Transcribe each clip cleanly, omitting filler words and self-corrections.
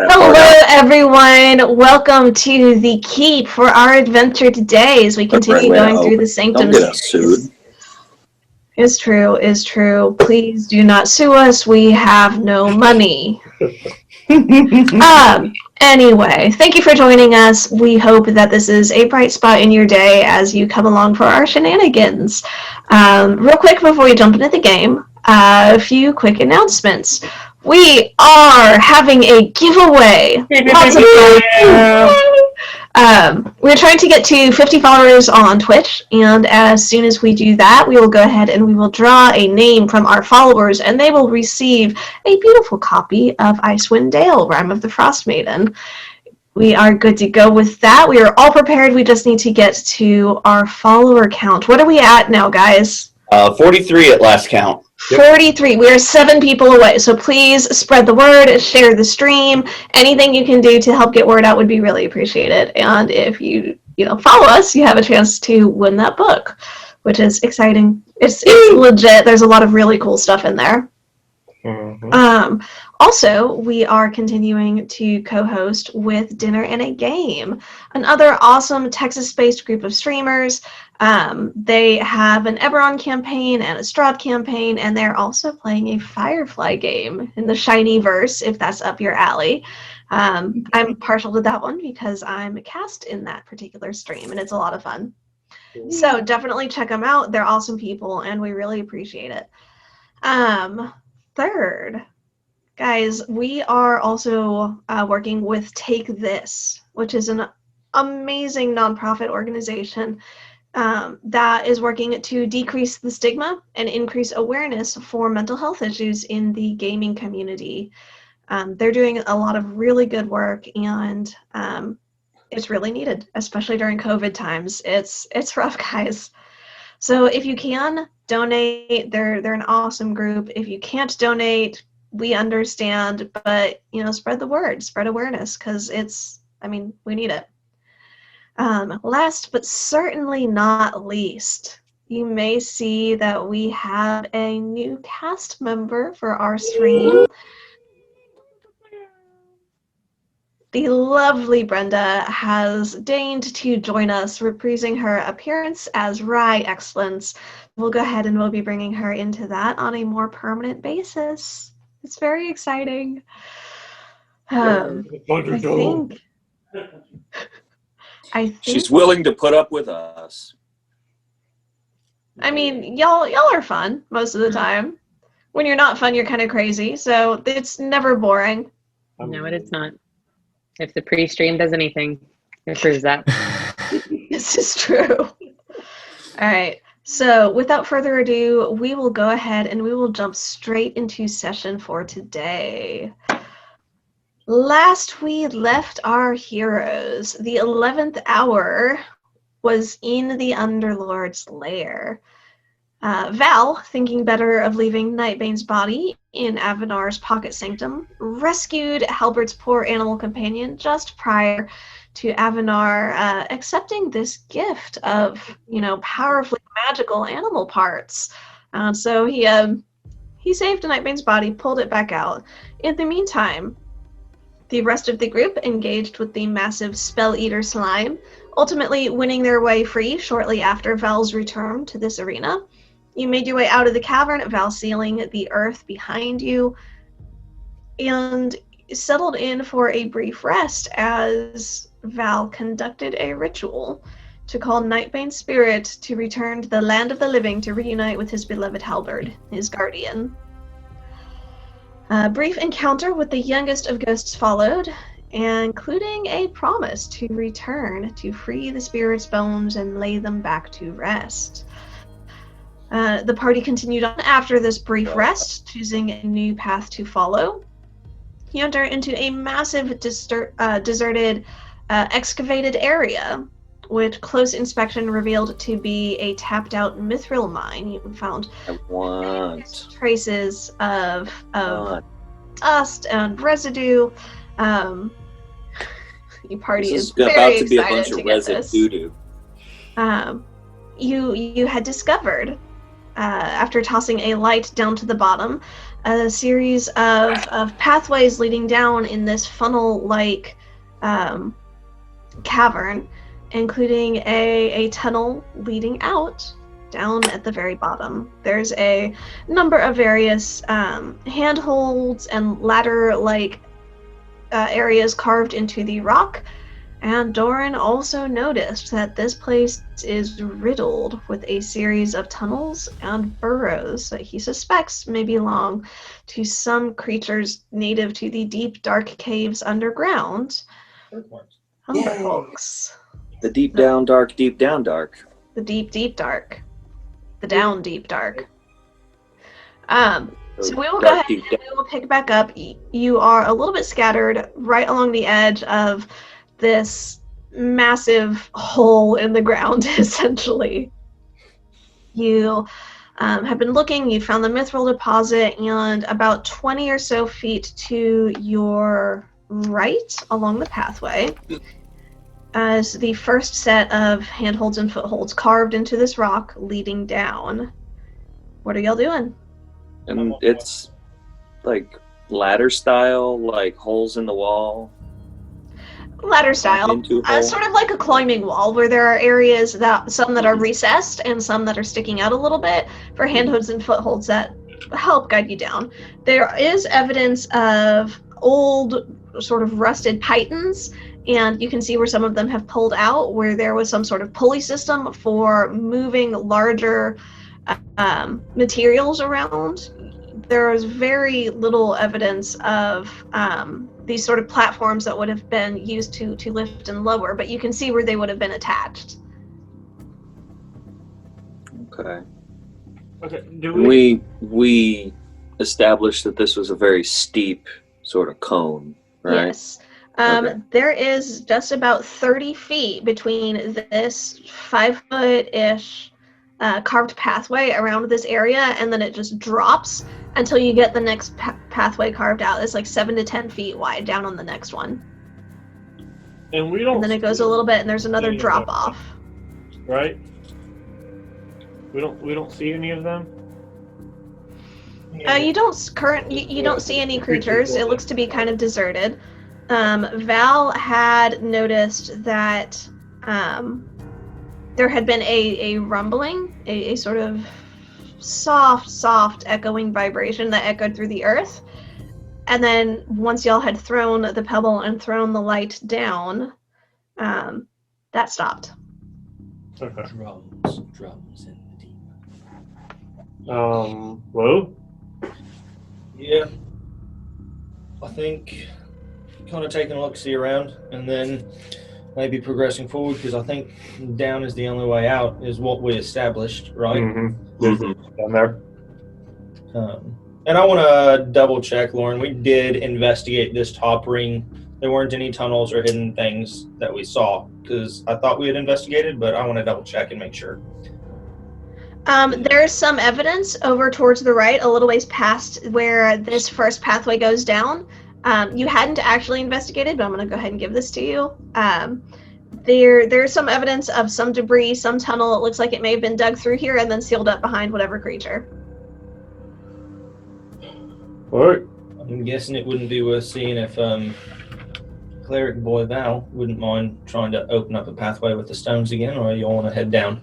Hello, everyone. Welcome to the Keep for our adventure today as we continue going through the Sanctum series. Is true. Please do not sue us. We have no money. Anyway, thank you for joining us. We hope that this is a bright spot in your day as you come along for our shenanigans. Real quick before we jump into the game, a few quick announcements. We are having a giveaway. We're trying to get to 50 followers on Twitch, and as soon as we do that, we will go ahead and we will draw a name from our followers, and they will receive a beautiful copy of Icewind Dale, Rime of the Frost Maiden. We are good to go with that. We are all prepared. We just need to get to our follower count. What are we at now, guys? 43 at last count. 43. We are 7 people away, so please spread the word, share the stream. Anything you can do to help get word out would be really appreciated. And if you follow us, you have a chance to win that book. which is exciting. It's legit. There's a lot of really cool stuff in there. Mm-hmm. Also, we are continuing to co-host with Dinner and a Game, another awesome Texas-based group of streamers. They have an Eberron campaign and a Strahd campaign, and they're also playing a Firefly game in the Shiny verse, if that's up your alley. I'm partial to that one because I'm cast in that particular stream, and it's a lot of fun. So definitely check them out. They're awesome people, and we really appreciate it. Third, guys, we are also working with Take This, which is an amazing nonprofit organization that is working to decrease the stigma and increase awareness for mental health issues in the gaming community. They're doing a lot of really good work, and it's really needed, especially during COVID times. It's rough, guys. So if you can donate, they're an awesome group. If you can't donate, we understand, but spread the word, spread awareness, because we need it. Last but certainly not least, you may see that we have a new cast member for our stream. The lovely Brenda has deigned to join us, reprising her appearance as Rye Excellence. We'll go ahead and we'll be bringing her into that on a more permanent basis. It's very exciting. I think she's willing to put up with us. Y'all are fun most of the time. When you're not fun, you're kind of crazy, so it's never boring. No, it is not. If the pre-stream does anything, it proves that. This is true. All right. So without further ado, we will go ahead and we will jump straight into session for today. Last we left our heroes, the 11th Hour was in the Underlord's lair. Val, thinking better of leaving Nightbane's body in Avenar's pocket sanctum, rescued Halbert's poor animal companion just prior to Avenar accepting this gift of, powerfully magical animal parts. So he saved Nightbane's body, pulled it back out. In the meantime, the rest of the group engaged with the massive Spell Eater slime, ultimately winning their way free shortly after Val's return to this arena. You made your way out of the cavern, Val sealing the earth behind you, and settled in for a brief rest as Val conducted a ritual to call Nightbane's spirit to return to the land of the living to reunite with his beloved Halberd, his guardian. A brief encounter with the youngest of ghosts followed, including a promise to return to free the spirit's bones and lay them back to rest. The party continued on after this brief rest, choosing a new path to follow. You enter into a massive deserted, excavated area, which close inspection revealed to be a tapped-out mithril mine. You found traces of dust and residue. Your party is very excited to get this. About to be a bunch of residue. You had discovered, after tossing a light down to the bottom, a series of pathways leading down in this funnel-like cavern, including a tunnel leading out down at the very bottom. There's a number of various handholds and ladder-like areas carved into the rock, and Doran also noticed that this place is riddled with a series of tunnels and burrows that he suspects may belong to some creatures native to the deep, dark caves underground. Folks. The deep down dark, deep down dark. The deep, deep dark. The down deep dark. So we will go ahead and we will pick back up. You are a little bit scattered right along the edge of this massive hole in the ground, essentially. You have been looking, you found the mithril deposit, and about 20 or so feet to your right along the pathway, as the first set of handholds and footholds carved into this rock leading down. What are y'all doing? And it's like ladder style, like holes in the wall. Ladder style, Into a hole. sort of like a climbing wall, where there are areas some that are recessed and some that are sticking out a little bit for handholds and footholds that help guide you down. There is evidence of old, sort of rusted pythons, and you can see where some of them have pulled out, where there was some sort of pulley system for moving larger materials around. There is very little evidence of these sort of platforms that would have been used to lift and lower, but you can see where they would have been attached. Okay. Okay. We established that this was a very steep sort of cone, right? Yes. Okay. There is just about 30 feet between this 5-foot-ish carved pathway around this area, and then it just drops until you get the next pathway carved out. It's like 7 to 10 feet wide down on the next one. And we don't. And then it goes a little bit, and there's another any of drop them, off. Right. We don't see any of them. You don't see any creatures. It looks to be kind of deserted. Val had noticed that there had been a rumbling, a sort of soft echoing vibration that echoed through the earth. And then once y'all had thrown the pebble and thrown the light down, that stopped. Okay. Drums in the deep. Whoa. Yeah. I think kind of taking a look-see around and then maybe progressing forward, because I think down is the only way out, is what we established, right? Mm-hmm. Down there. And I want to double check, Lauren. We did investigate this top ring. There weren't any tunnels or hidden things that we saw, because I thought we had investigated, but I want to double check and make sure. There's some evidence over towards the right, a little ways past where this first pathway goes down. You hadn't actually investigated, but I'm going to go ahead and give this to you. There's some evidence of some debris, some tunnel. It looks like it may have been dug through here and then sealed up behind whatever creature. All right. I'm guessing it wouldn't be worth seeing if Cleric Boy Val wouldn't mind trying to open up a pathway with the stones again, or you all want to head down?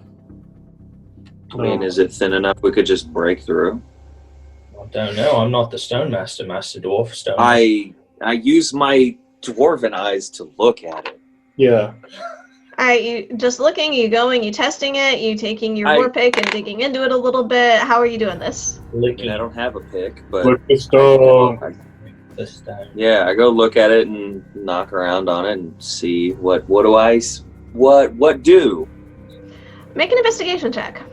I mean, is it thin enough we could just break through? I don't know. I'm not the stone master, Master Dwarf. Stone. I use my dwarven eyes to look at it. Yeah. Alright, you just looking, you going, you testing it, you taking your war pick and digging into it a little bit. How are you doing this? I mean, Licking I don't have a pick, but Look the stone. the stone. yeah, I go look at it and knock around on it and see what do. Make an investigation check.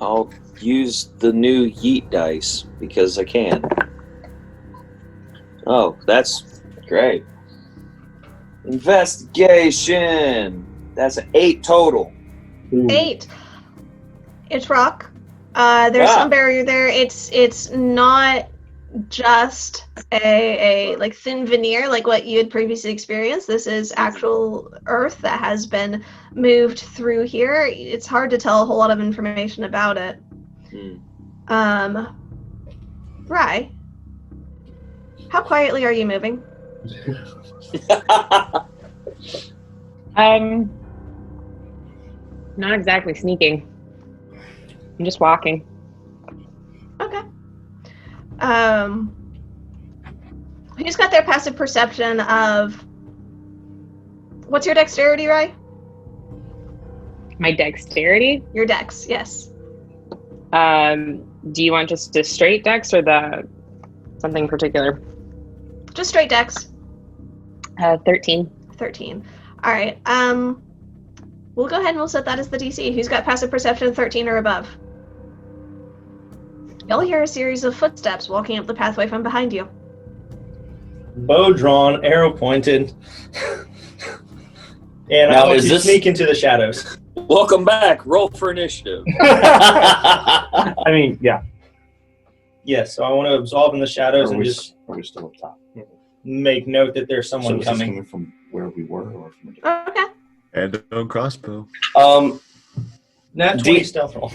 I'll use the new yeet dice because I can. Oh, that's great. Investigation. That's an 8 total. Ooh. 8. It's rock. There's some barrier there. It's not just a like thin veneer like what you had previously experienced. This is actual earth that has been moved through here. It's hard to tell a whole lot of information about it. Rye, how quietly are you moving? Not exactly sneaking. I'm just walking. Okay. Who's got their passive perception of... What's your dexterity, Rye? My dexterity? Your dex, yes. Do you want just a straight dex or something particular? Just straight dex. 13. 13. All right. We'll go ahead and we'll set that as the DC. Who's got passive perception 13 or above? You'll hear a series of footsteps walking up the pathway from behind you. Bow drawn, arrow pointed. And Now, I want is to this- sneak into the shadows. Welcome back. Roll for initiative. I mean, yeah. Yes, so I want to absorb in the shadows Are and we just... still up top? make note that there's So someone is this coming. coming from where we were or from a different? Okay. And no crossbow. Nat 20 D- stealth roll.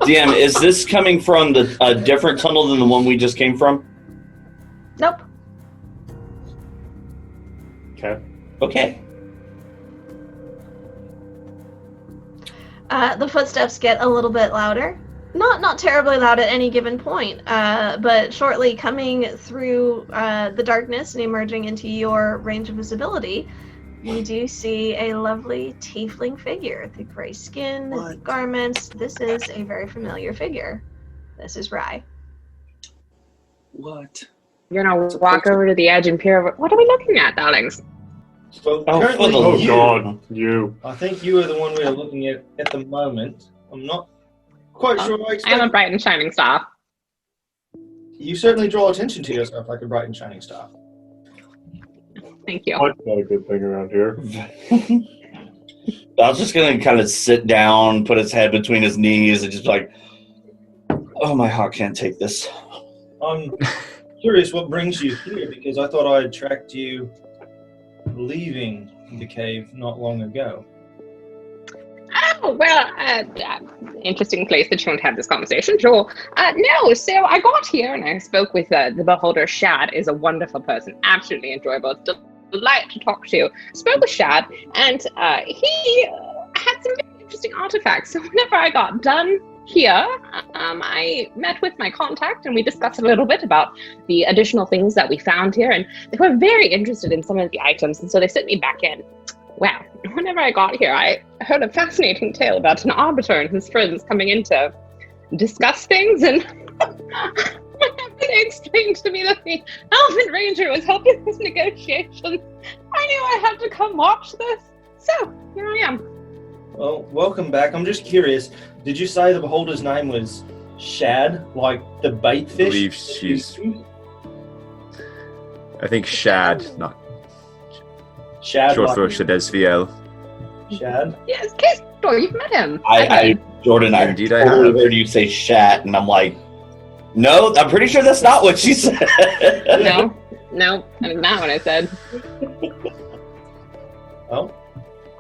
DM, is this coming from a different tunnel than the one we just came from? Nope. Okay. Okay. The footsteps get a little bit louder. Not terribly loud at any given point, but shortly coming through the darkness and emerging into your range of visibility, you do see a lovely tiefling figure. The gray skin, What? garments. This is a very familiar figure. This is Rye. What? You're gonna walk over to the edge and peer over. What are we looking at, darlings? So Oh, currently, for the- Oh you, God, you. I think you are the one we are looking at the moment. I'm not quite sure I I am a expect. bright and shining star. You certainly draw attention to yourself like a bright and shining star. Thank you. That's not a good thing around here. I was just gonna kind of sit down, put his head between his knees, and just like, oh, my heart can't take this. I'm curious what brings you here because I thought I had tracked you leaving the cave not long ago. Oh, well, interesting place that you want to have this conversation. Sure. No, so I got here and I spoke with the beholder. Shad is a wonderful person, absolutely enjoyable. It's a delight to talk to. Spoke with Shad, and he had some very interesting artifacts. So whenever I got done here, I met with my contact and we discussed a little bit about the additional things that we found here, and they were very interested in some of the items, and so they sent me back in. Well, whenever I got here, I heard a fascinating tale about an arbiter and his friends coming in to discuss things, and whenever they explained to me that the Elven Ranger was helping with negotiations, I knew I had to come watch this. So, here I am. Well, welcome back. I'm just curious. Did you say the beholder's name was Shad, like the bait fish? I believe she's. I think Shad, not Shad. short Like for Shadesviel. Shad. Yes, Case Door, you've met him. Jordan, I Indeed I totally have. heard you say shat, and I'm like, no, I'm pretty sure that's not what she said. No, that is not what I said. Well,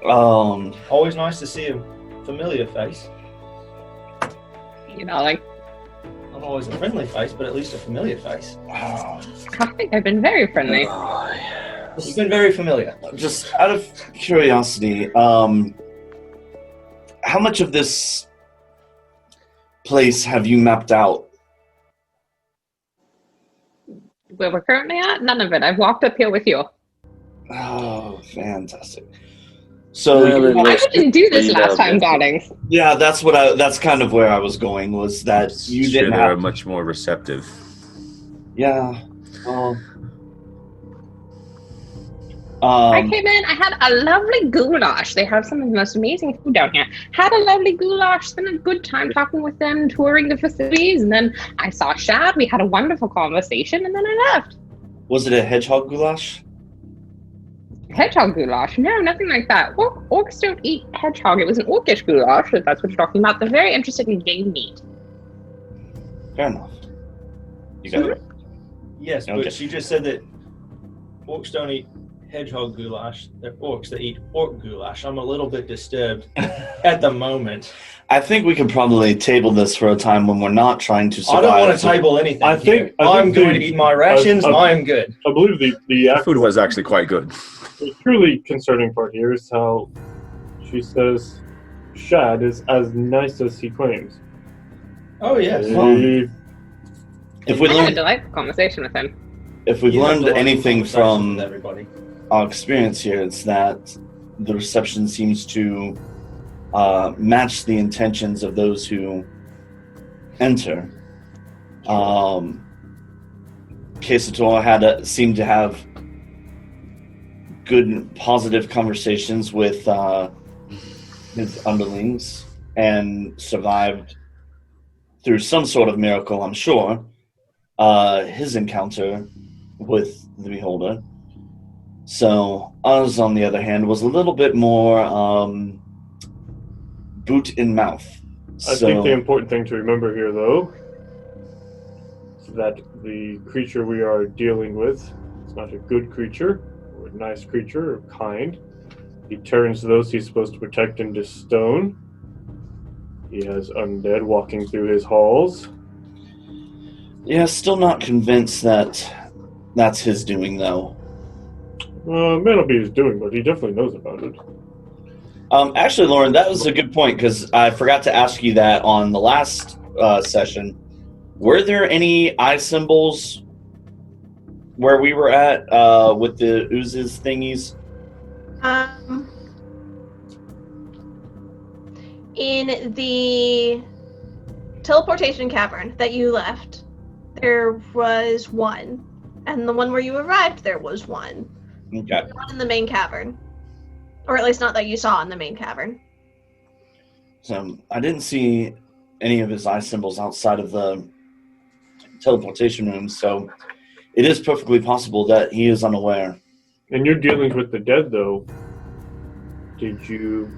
Um, always nice to see a familiar face. You know, like, Not always a friendly face, but at least a familiar face. I think I've been very friendly. You've been very familiar. just out of curiosity, how much of this place have you mapped out? Where we're currently at? None of it. I've walked up here with you. Oh, fantastic. So, Yeah, then I let's didn't do this read last out time, this. darlings. yeah, that's kind of where I was going, was that you Sure, didn't they are have. much more receptive. Yeah. I came in, I had a lovely goulash. They have some of the most amazing food down here. Had a lovely goulash, spent a good time talking with them, touring the facilities, and then I saw Shad. We had a wonderful conversation, and then I left. Was it a hedgehog goulash? Hedgehog goulash? No, nothing like that. Orcs don't eat hedgehog. It was an orcish goulash, if that's what you're talking about. They're very interested in game meat. Fair enough. You got it. Yes, Okay. but she just said that orcs don't eat hedgehog goulash. They're orcs that eat orc goulash. I'm a little bit disturbed at the moment. I think we could probably table this for a time when we're not trying to survive. I don't want to table anything. I think- here. I I'm think going the- to eat my rations. I'm good. I believe the The food was actually quite good. the truly concerning part here is how she says Shad is as nice as he claims. Oh yes. He- If we I had a learned, delightful conversation with him. if we've You have learned to like anything conversations from with everybody. our experience here, it's that the reception seems to match the intentions of those who enter. Quesator seemed to have good, positive conversations with his underlings and survived through some sort of miracle, I'm sure, his encounter with the Beholder. So, us, on the other hand, was a little bit more boot in mouth. I think the important thing to remember here, though, that the creature we are dealing with is not a good creature, or a nice creature, or kind. He turns those he's supposed to protect into stone. He has undead walking through his halls. Yeah, still not convinced that that's his doing, though. May not be his doing, but he definitely knows about it. Actually, Lauren, that was a good point, because I forgot to ask you that on the last session. Were there any eye symbols where we were at with the oozes thingies? In the teleportation cavern that you left, there was one. And the one where you arrived, there was one. Okay. Not in the main cavern. Or at least not that you saw in the main cavern. So I didn't see any of his eye symbols outside of the teleportation room, so it is perfectly possible that he is unaware. In your dealings with the dead, though, did you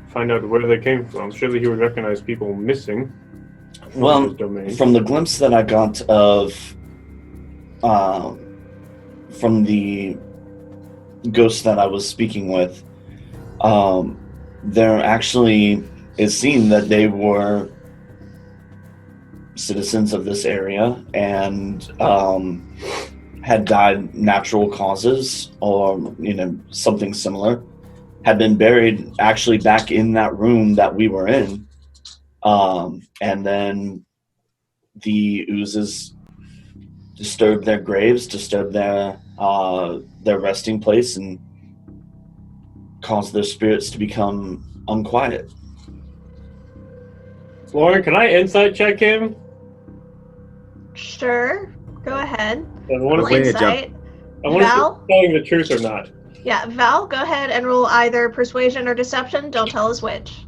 find out where they came from? Surely he would recognize people missing from Well, his domain. from the glimpse that I got of from the ghost that I was speaking with, there actually is seen that they were citizens of this area and had died natural causes or something similar, had been buried actually back in that room that we were in, and then the oozes disturbed their graves, disturbed their resting place, and caused their spirits to become unquiet. Lauren, can I insight check him? Sure. Go ahead. I want Roll to see insight. if he's telling the truth or not. Yeah, Val, go ahead and roll either persuasion or deception. Don't tell us which.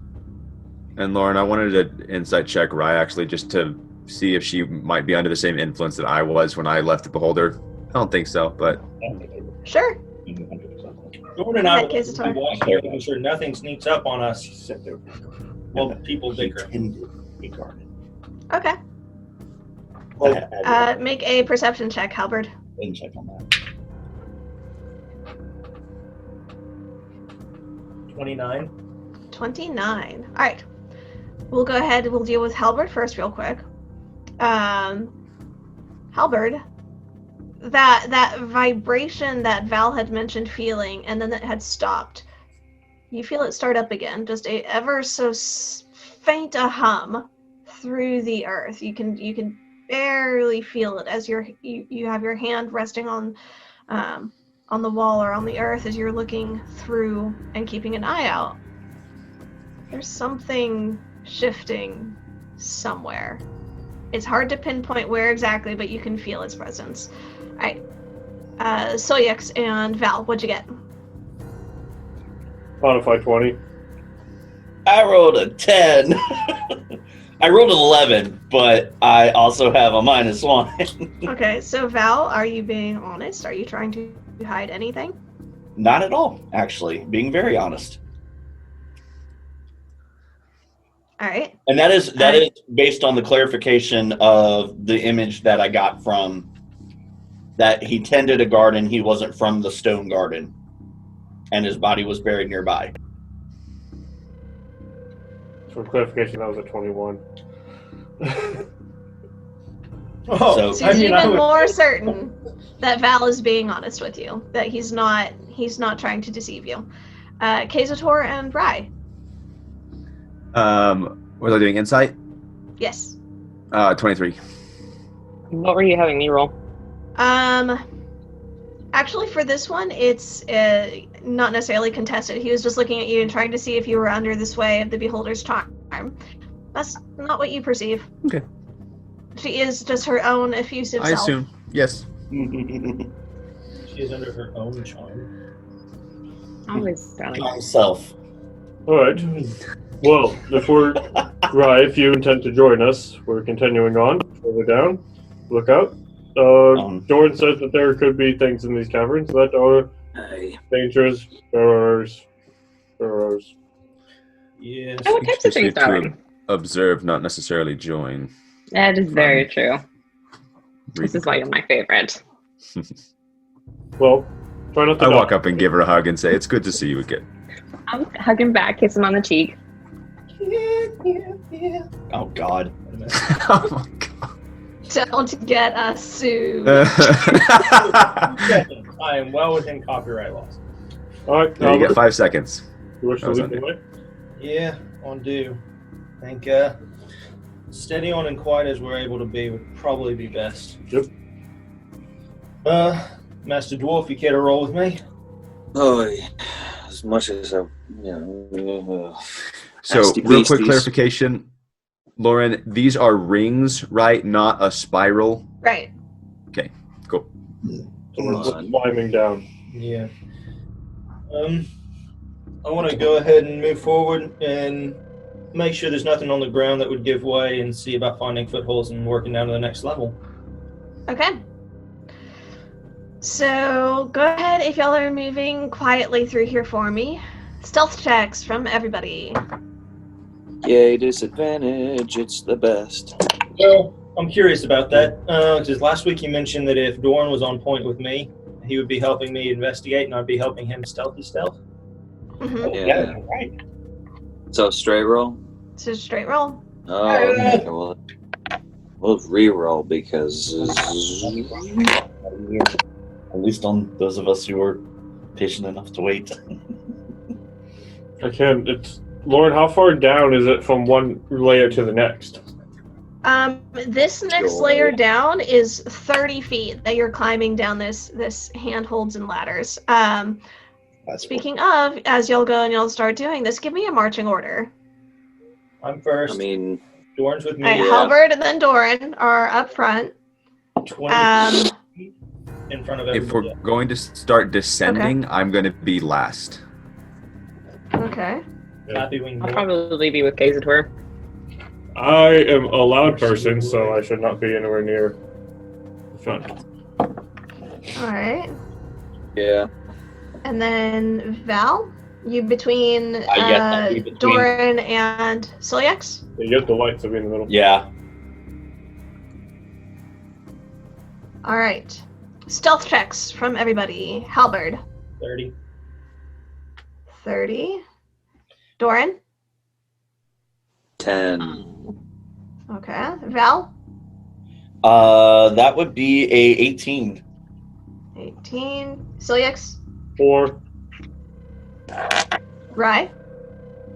And Lauren, I wanted to insight check Rye actually just to see if she might be under the same influence that I was when I left the Beholder. I don't think so, but Sure. Jordan and I That case is will be watching, making sure nothing sneaks up on us. Well, people bicker. Okay. Make a perception check, Halberd. Didn't check on that. 29. 29. All right. We'll go ahead. We'll deal with Halberd first real quick. Halberd, that vibration that Val had mentioned feeling and then it had stopped. You feel it start up again, just a ever so faint a hum through the earth. You can barely feel it as you have your hand resting on the wall or on the earth as you're looking through and keeping an eye out. There's something shifting somewhere. It's hard to pinpoint where exactly, but you can feel its presence. All right. Soyux and Val, what'd you get? Modified 20. I rolled a 10. I rolled an 11, but I also have a -1. Okay, so Val, are you being honest? Are you trying to hide anything? Not at all, actually. Being very honest. All right. And that is based on the clarification of the image that I got from that he tended a garden. He wasn't from the stone garden, and his body was buried nearby. For clarification, that was a 21. So So he's even more certain that Val is being honest with you, that he's not trying to deceive you. Kazator and Rye. was I doing insight? Yes. 23. What were you having me roll? Actually, for this one, it's not necessarily contested. He was just looking at you and trying to see if you were under the sway of the Beholder's charm. That's not what you perceive. Okay. She is just her own effusive I self. assume. Yes. She is under her own charm. Always darling. Myself. Alright. Well, if you intend to join us, we're continuing on further down. Look out. Jordan says that there could be things in these caverns that are dangerous, burrows. Yes. Oh, what types of things, To darling? observe, not necessarily join. That is very true. This is why you're my favorite. Well, try not to I die. walk up and give her a hug and say, "It's good to see you again." I'll hug him back, kiss him on the cheek. Oh God. Oh my god. Don't get us sued. I am well within copyright laws. All right, you get 5 seconds. You wish That to was lead the under. way? Yeah, I do. I think steady on and quiet as we're able to be would probably be best. Yep. Master Dwarf, you care to roll with me? Oh, as much as I, So, Nasty real quick beasties. clarification, Lauren. These are rings, right? Not a spiral. Right. Okay, cool. So we're Come on. climbing down. Yeah. I want to go ahead and move forward and make sure there's nothing on the ground that would give way and see about finding footholds and working down to the next level. Okay. So go ahead if y'all are moving quietly through here for me. Stealth checks from everybody. Yay, disadvantage, it's the best. Well, I'm curious about that, because last week you mentioned that if Doran was on point with me, he would be helping me investigate and I'd be helping him stealthy stealth. Mm-hmm. Yeah. Right. So straight roll? So straight roll. Oh, okay. Well, we'll re-roll because... At least on those of us who were patient enough to wait. I can't. It's Lauren. How far down is it from one layer to the next? This next Sure. layer down is 30 feet that you're climbing down this handholds and ladders. That's Speaking of, as y'all go and y'all start doing this, give me a marching order. I'm first. I mean, Doran's with me. All right, Yeah. Halberd and then Doran are up front. 20 feet in front of If everybody. we're going to start descending, I'm going to be last. Okay. Happy when you I'll probably be with Kazator. I am a loud person, so I should not be anywhere near the front. All right. yeah. And then Val, you between Yes, I'll be between- Doran and Celiax? You get the lights to be in the middle. Yeah. All right. Stealth checks from everybody. Halberd, 30. 30. Doran? 10. Okay. Val? That would be a 18. 18. Celiax? 4. Rye?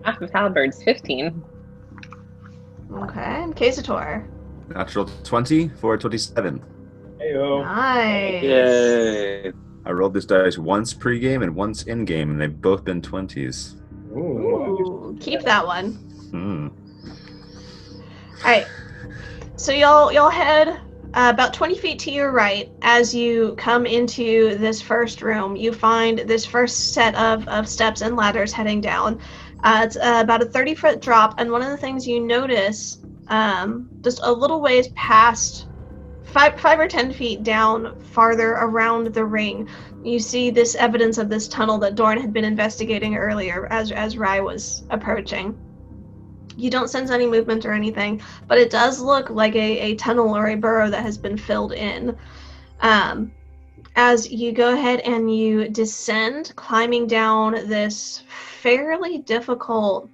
Half of Halberd's 15. Okay. And Kazator? Natural 20 for 27. Heyo. Nice. Yay. I rolled this dice once pre-game and once in-game, and they've both been 20s. Ooh, keep that one. Hmm. All right. So y'all head about 20 feet to your right. As you come into this first room, you find this first set of steps and ladders heading down. It's about a 30-foot drop, and one of the things you notice, just a little ways past, 5 or 10 feet down, farther around the ring, you see this evidence of this tunnel that Doran had been investigating earlier as Rye was approaching. You don't sense any movement or anything, but it does look like a tunnel or a burrow that has been filled in. As you go ahead and you descend, climbing down this fairly difficult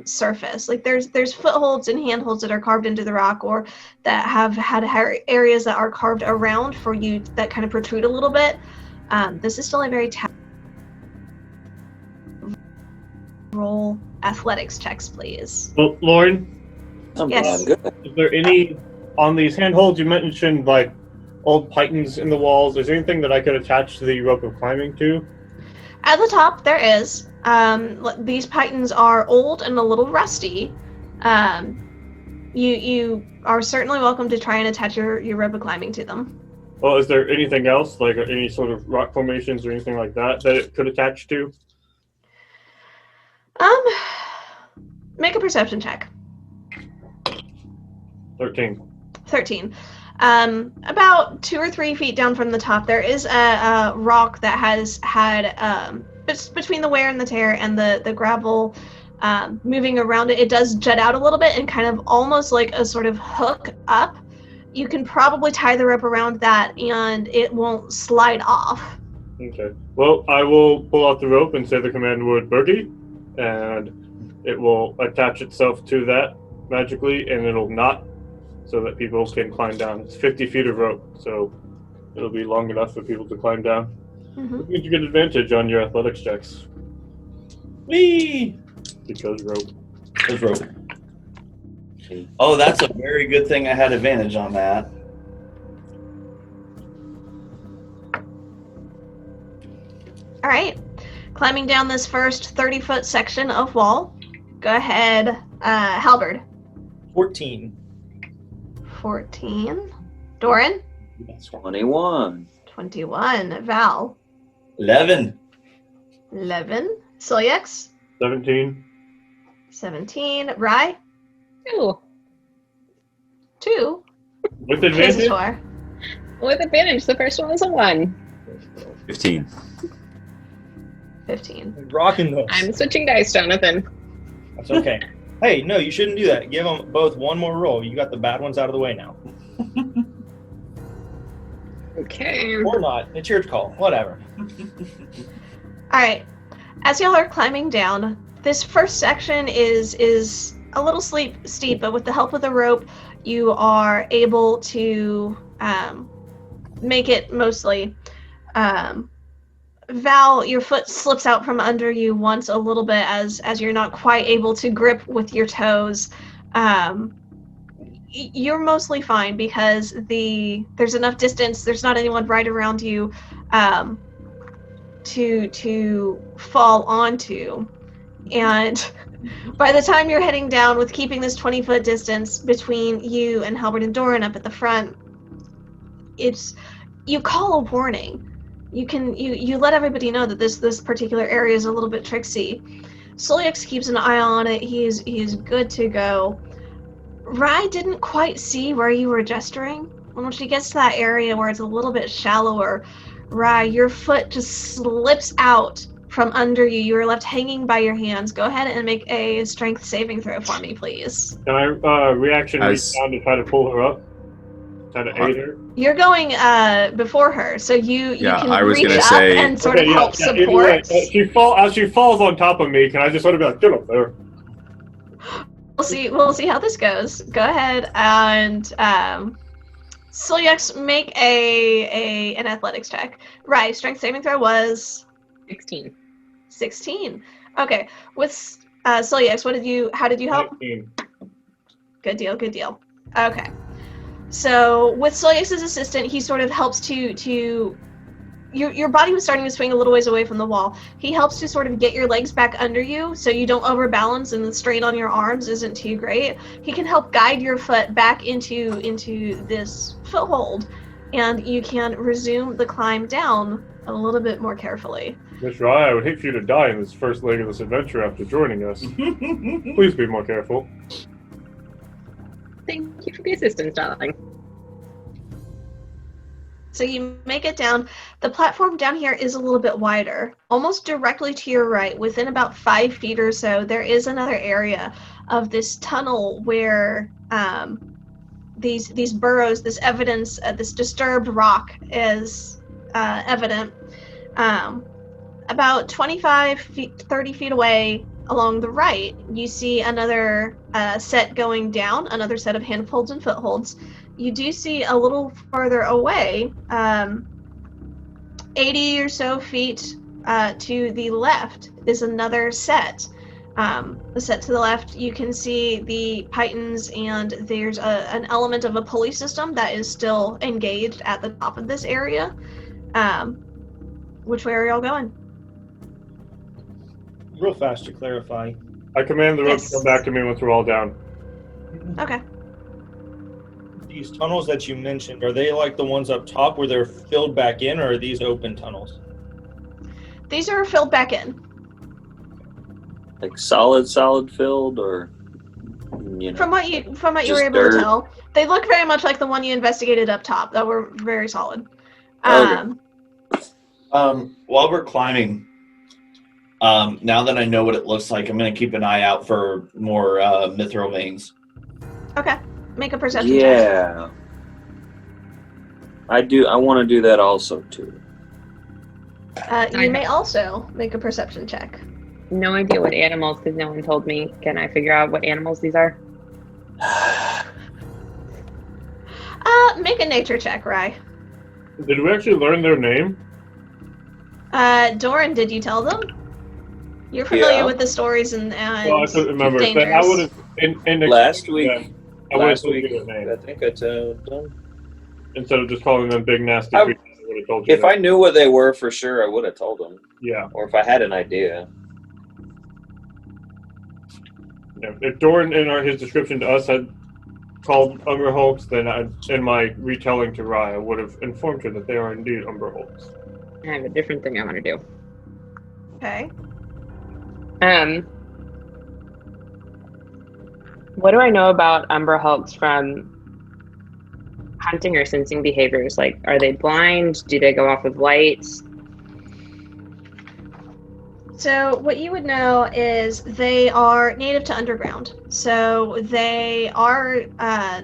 surface. Like there's footholds and handholds that are carved into the rock, or that have had areas that are carved around for you that kind of protrude a little bit. This is still a very roll athletics checks, please. Well, Lauren, I'm Yes. good. is there any on these handholds? You mentioned like old pythons in the walls. Is there anything that I could attach to the rope of climbing to? At the top, there is. These pythons are old and a little rusty. You are certainly welcome to try and attach your rope of climbing to them. Well, is there anything else, like any sort of rock formations or anything like that, that it could attach to? Make a perception check. 13. 13. About 2 or 3 feet down from the top, there is a rock that has had, between the wear and the tear and the gravel moving around it, it does jut out a little bit and kind of almost like a sort of hook up you can probably tie the rope around that and it won't slide off. Okay. Well, I will pull out the rope and say the command word boogie, and it will attach itself to that magically, and it'll knot so that people can climb down. It's 50 feet of rope, so it'll be long enough for people to climb down. Mm-hmm. Which means you get advantage on your athletics checks. Whee! Because rope. There's rope. Oh, that's a very good thing I had advantage on that. All right, climbing down this first 30-foot section of wall. Go ahead, Halberd. 14. 14. Doran. 21. 21. Val. 11. 11. Silyax. 17. 17. Rye. 2. 2. With advantage? Kazator. With advantage, the first one was a 1. 15. 15. Rocking those. I'm switching dice, Jonathan. That's okay. Hey, no, you shouldn't do that. Give them both one more roll. You got the bad ones out of the way now. Okay. Or not. It's your call. Whatever. All right. As y'all are climbing down, this first section is a little steep, but with the help of the rope, you are able to make it mostly. Val, your foot slips out from under you once a little bit as you're not quite able to grip with your toes. You're mostly fine because there's enough distance. There's not anyone right around you to fall onto. And by the time you're heading down with keeping this 20-foot distance between you and Halberd and Doran up at the front, you call a warning. You let everybody know that this particular area is a little bit tricksy. Solix keeps an eye on it. He's good to go. Rye didn't quite see where you were gesturing. When she gets to that area where it's a little bit shallower, Rye, your foot just slips out from under you. You are left hanging by your hands. Go ahead and make a strength saving throw for me, please. Can I reaction reach down to try to pull her up? Try to aid her? You're going before her, so you can reach up and sort of help support. As she falls on top of me, can I just sort of be like, get up there? We'll see how this goes. Go ahead and Silyax, make an athletics check. Right, strength saving throw was 16. 16. Okay. With Silyax, how did you help? 19. Good deal. Okay. So with Silyax's assistant, he sort of helps to your body was starting to swing a little ways away from the wall. He helps to sort of get your legs back under you so you don't overbalance and the strain on your arms isn't too great. He can help guide your foot back into this foothold, and you can resume the climb down a little bit more carefully. Miss Rye, I would hate for you to die in this first leg of this adventure after joining us. Please be more careful. Thank you for the assistance, darling. So you make it down. The platform down here is a little bit wider. Almost directly to your right, within about 5 feet or so, there is another area of this tunnel where these burrows, this evidence, this disturbed rock is evident. About 25 feet, 30 feet away along the right, you see another set going down, another set of handholds and footholds. You do see a little farther away, 80 or so feet to the left is another set. The set to the left, you can see the Pythons, and there's an element of a pulley system that is still engaged at the top of this area. Which way are y'all going? Real fast to clarify. I command the rope to come back to me once we're all down. Okay. These tunnels that you mentioned, are they like the ones up top where they're filled back in, or are these open tunnels? These are filled back in. Like solid filled, or From what you were able dirt. to tell, they look very much like the one you investigated up top. That were very solid. Okay. While we're climbing, now that I know what it looks like, I'm going to keep an eye out for more mithril veins. Okay. Make a perception check. Yeah. I want to do that also too. You may also make a perception check. No idea what animals, because no one told me. Can I figure out what animals these are? Make a nature check, Rye. Did we actually learn their name? Doran, did you tell them? You're familiar with the stories and well, I couldn't remember. dangers. Then I would have Last week. I would have Last told week, you their name I think I told them. instead of just calling them big nasty I- creatures. I would have told you. If I knew what they were for sure, I would have told them. yeah. Or if I had an idea. If Doran in his description to us had called Umber Hulks, then in my retelling to Rye, I would have informed her that they are indeed Umber Hulks. I have a different thing I want to do. Okay. What do I know about Umber Hulks from hunting or sensing behaviors? Like, are they blind? Do they go off with lights? So what you would know is they are native to underground. So they are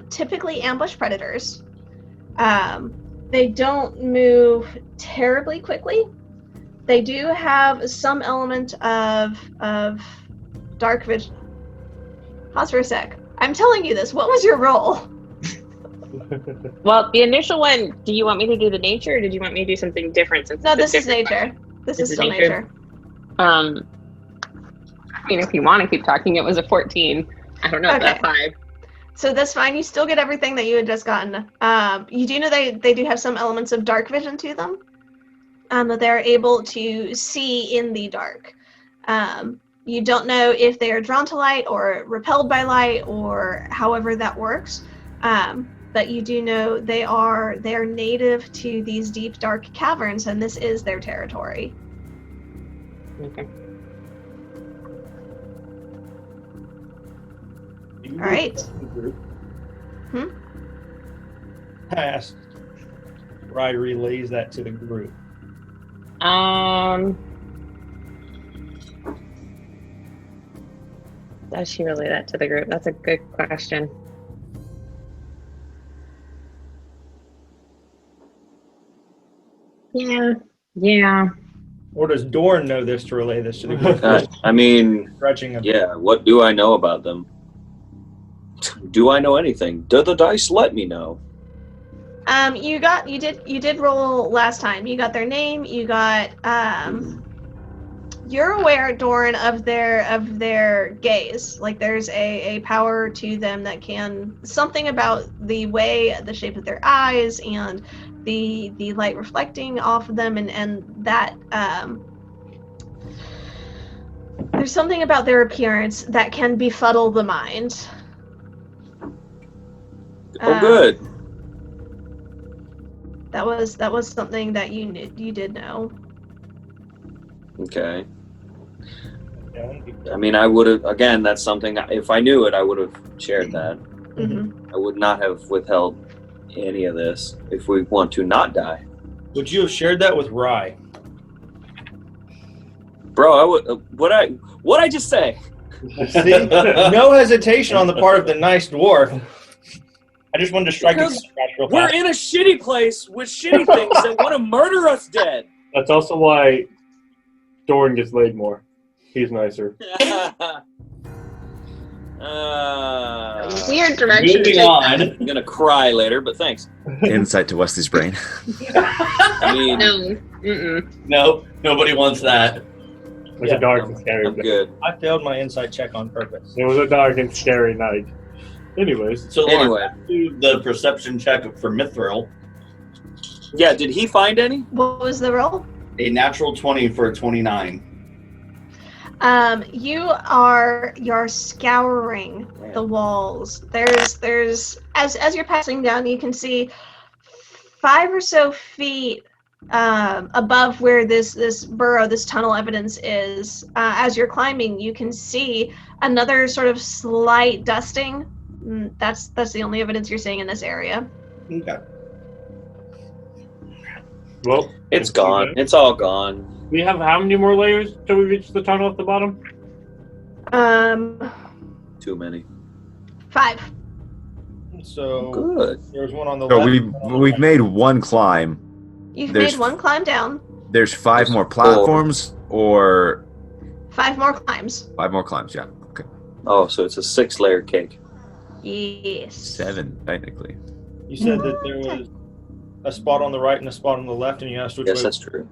typically ambush predators. They don't move terribly quickly. They do have some element of dark vision. Pause for a sec. I'm telling you this. What was your role? Well, the initial one, do you want me to do the nature, or did you want me to do something different? Since No, it's a this is different nature. one? This This is is still nature? nature. I mean, if you want to keep talking, it was a 14. I don't know if that's Okay. 5. So that's fine. You still get everything that you had just gotten. You do know they do have some elements of dark vision to them. That they're able to see in the dark. You don't know if they are drawn to light or repelled by light or however that works. But you do know they are native to these deep dark caverns, and this is their territory. Okay. All right. I asked. Rye relays that to the group. Does she relay that to the group? That's a good question. Yeah. Or does Doran know this to relay this to the group? I mean, Stretching a yeah, what do I know about them? Do I know anything? Do the dice let me know? You did roll last time. You got their name. You got you're aware, Doran, of their gaze. Like there's a power to them that can something about the shape of their eyes and the light reflecting off of them and that there's something about their appearance that can befuddle the mind. Oh, good. That was something that you did know. Okay. I mean, I would have, again, that's something, if I knew it, I would have shared that. Mm-hmm. I would not have withheld any of this if we want to not die. Would you have shared that with Rye? Bro, I would, what'd I just say? See? No hesitation on the part of the nice dwarf. I just wanted to strike a Because scratch real We're fast. in a shitty place with shitty things that want to murder us dead. That's also why Doran gets laid more. He's nicer. Weird direction. Moving on. I'm gonna cry later, but thanks. Insight to Wesley's brain. I mean, No. Mm-mm. No, nobody wants that. It was Yeah, a dark and scary I'm day. good. I failed my insight check on purpose. It was a dark and scary night. Anyways, So Lauren, Anyway, do the perception check for Mithril. yeah, did he find any? What was the roll? A natural 20 for a 29. You're scouring the walls. There's as you're passing down, you can see 5 or so feet above where this burrow, this tunnel evidence is. As you're climbing, you can see another sort of slight dusting. That's the only evidence you're seeing in this area. Okay. well, It's gone. It's all gone. We have how many more layers till we reach the tunnel at the bottom? Too many. 5. So Good. there's one on the So left. we've made one climb. You've There's- made one climb down. There's 5 more Four. platforms or 5 more climbs. 5 more climbs. Yeah. Okay. Oh, so it's a 6-layer cake. Yes. 7 technically. You said that there was a spot on the right and a spot on the left, and you asked which Yes, way. that's true.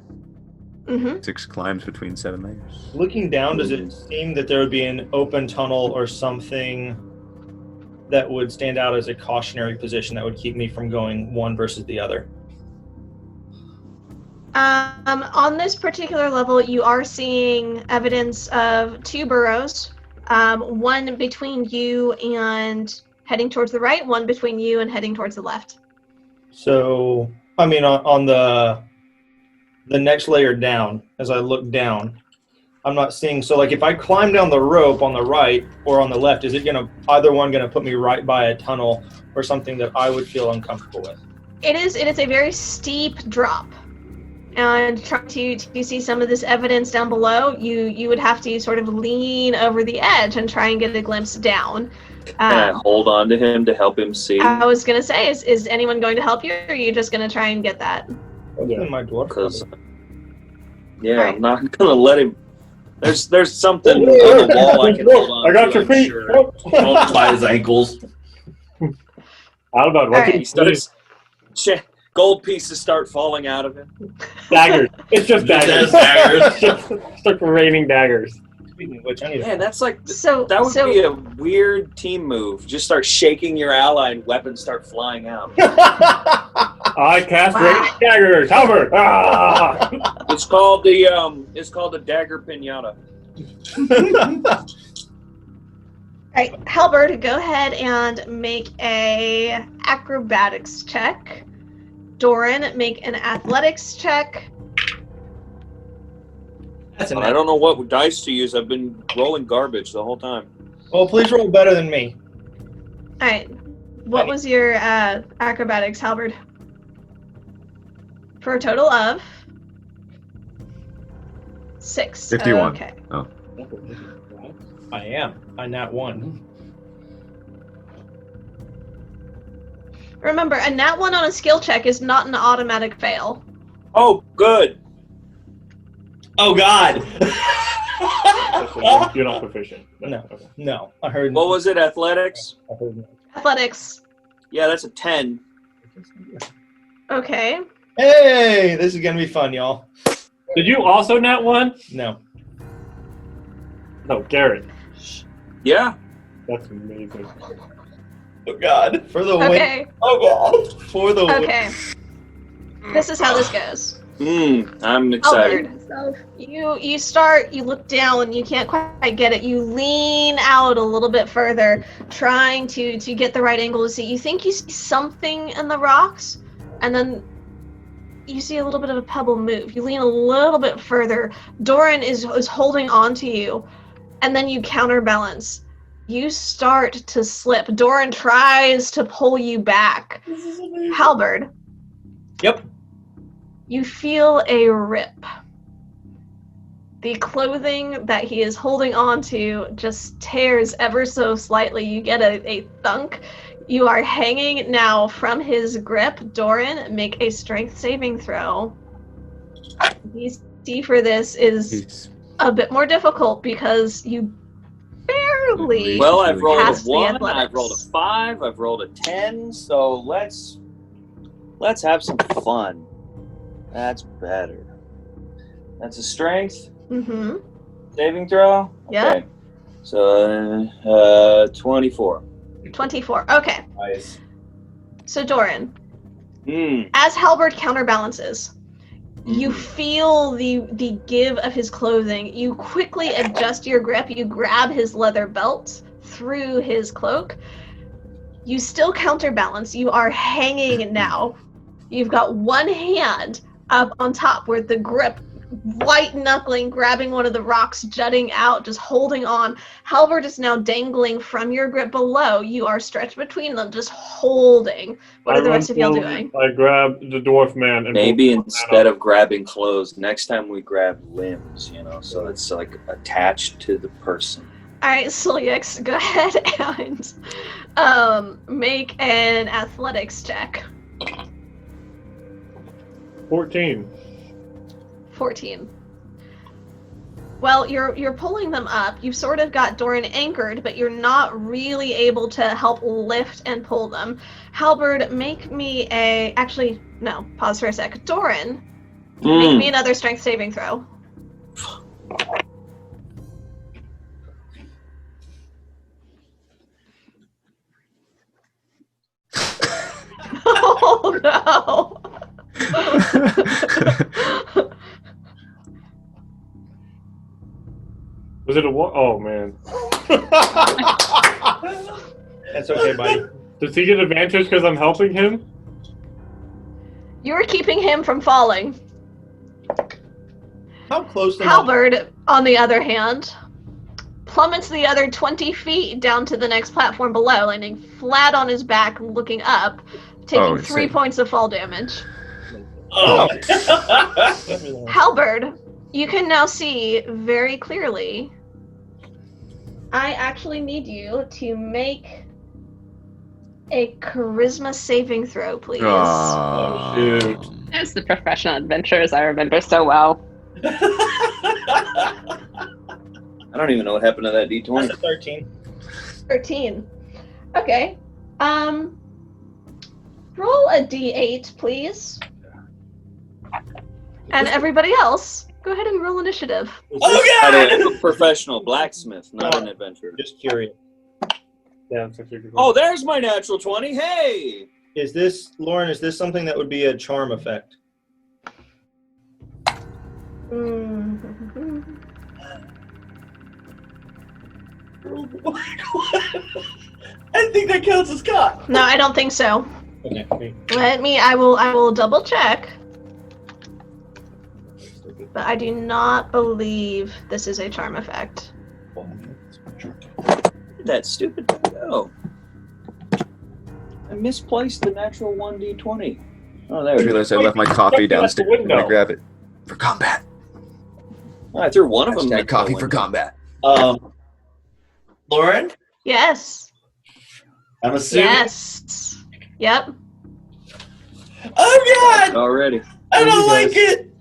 Mm-hmm. 6 climbs between 7 layers. Looking down, does it seem that there would be an open tunnel or something that would stand out as a cautionary position that would keep me from going one versus the other? On this particular level, you are seeing evidence of 2 burrows. One between you and heading towards the right, one between you and heading towards the left. So, I mean, on the next layer down, as I look down, I'm not seeing. So, like, if I climb down the rope on the right or on the left, is it either one gonna put me right by a tunnel or something that I would feel uncomfortable with? It is a very steep drop. And trying to see some of this evidence down below, you would have to sort of lean over the edge and try and get a glimpse down. Can I hold on to him to help him see? I was going to say, is anyone going to help you, or are you just going to try and get that? Open my dwarf. Because, Alright. I'm not gonna let him. There's something on the wall I can hold on. I got to, your I'm feet. sure. Oh. By his ankles. How about what? Alright. He starts. Gold pieces start falling out of him. Daggers. It's just daggers. Start raining daggers. Speaking of which, I need Man, that's like So that would be a weird team move. Just start shaking your ally and weapons start flying out. I cast Wow. raining daggers. Halberd. Ah! It's called the dagger pinata. All right, Halberd, go ahead and make a acrobatics check. Doran, make an athletics check. That's a I don't know what dice to use. I've been rolling garbage the whole time. Well, please roll better than me. All right, what was your acrobatics, Halberd? For a total of 6. 51. Okay. I am. I nat 1. Remember, a nat 1 on a skill check is not an automatic fail. Oh, good. Oh God! You're not proficient. No. Okay. No, I heard. What was it? Athletics? I heard no. Athletics. Yeah, that's a 10. Okay. Hey, this is gonna be fun, y'all. Did you also nat 1? No. No, Garrett. Yeah. That's amazing. Oh God! For the win. Okay. Oh God! For the win. Okay. This is how this goes. I'm excited. Halberd, so you look down, you can't quite get it. You lean out a little bit further, trying to get the right angle to see. You think you see something in the rocks, and then you see a little bit of a pebble move. You lean a little bit further. Doran is holding on to you, and then you counterbalance. You start to slip. Doran tries to pull you back. Halberd. Yep. You feel a rip. The clothing that he is holding on to just tears ever so slightly. You get a thunk. You are hanging now from his grip. Doran, make a strength saving throw. DC for this is a bit more difficult because you barely Well, I've rolled a passed the 1, athletics. I've rolled a 5, I've rolled a 10, so let's have some fun. That's better. That's a strength Mm-hmm. saving throw? Yeah. Okay. So, 24. 24. Okay. Nice. So Doran, Hmm. as Halberd counterbalances, you feel the give of his clothing. You quickly adjust your grip. You grab his leather belt through his cloak. You still counterbalance. You are hanging now. You've got one hand up on top where the grip, white knuckling, grabbing one of the rocks, jutting out, just holding on. Halberd is now dangling from your grip below. You are stretched between them, just holding. What are the rest of y'all doing? I grab the dwarf man and Maybe instead of grabbing clothes, next time we grab limbs, so it's like attached to the person. Alright, Silix, go ahead and make an athletics check. 14. 14. Well, you're pulling them up. You've sort of got Doran anchored, but you're not really able to help lift and pull them. Halberd, make me a... Actually, no, pause for a sec. Doran, make me another strength saving throw. Oh, no! Was it a one? Oh, man. That's okay, buddy. Does he get advantage because I'm helping him? You're keeping him from falling. How close am I? Halberd, on the other hand, plummets the other 20 feet down to the next platform below, landing flat on his back, looking up, taking 3 points of fall damage. Oh. Halberd, you can now see very clearly. I actually need you to make a charisma saving throw, please. Oh, shoot. As the professional adventurers I remember so well. I don't even know what happened to that D20. That's a 13. 13. Okay. Roll a d8, please. And everybody else, go ahead and roll initiative. Oh, God! I'm a professional blacksmith, not an adventurer. Just curious. Yeah, it's actually good. Oh, there's my natural 20. Hey! Is this, Lauren, is this something that would be a charm effect? I think that counts as caught. No, I don't think so. Okay. I will double check. But I do not believe this is a charm effect. Where did that stupid thing go? I misplaced the natural 1d20. Oh, there I it is. realized I left my coffee downstairs. I'm gonna grab it for combat. Oh, I threw one of them. Hashtag coffee for combat. Lauren, Yes. I'm assuming. Yes. Yep. Oh, God! Already. I don't like it.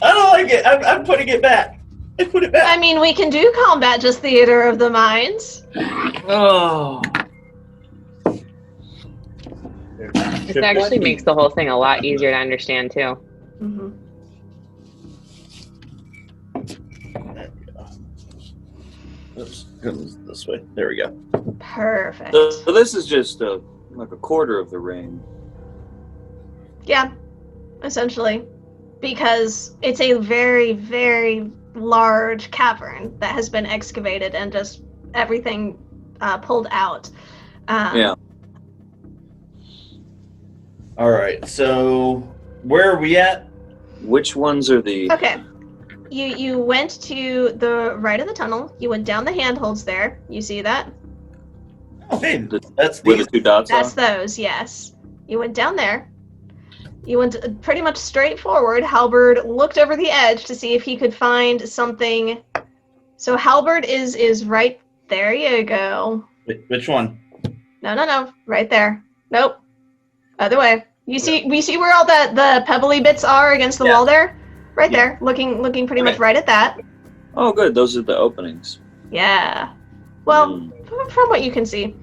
I don't like it. I'm putting it back. I put it back. I mean, we can do combat, just theater of the minds. Oh. This actually makes the whole thing a lot easier to understand, too. Mm-hmm. Oops, goes this way. There we go. Perfect. So this is just like a quarter of the ring. Yeah, essentially. Because it's a very, very large cavern that has been excavated and just everything pulled out. Yeah. All right. So where are we at? Which ones are the... Okay. You went to the right of the tunnel. You went down the handholds there. You see that? Oh, hey, that's Where the two dots That's are? those, yes. You went down there. You went pretty much straight forward. Halberd looked over the edge to see if he could find something. So Halberd is right there. You go. Which one? No. Right there. Nope. Other way. We see where all the pebbly bits are against the wall there? Right there. Looking pretty much right at that. Oh, good. Those are the openings. Yeah. Well, from what you can see.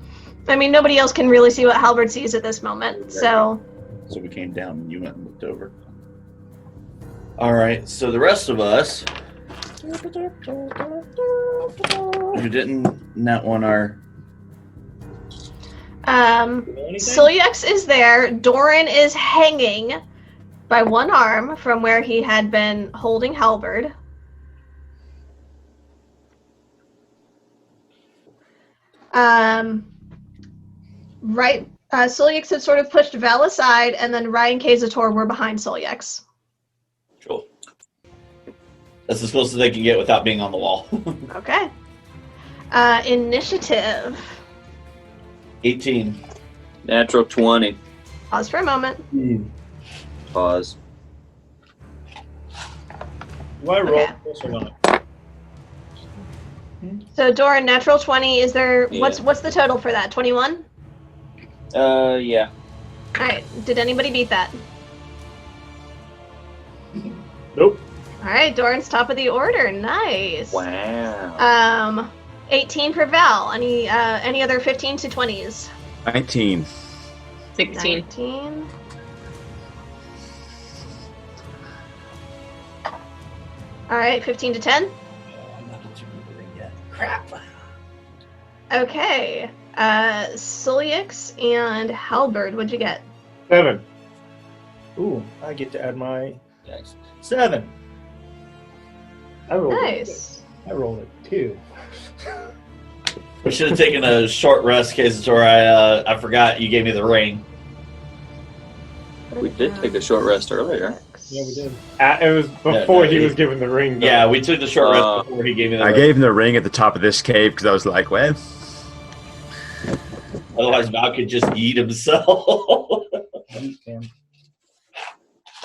I mean, nobody else can really see what Halberd sees at this moment, so... So we came down and you went and looked over. All right, so the rest of us who didn't not want our... Silyax is there. Doran is hanging by one arm from where he had been holding Halberd. Right, Silyax had sort of pushed Val aside, and then Ryan Kazator were behind Silyax. Cool. That's as close as they can get without being on the wall. Okay. Initiative. 18. Natural 20. Pause for a moment. Pause. Do I roll Okay. this or not? So Doran, natural 20. Is there Yeah. what's the total for that? 21? Yeah. All right. Did anybody beat that? Nope. All right. Doran's top of the order. Nice. Wow. 18 for Val. Any other 15 to 20s? 19. 16. 19. All right. 15 to 10. I'm not going to the ring yet. Crap. Okay. Sulix and Halberd, what'd you get? 7. Ooh, I get to add my dice. 7. I rolled Nice. I rolled a 2. We should have taken a short rest, Kazator. I forgot you gave me the ring. We did take a short rest earlier. Yeah, we did. It was before he he- was given the ring. Though. Yeah, we took the short rest before he gave me the I ring. gave him the ring at the top of this cave because I was like, well, Otherwise, Val could just eat himself.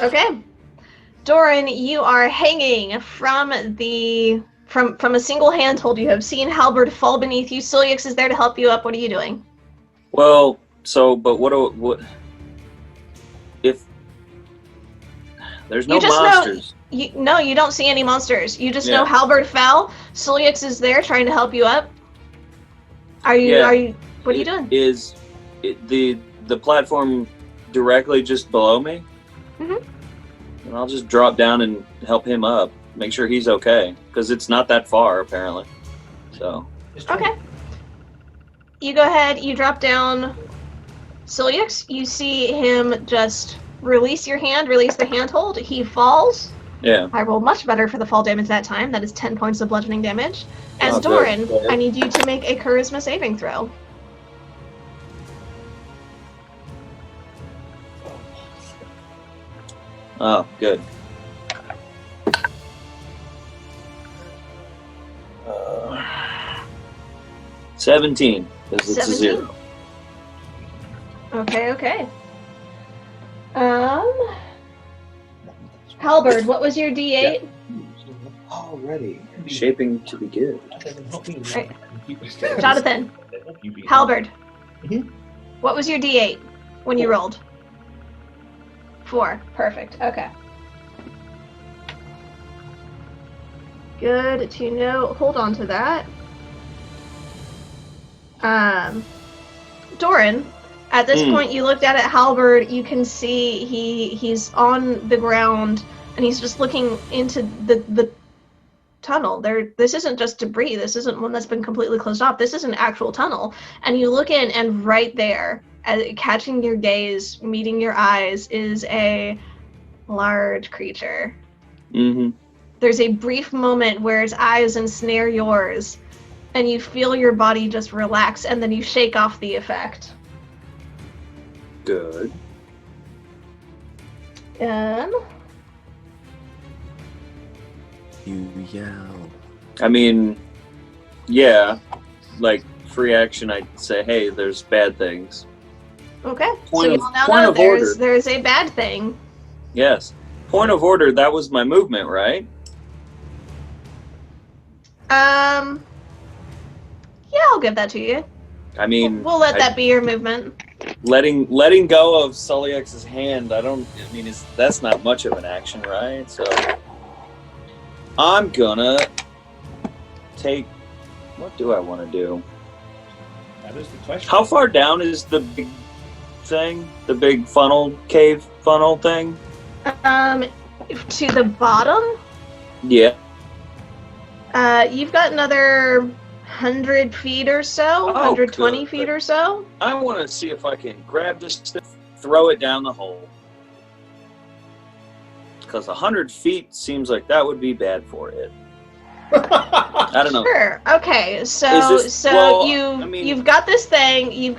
Okay. Doran, you are hanging from a single handhold. You have seen Halberd fall beneath you. Sulix is there to help you up. What are you doing? Well, but what if there's no You just monsters? No, you don't see any monsters. You just know Yeah. Halberd fell. Sulix is there trying to help you up. What are you doing? Is the platform directly just below me? Mhm. And I'll just drop down and help him up. Make sure he's okay, because it's not that far apparently. So. Okay. You go ahead, you drop down Sulix. You see him just release your hand, release the handhold. He falls. Yeah. I rolled much better for the fall damage that time. That is 10 points of bludgeoning damage. And Oh, good. Doran, Good. I need you to make a charisma saving throw. Oh, good. 17, because it's a 17. 0. Okay. Halberd, what was your D8? Already. Shaping to be good. Right. Jonathan, Halberd, Mhm. what was your D8 when you rolled? 4. Perfect. Okay. Good to know. Hold on to that. Doran, at this point, you looked at it, Halberd. You can see he's on the ground and he's just looking into the tunnel. This isn't just debris. This isn't one that's been completely closed off. This is an actual tunnel. And you look in, and right there, catching your gaze, meeting your eyes, is a large creature. Mm-hmm. There's a brief moment where its eyes ensnare yours, and you feel your body just relax, and then you shake off the effect. Good. you yell. I mean, yeah, like free action, I'd say, hey, there's bad things. Okay, Point so of- you all now point know of order. there's a bad thing. Yes. Point of order, that was my movement, right? Yeah, I'll give that to you. I mean, We'll let that be your movement. letting go of Sullyx's hand, that's not much of an action, right? So I'm gonna take, what do I want to do? That is the question. How far down is the big thing? The big cave funnel thing? To the bottom, Yeah. you've got another 100 feet or so, 120 good. feet or so. I want to see if I can grab this stuff, throw it down the hole. Because 100 feet seems like that would be bad for it. I don't know. Sure. Okay. So Is this- well, you've got this thing. You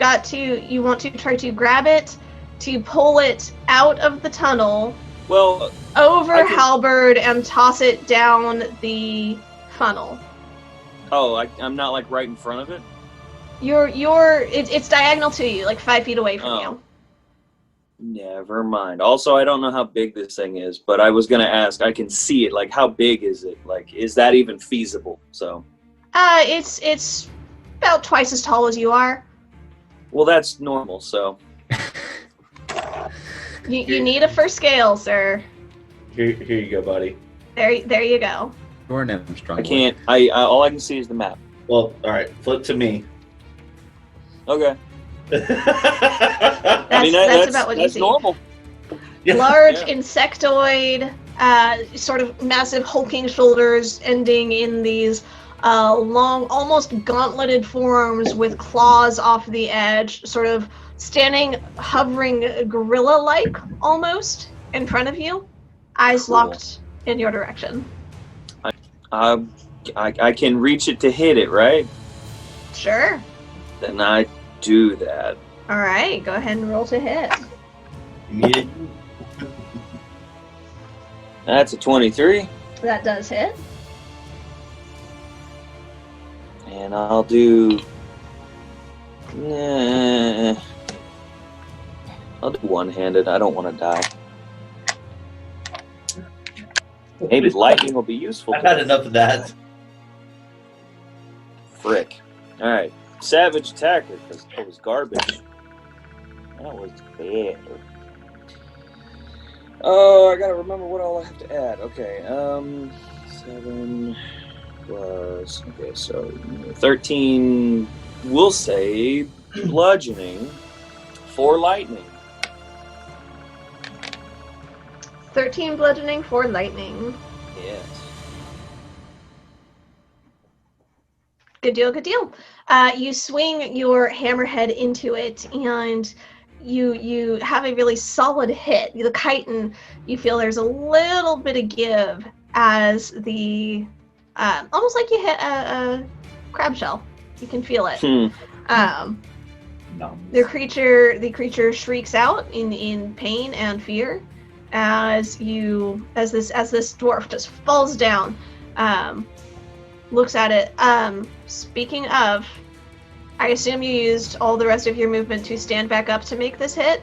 want to try to grab it, to pull it out of the tunnel, Well, over I can- Halberd, and toss it down the funnel. I'm not like right in front of it? It's diagonal to you, like 5 feet away from Oh. you. Never mind. Also, I don't know how big this thing is, but I was going to ask, I can see it. Like, how big is it? Like, is that even feasible? So, It's about twice as tall as you are. Well, that's normal, so. You need a for scale, sir. Here you go, buddy. There you go. Or an Armstrong. I can't. I all I can see is the map. Well, all right. Flip to me. Okay. That's about what you that's see. normal. Large Yeah. insectoid, sort of massive hulking shoulders ending in these long, almost gauntleted forms with claws off the edge, sort of standing, hovering gorilla-like almost in front of you, eyes Cool. locked in your direction. I can reach it to hit it, right? Sure. Then I do that. All right, go ahead and roll to hit. Immediate. That's a 23, That does hit. and I'll do. Nah, I'll do one-handed. I don't want to die. Maybe lightning will be useful. I've had enough of that. Frick. All right, savage attacker because that was garbage. That was bad. Oh, I gotta remember what all I have to add. Okay, 7 plus. Okay, so 13. We'll say bludgeoning for lightning. 13 bludgeoning for lightning. Yes. Good deal, good deal. You swing your hammerhead into it, and you have a really solid hit. The chitin, you feel there's a little bit of give as the almost like you hit a crab shell. You can feel it. No. The creature shrieks out in pain and fear as this dwarf just falls down. Looks at it. Speaking of, I assume you used all the rest of your movement to stand back up to make this hit?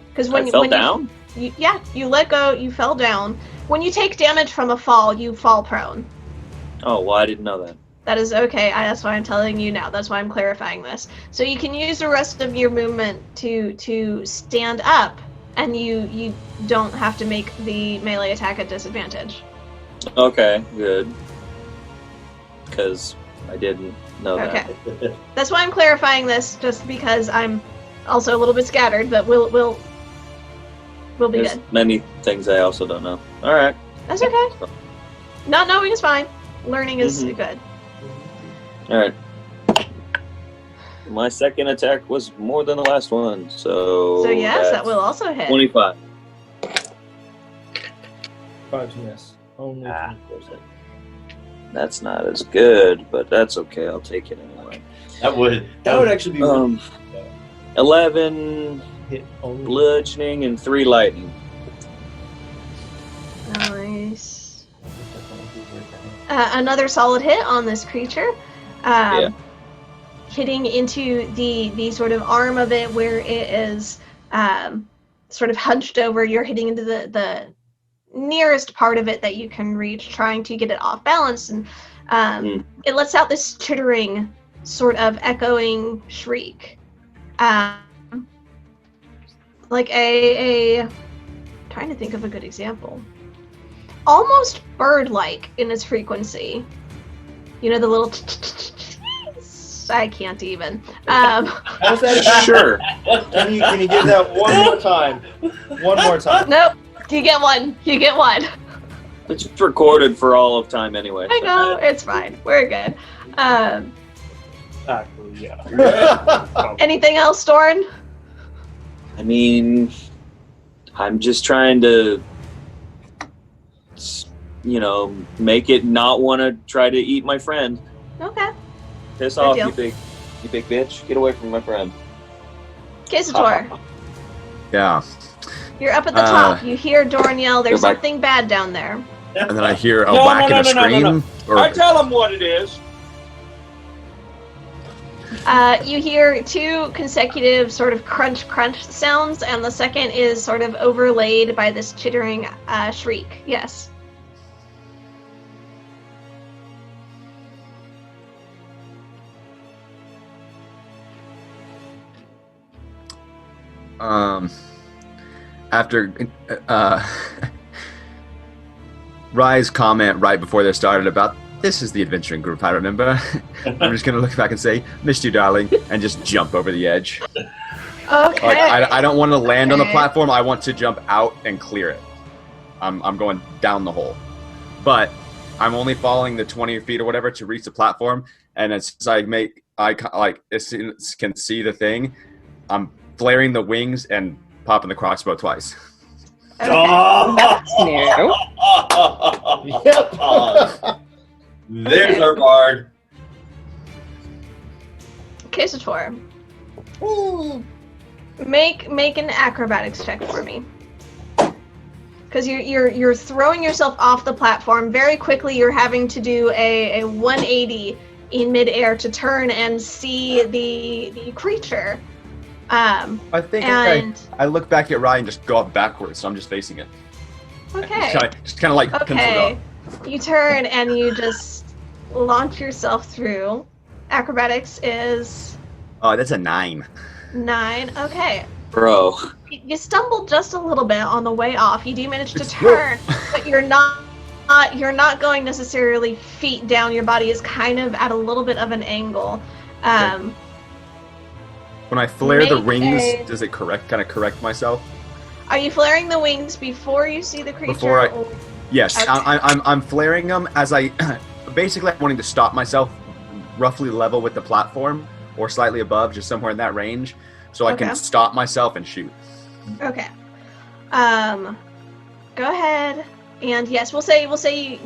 Because I fell down? You let go, you fell down. When you take damage from a fall, you fall prone. Oh, well, I didn't know that. That is okay. That's why I'm telling you now. That's why I'm clarifying this. So you can use the rest of your movement to stand up, and you don't have to make the melee attack at disadvantage. Okay, good. Because I didn't know that. Okay. That's why I'm clarifying this, just because I'm also a little bit scattered, but we'll be There's good. many things I also don't know. All right. That's okay. Not knowing is fine. Learning is Mhm. good. All right. My second attack was more than the last one, so. So yes, that that's will also hit. 25. 5 to miss. Only 24 That's not as good, but that's okay. I'll take it anyway. That would actually be 11 hit only. bludgeoning and 3 lightning. Nice. Another solid hit on this creature. Yeah. Hitting into the sort of arm of it where it is sort of hunched over. You're hitting into the nearest part of it that you can reach, trying to get it off balance, and it lets out this chittering, sort of echoing shriek, like a trying to think of a good example. Almost bird-like in its frequency. You know, the little. I can't even. How's that? Sure. Can you give that one more time? One more time. Nope. You get one. You get one. It's recorded for all of time anyway. I know. It's fine. We're good. Actually, yeah. Anything else, Doran? I mean, I'm just trying to, make it not want to try to eat my friend. Okay. Piss Good off, deal. you big bitch. Get away from my friend. Kasator, Yeah. you're up at the top. You hear Doran yell, "There's Go back. something bad down there." And then I hear a No, whack no, and a no, no, no, scream. Or, I tell him what it is. You hear 2 consecutive sort of crunch sounds, and the second is sort of overlaid by this chittering shriek. Yes. After Rye's comment right before they started about this is the adventuring group I remember, I'm just gonna look back and say, "Missed you, darling," and just jump over the edge. Okay. Like I don't want to land on the platform. I want to jump out and clear it. I'm going down the hole, but I'm only following the 20 feet or whatever to reach the platform. And as I as soon as can see the thing, I'm flaring the wings and popping the crossbow twice. Okay. That's new. Yep. There's our bard. Okay, Sator. Make an acrobatics check for me. Because you're throwing yourself off the platform very quickly. You're having to do a 180 in midair to turn and see the creature. I think I look back at Rye and just go up backwards, so I'm just facing it. Okay. Just kind of like penciled Okay. up. You turn and you just launch yourself through. Acrobatics is Oh, that's a 9. 9. Okay. Bro. You stumbled just a little bit on the way off. You do manage to turn, but you're not going necessarily feet down. Your body is kind of at a little bit of an angle. When I flare the Make wings, does it correct myself? Are you flaring the wings before you see the creature? Before Yes, Okay. I'm flaring them as I basically I'm wanting to stop myself roughly level with the platform or slightly above, just somewhere in that range, so I Okay. can stop myself and shoot. Okay. Go ahead. And yes, we'll say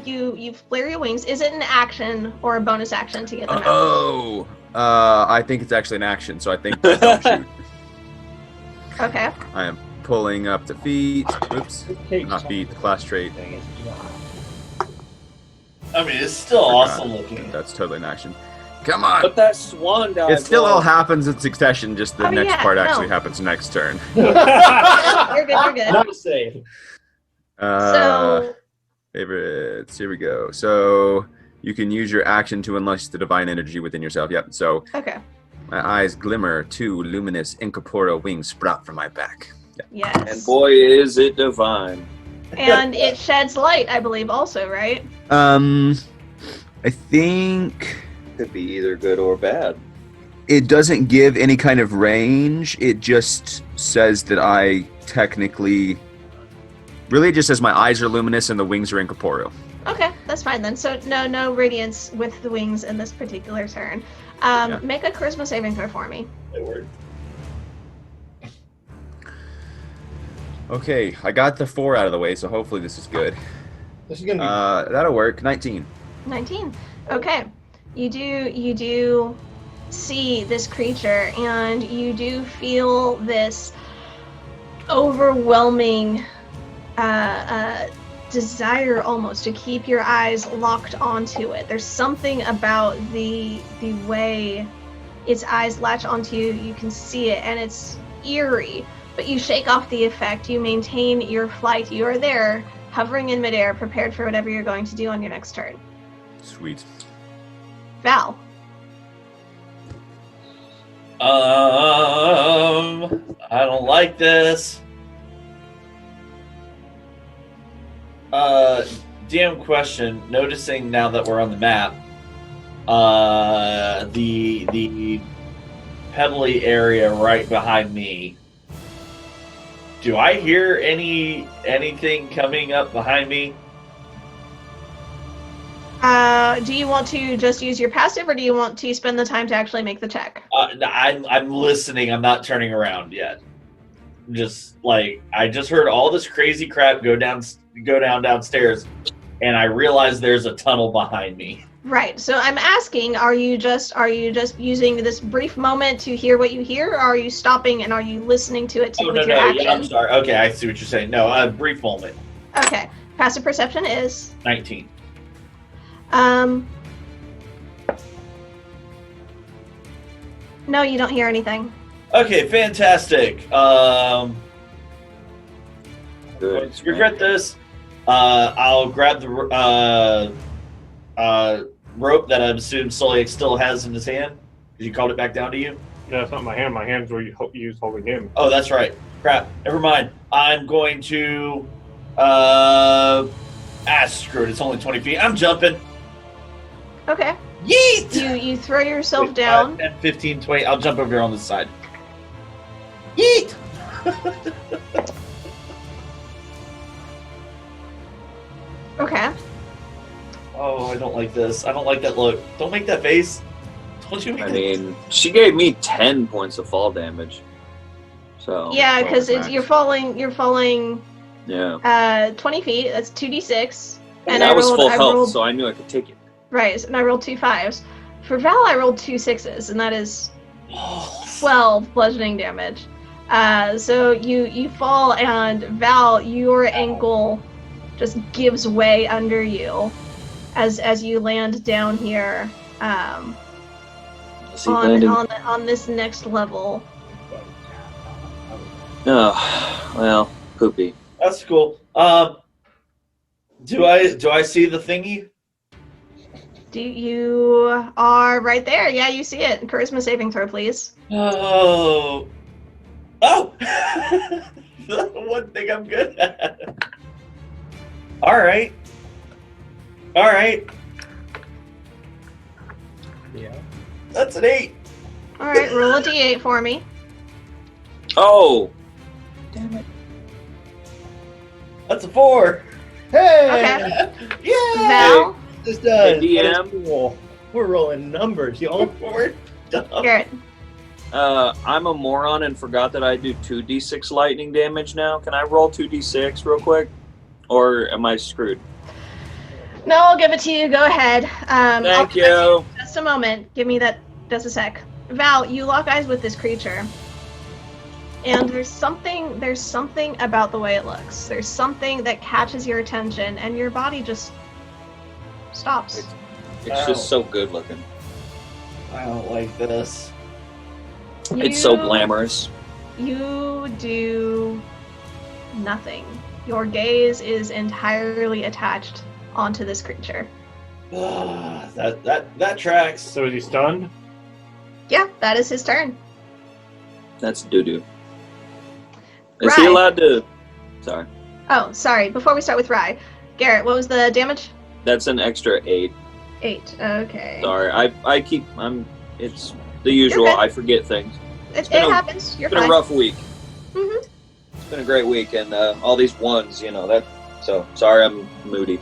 you flare your wings. Is it an action or a bonus action to get them out? I think it's actually an action, so I think don't shoot. Okay. I am pulling up the feet. Oops, not feet. The class trait. I mean, it's still awesome looking. That's totally an action. Come on. But that swan dive. It still all happens in succession. Just the next yeah, part no. actually happens next turn. You're good. You're good. Not safe. So Favorites. Here we go. So you can use your action to unleash the divine energy within yourself. Yep. So okay. my eyes glimmer. 2 luminous incorporeal wings sprout from my back. Yep. Yes. And boy, is it divine. And it sheds light, I believe, also, right? I think Could be either good or bad. it doesn't give any kind of range. It just says that I technically. Really, it just says my eyes are luminous and the wings are incorporeal. Okay, that's fine then. So no radiance with the wings in this particular turn. Make a charisma saving throw for me. It worked. Okay, I got the 4 out of the way, so hopefully this is good. This is gonna That'll work. 19. 19. Okay. You do see this creature, and you do feel this overwhelming desire almost to keep your eyes locked onto it. There's something about the way its eyes latch onto you. You can see it, and it's eerie, but you shake off the effect. You maintain your flight. You are there, hovering in midair, prepared for whatever you're going to do on your next turn. Sweet. Val. I don't like this. DM question. Noticing now that we're on the map, the pebbly area right behind me. Do I hear anything coming up behind me? Do you want to just use your passive, or do you want to spend the time to actually make the check? I'm listening. I'm not turning around yet. Just like I just heard all this crazy crap go down downstairs, and I realized there's a tunnel behind me. Right. So I'm asking: Are you just using this brief moment to hear what you hear, or are you stopping and are you listening to it with your action? Yeah, I'm sorry. Okay, I see what you're saying. No, a brief moment. Okay. Passive perception is 19. No, you don't hear anything. Okay, fantastic. Good. Regret this. I'll grab the rope that I assume Soliak still has in his hand. Because you called it back down to you. No, it's not my hand. My hand's where you use holding him. Oh, that's right. Crap. Never mind. I'm going to. Screw it. It's only 20 feet. I'm jumping. Okay. Yeet! You throw yourself Wait, down. 5, 10, 15, 20. I'll jump over here on this side. Yeet! Okay. Oh, I don't like this. I don't like that look. Don't make that face. Don't you make I that mean, she gave me 10 points of fall damage. So Yeah, because max. you're falling. yeah. 20 feet. That's 2d6. And I was full health, so I knew I could take it. Right, and I rolled 2 5s. For Val, I rolled 2 6s, and that is 12 bludgeoning damage. So you fall, and Val, your ankle just gives way under you as you land down here on this next level. Oh, well, poopy. That's cool. Do I see the thingy? You are right there. Yeah, you see it. Charisma saving throw, please. Oh. The one thing I'm good at. All right. Yeah. That's an 8. All right, roll a d8 for me. Oh! Damn it. That's a 4. Hey! Yeah. Val, This does. Hey, That's DM. cool. We're rolling numbers, y'all. We're dumb. Garrett. I'm a moron and forgot that I do 2d6 lightning damage now. Can I roll 2d6 real quick? Or am I screwed? No, I'll give it to you. Go ahead. Thank you. Just a moment. Give me that. Just a sec. Val, you lock eyes with this creature, and there's something about the way it looks. There's something that catches your attention, and your body just stops. It's just so good looking. I don't like this. It's so glamorous. You do nothing. Your gaze is entirely attached onto this creature. That tracks. So is he stunned? Yeah, that is his turn. That's doo-doo. Is he Right. allowed to... Sorry. Oh, sorry. Before we start with Rye, Garrett, what was the damage? That's an extra 8. 8. Okay. Sorry. It's the usual. You're good. I forget things. It been a- happens. You're It's been fine. a rough week. Mhm. It's been a great week, and all these ones, that. So sorry, I'm moody.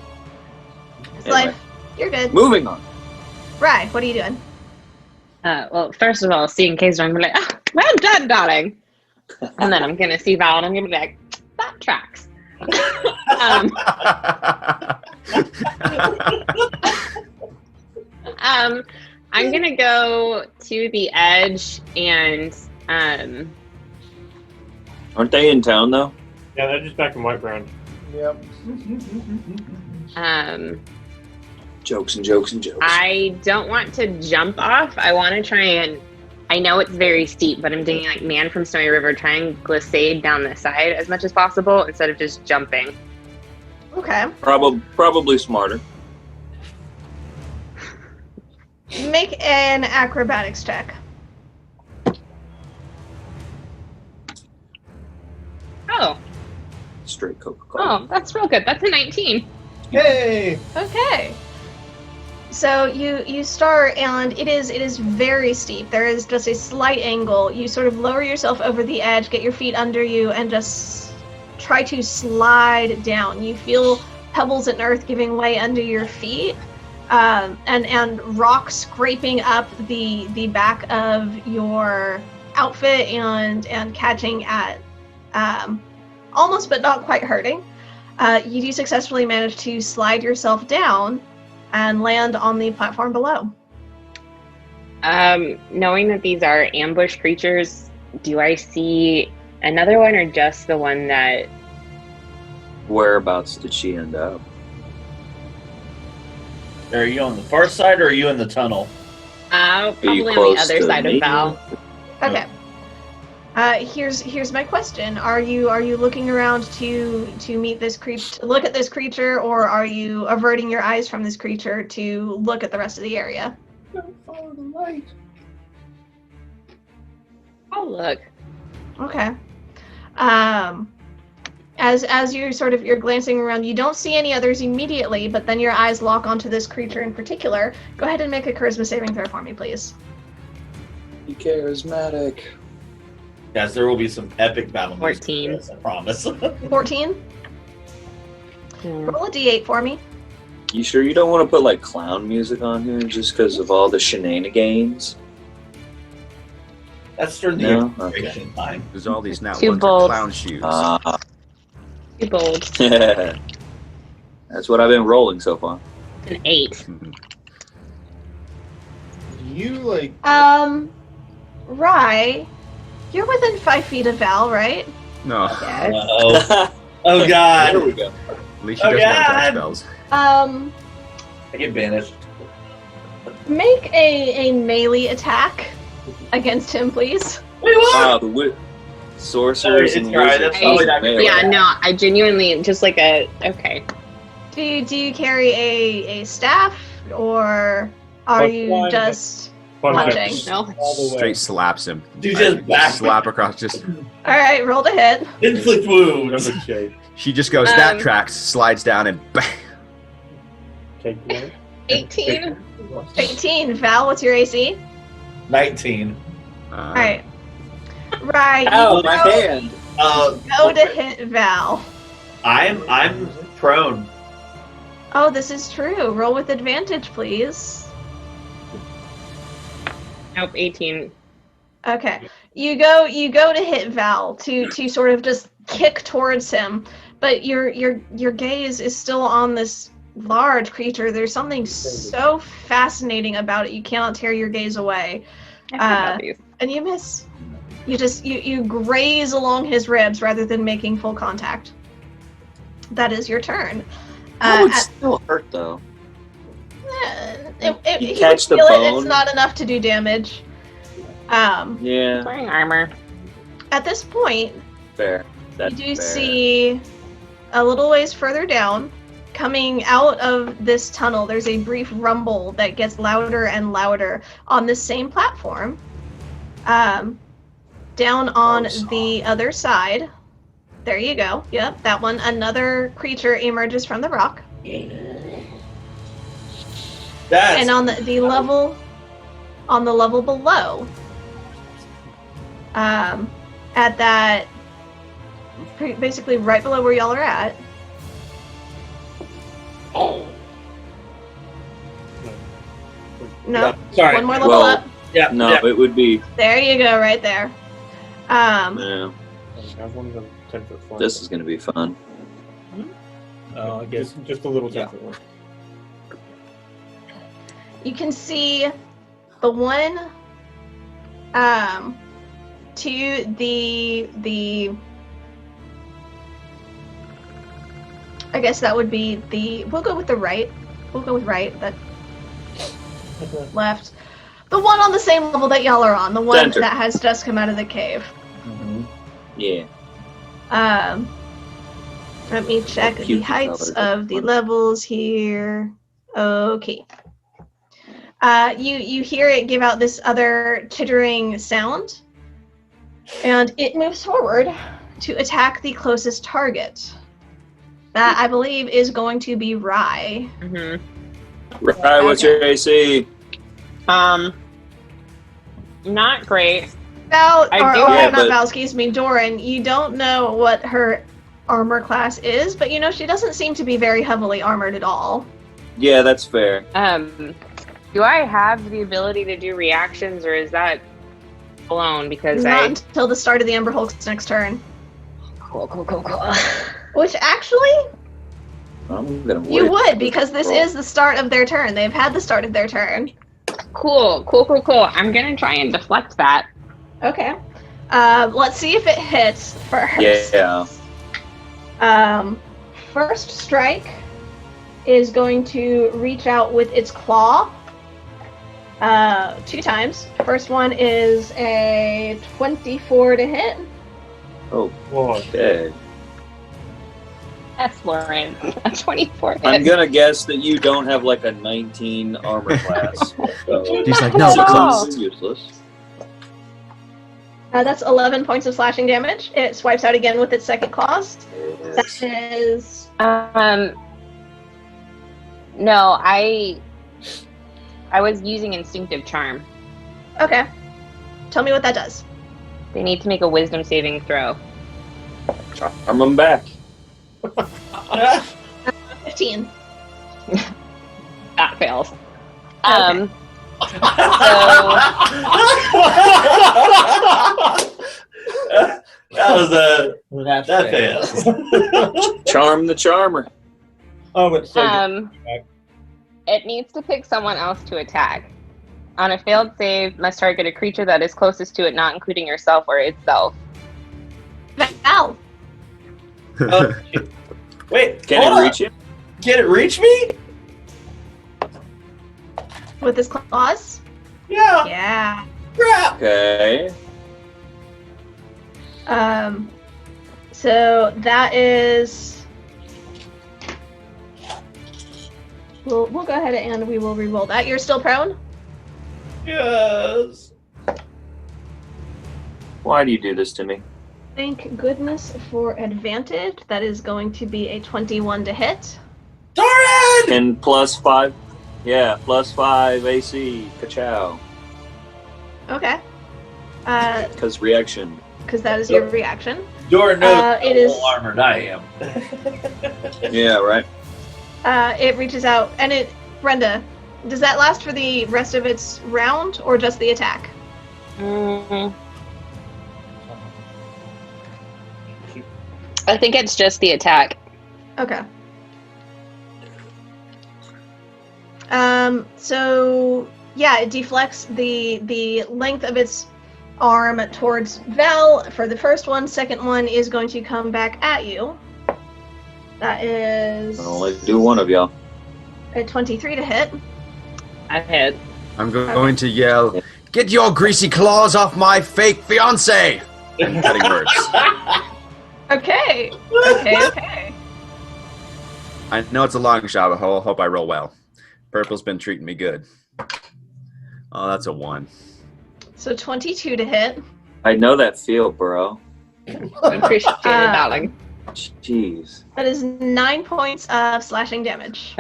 It's Anyway. life. You're good. Moving on. Rye, what are you doing? Well, first of all, seeing Kaiser, I'm gonna be like, well done, darling. And then I'm gonna see Val, and I'm gonna be like, that tracks. I'm gonna go to the edge and Aren't they in town though? Yeah, they're just back in Whiteground. Yep. Jokes and jokes and jokes. I don't want to jump off. I want to try and. I know it's very steep, but I'm thinking like Man from Snowy River, try and glissade down the side as much as possible instead of just jumping. Okay. Probably smarter. Make an acrobatics check. Oh, Straight Coca-Cola. oh, that's real good. That's a 19. Hey! Okay. So you start, and it is very steep. There is just a slight angle. You sort of lower yourself over the edge, get your feet under you, and just try to slide down. You feel pebbles and earth giving way under your feet, and rock scraping up the back of your outfit and catching at almost but not quite hurting. You do successfully manage to slide yourself down and land on the platform below. Knowing that these are ambush creatures, do I see another one or just the one that... Whereabouts did she end up? Are you on the far side or are you in the tunnel? Probably on the close other to side me? of Val. Okay. Here's my question: Are you looking around to meet this creature, to look at this creature, or are you averting your eyes from this creature to look at the rest of the area? Don't follow the light. Oh, look. Okay. As you're glancing around, you don't see any others immediately, but then your eyes lock onto this creature in particular. Go ahead and make a charisma saving throw for me, please. Be charismatic. Guys, there will be some epic battle music 14. for this, I promise. 14. Roll a d8 for me. You sure you don't want to put like clown music on here just because of all the shenanigans? That's during the No? exploration time. There's all these now Too ones bold. with clown shoes. Too bold. That's what I've been rolling so far. An 8. You like Rye, you're within 5 feet of Val, right? No, Yes. Uh-oh. Oh, God. There we go. at least she doesn't have God. cast spells. I get banished. Make a melee attack against him, please. Wait, what? Wow, the sorcerers Sorry, and it's all right, wizards. that's probably not Melee. Yeah, no, I genuinely just like a okay. Do you carry a staff, or are you Punch. just Punch. punching? No. all the way. Straight slaps him. You just back. Slap across. Just All right, roll to hit. Inflict wounds. Number shape. she just goes that tracks, slides down, and bang. Take one. 18. 18. Val, what's your AC? 19. All right. Right. Ow, you my go- hand. Go to hit Val. I'm prone. Oh, this is true. Roll with advantage, please. Nope, 18. Okay. You go to hit Val to sort of just kick towards him, but your gaze is still on this large creature. There's something so fascinating about it. You cannot tear your gaze away. And you miss. You graze along his ribs rather than making full contact. That is your turn. That would still hurt though. You He catch would the feel bone? It's not enough to do damage. Yeah, Wearing armor. At this point, fair. That's you do fair. see a little ways further down, coming out of this tunnel, there's a brief rumble that gets louder and louder on the same platform. Down on the other side, there you go. Yep, that one. Another creature emerges from the rock. That's And on the level below, at that, basically right below where y'all are at, no, sorry. one more level Well, up. Yeah, No, yeah. it would be. There you go, right there. Yeah, I have one of them 10-foot flying. this is gonna be fun. I guess Just a little Yeah. 10-foot one. You can see the one to the I guess that would be we'll go with the right. We'll go with right, that left. The one on the same level that y'all are on, the one Center. that has just come out of the cave. Mhm. Yeah. Let me check the cute heights colors. of the levels here. Okay. You hear it give out this other chittering sound, and it moves forward to attack the closest target. That, I believe, is going to be Rye. Mm-hmm. Right, what's your AC? Not great. Val, I or, do or have- not but- Val, excuse me, Doran, you don't know what her armor class is, but you know she doesn't seem to be very heavily armored at all. Yeah, that's fair. Do I have the ability to do reactions, or is that alone? Because Not until the start of the Ember Hulk's next turn. Cool. Which actually, I'm gonna wait. you would, because this is the start of their turn. They've had the start of their turn. Cool. I'm gonna try and deflect that. Okay. Let's see if it hits first. Yeah. First strike is going to reach out with its claw 2 times. First one is a 24 to hit. Whoa. Okay. That's Lauren. 24 I'm hits. gonna guess that you don't have like a 19 armor class. So He's like, no, Not at all. close. useless. That's 11 points of slashing damage. It swipes out again with its second claws. That is... No, I was using instinctive charm. Okay. Tell me what that does. They need to make a wisdom saving throw. Charm them back. 15. That fails. Okay. That fails. Charm the charmer. Oh, but so It needs to pick someone else to attack. On a failed save, must target a creature that is closest to it, not including yourself or itself. Ow! Wait, Can hold it on. reach you? Can it reach me? With his claws? Yeah. Yeah. Crap. Okay. So that is... We'll go ahead and we will re-roll that. You're still prone? Yes. Why do you do this to me? Thank goodness for advantage. That is going to be a 21 to hit. Darn it! And +5. Yeah, +5 AC. Ka-chow. Okay. Because reaction. Because that is your reaction. Doran knows how it is- armored I am. Yeah, right. It reaches out, and it... Brenda, does that last for the rest of its round, or just the attack? I think it's just the attack. Okay. So yeah, it deflects the length of its arm towards Val for the first one. Second one is going to come back at you. That is I'll only do one of y'all. a 23 to hit. I hit. I'm going to yell, "Get your greasy claws off my fake fiance!" And cutting words. Okay. Okay. I know it's a long shot, but I hope I roll well. Purple's been treating me good. Oh, that's a 1. So 22 to hit. I know that feel, bro. Appreciate it, darling. Jeez. That is 9 points of slashing damage.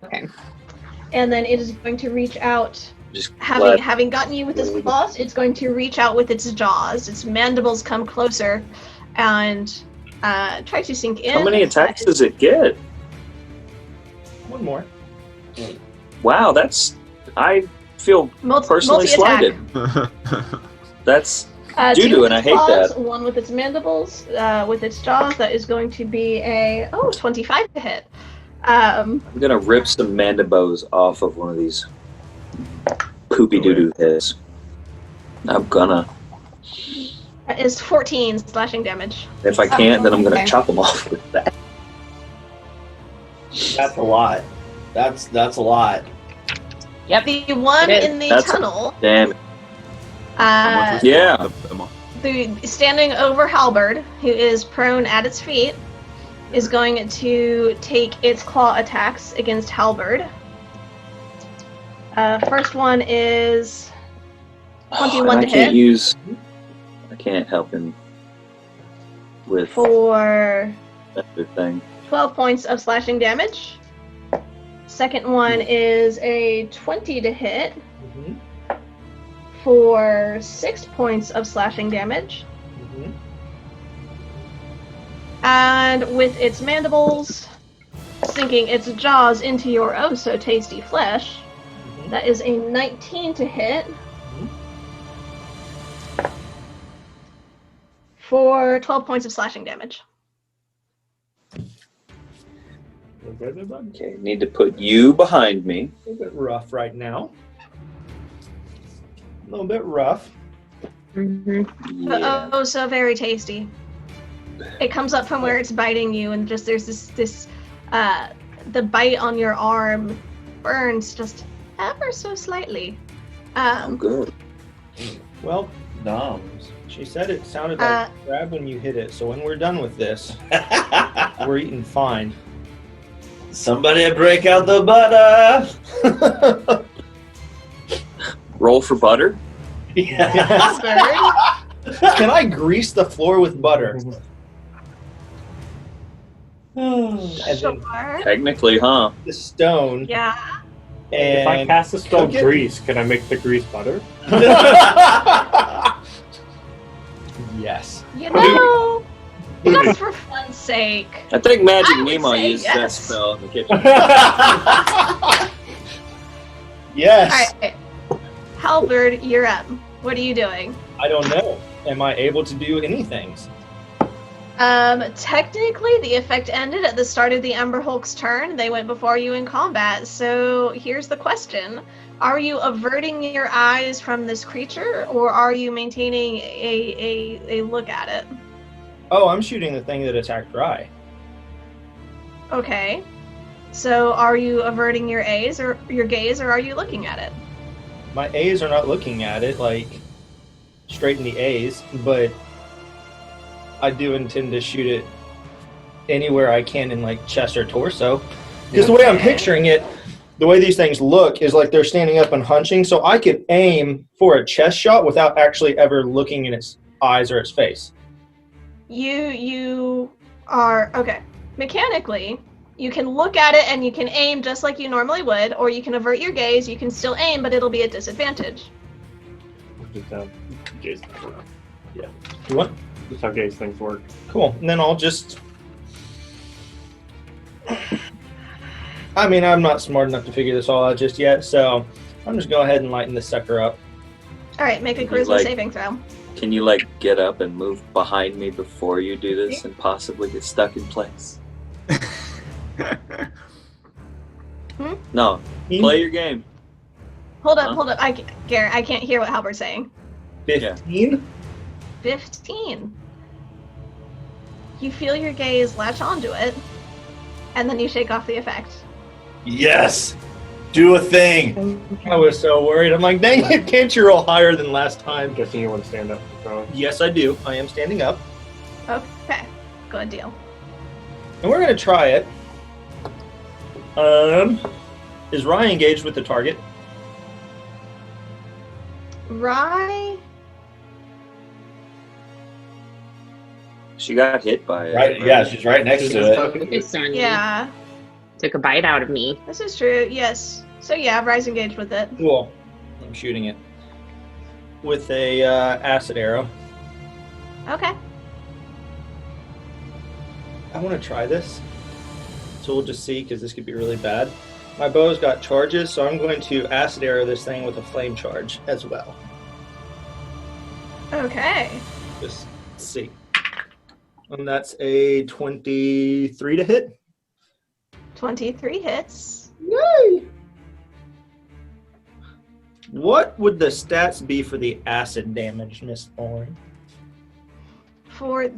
Okay. And then it is going to reach out. Just Having gotten you with its claws, it's going to reach out with its jaws. Its mandibles come closer and try to sink in. How many attacks does it get? one more. Wow, I feel personally multi-attack. slighted. That's Two doo-doo, with and I its hate claws, that. one with its mandibles, with its jaws. That is going to be a 25 to hit. I'm gonna rip some mandibos off of one of these poopy doo-doo heads. I'm gonna. That is 14 slashing damage. If I can't, then I'm gonna Okay. chop them off with that. That's a lot. That's a lot. Yep. The one It is. in the That's a- tunnel, Damn it. Yeah. standing over Halberd, who is prone at its feet, is going to take its claw attacks against Halberd. First one is 21 to hit. I can't help him with For that other thing. 12 points of slashing damage. Second one is a 20 to hit for 6 points of slashing damage. And with its mandibles sinking its jaws into your oh so tasty flesh, that is a 19 to hit for 12 points of slashing damage. Okay, need to put you behind me. A little bit rough right now. A little bit rough. But Yeah. oh so very tasty. It comes up from where it's biting you, and just there's this the bite on your arm burns just ever so slightly. I'm good. Well, Noms. she said it sounded like crab when you hit it, so when we're done with this, we're eating fine. Somebody break out the butter. Roll for butter. Yeah. Can I grease the floor with butter? And then Sure. Technically, huh? the stone. Yeah. And If I cast a stone cook it? grease, can I make the grease butter? Yes. You know, just for fun's sake. I think Magic I would Nemo say used that yes. spell in the kitchen. Yes. All right. Halberd, you're up. What are you doing? I don't know. Am I able to do anything? Technically, the effect ended at the start of the Ember Hulk's turn. They went before you in combat. So here's the question. Are you averting your eyes from this creature, or are you maintaining a look at it? Oh, I'm shooting the thing that attacked Rye. Okay. So are you averting your gaze, or are you looking at it? My A's are not looking at it, like, straight in the A's, but I do intend to shoot it anywhere I can in, like, chest or torso. Because the way I'm picturing it, the way these things look is like they're standing up and hunching, so I could aim for a chest shot without actually ever looking in its eyes or its face. You are okay. Mechanically, you can look at it and you can aim just like you normally would, or you can avert your gaze. You can still aim, but it'll be at disadvantage. Just how gaze things work. What? Just how gaze things work. Cool. And then I'll just... I mean, I'm not smart enough to figure this all out just yet, so I'm just going to go ahead and lighten this sucker up. All right, make a You charisma like- saving throw. Can you like get up and move behind me before you do this and possibly get stuck in place? No, play your game. Hold up. Garrett, I can't hear what Halbert's saying. 15? 15. You feel your gaze latch onto it, and then you shake off the effect. Yes! Do a thing! I was so worried. I'm like, dang it, can't you roll higher than last time? I'm guessing you want to stand up. So. Yes, I do. I am standing up. Okay, good deal. And we're going to try it. Is Ryan engaged with the target? Rye? She got hit by it. Right, yeah, she's right next to it. It's on you. Yeah, Took a bite out of me. this is true, yes. So yeah, Rye's engaged with it. Cool. I'm shooting it with a acid arrow. Okay. I want to try this. So we'll just see, because this could be really bad. My bow's got charges, so I'm going to acid arrow this thing with a flame charge as well. Okay. Just see. And that's a 23 to hit. 23 hits. Yay! What would the stats be for the acid damage, Miss Thorne?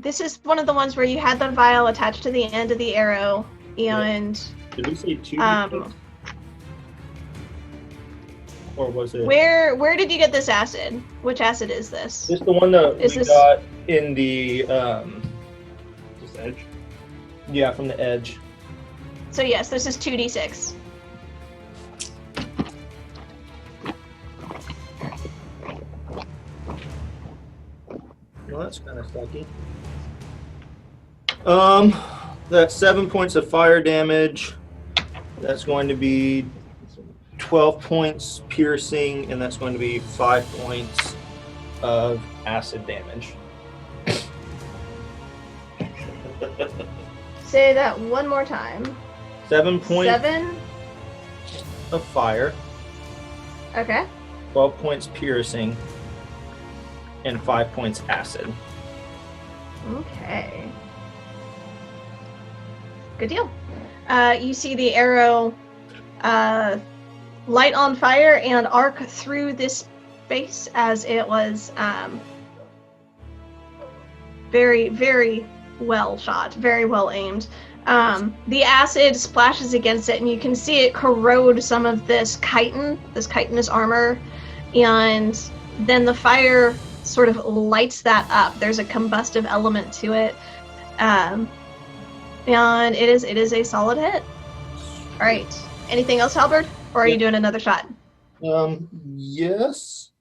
This is one of the ones where you had the vial attached to the end of the arrow, and Did we say 2? Or was it? where did you get this acid? Which acid is this? This the one that Is we this- got in the Just edge. yeah, from the edge. So yes, this is 2d6. Well, that's kind of sucky. That's 7 points of fire damage. That's going to be 12 points piercing, and that's going to be 5 points of acid damage. Say that one more time. 7 points 7. of fire, Okay. 12 points piercing, and 5 points acid. Okay. Good deal. You see the arrow light on fire and arc through this space as it was very, very well shot, very well aimed. The acid splashes against it, and you can see it corrode some of this chitinous armor, and then the fire sort of lights that up. There's a combustive element to it, and it is a solid hit. All right. Anything else, Halberd, or are you doing another shot? Yes.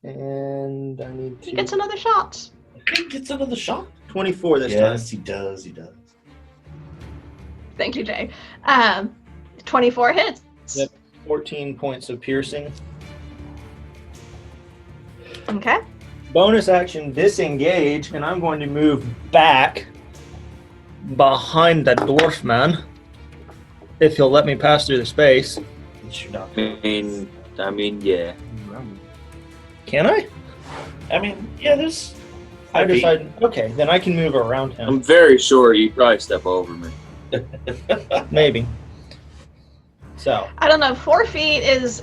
And I need to. He gets another shot. He gets another shot. 24 this time. Yes, he does. He does. Thank you, Jay. 24 hits. Yep. 14 points of piercing. Okay. Bonus action disengage, and I'm going to move back behind the dwarf man. If he'll let me pass through the space. I mean, yeah. Can I? I mean, yeah, there's. I decide. Okay, then I can move around him. I'm very sure you probably step over me. Maybe. So. I don't know. 4 feet is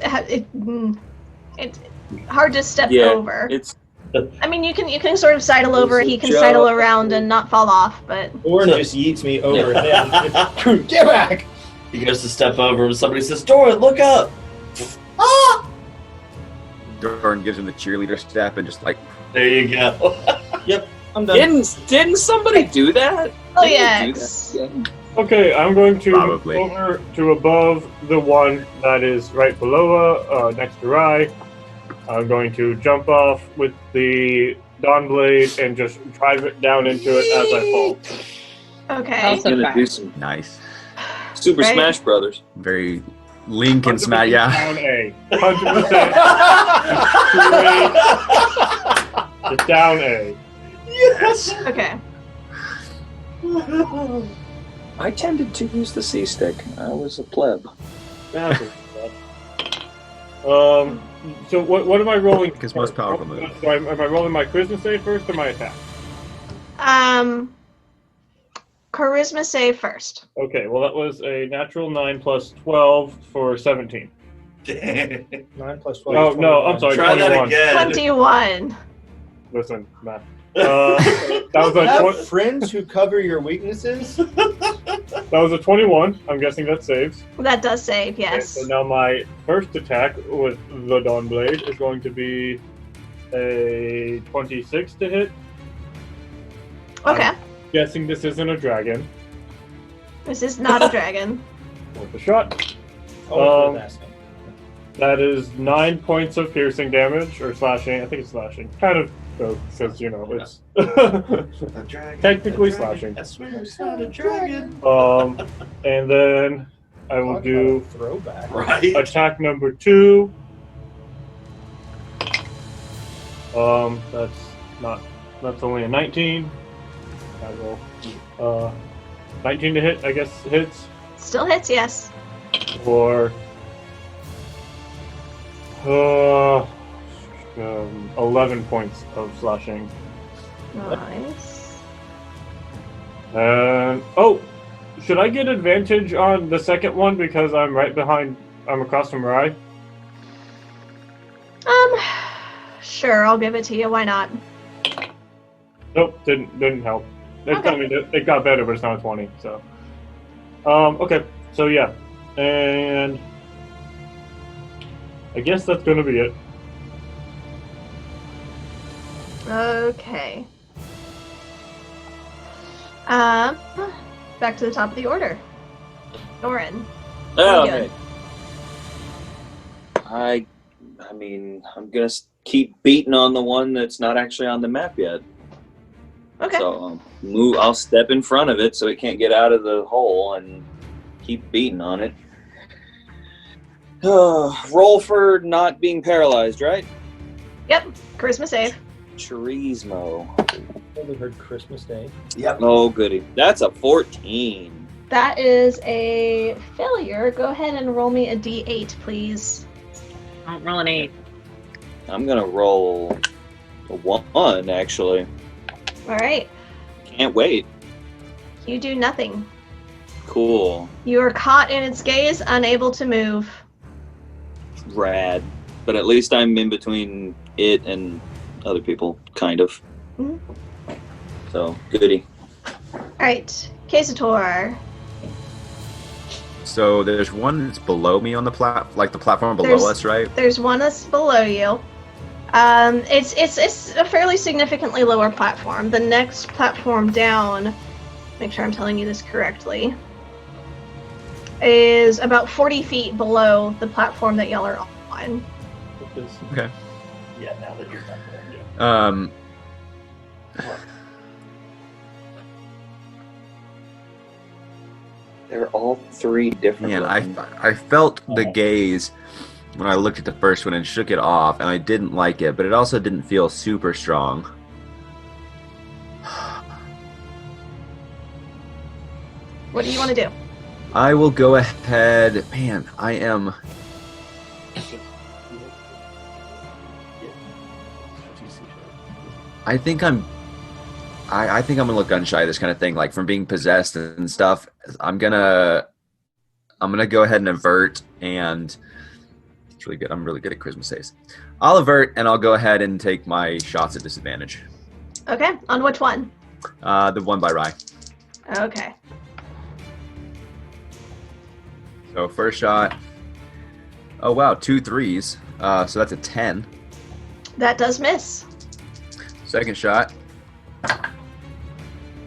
it's hard to step Yeah, over. it's I mean, you can sort of sidle over. He can Joe. sidle around and not fall off, but Orin just yeets me over him. Get back! He goes to step over and somebody says, Doran, look up! Ah! Doran gives him the cheerleader step and just like. There you go. Yep, I'm done. didn't somebody do that? oh Didn't yeah. they do that? Okay, I'm going to Probably. move over to above the one that is right below next to Rai. I'm going to jump off with the Dawn Blade and just drive it down into it as I fall. Okay. I'm Also gonna fast. do some Nice. Super Right. Smash Brothers. Very Lincoln smash. Yeah. Down A. 100%. It's down A. Yes! Okay. I tended to use the C stick. I was a pleb. So what am I rolling? His most powerful move. So am I rolling my charisma save first or my attack? Charisma save first. Okay, well that was a natural 9 plus 12 for 17. 9 plus 12. Oh no, I'm sorry, Try that 21. again. 21. Listen, math. That was a Have friends who cover your weaknesses. that was a 21. I'm guessing that saves. That does save, Okay, yes. so now my first attack with the Dawn Blade is going to be a 26 to hit. Okay. Guessing this isn't a dragon. This is not a dragon. Worth a shot. Oh, that's asking. That is 9 points of piercing damage, or slashing. I think it's slashing. Kind of both, because, you know, it's A dragon, technically a dragon. slashing. I swear it's not a dragon. And then I will Talk do about a throwback. Right? attack number 2. That's only a 19. I will 19 to hit, I guess hits, Still hits, yes. for 11 points of slashing. Nice. And should I get advantage on the second one because I'm across from Rai? Sure, I'll give it to you. Why not? Nope, didn't help. Okay. I mean, it got better, but it's not a 20. So, okay, so yeah, and I guess that's gonna be it. Okay. Back to the top of the order. Doran. Oh, What are you okay. I mean, I'm gonna keep beating on the one that's not actually on the map yet. Okay. So I'll step in front of it so it can't get out of the hole and keep beating on it. Roll for not being paralyzed, right? Yep. Charisma save. Turismo. Only heard Christmas Day. Yep. Oh, goody. That's a 14. That is a failure. Go ahead and roll me a d8, please. Don't roll an 8. I'm gonna roll a 1, actually. All right. Can't wait. You do nothing. Cool. You are caught in its gaze, unable to move. Rad. But at least I'm in between it and other people, kind of. Mhm. So, goody. All right. Kazator. So there's one that's below me on the the platform below There's- us, right? There's one that's below you. It's a fairly significantly lower platform. The next platform down, make sure I'm telling you this correctly, is about 40 feet below the platform that y'all are on. Okay. Yeah, now that you're done there. They're all three different. Man, looking. I felt the gaze when I looked at the first one and shook it off, and I didn't like it, but it also didn't feel super strong. What do you want to do? I will go ahead. Man, I am. I think I'm gonna look gun shy. This kind of thing, like from being possessed and stuff. I'm gonna go ahead and avert, and it's really good. I'm really good at charisma saves. I'll avert, and I'll go ahead and take my shots at disadvantage. Okay, on which one? The one by Rye. Okay. So first shot. Oh wow, 2 3s. So that's a 10. That does miss. Second shot.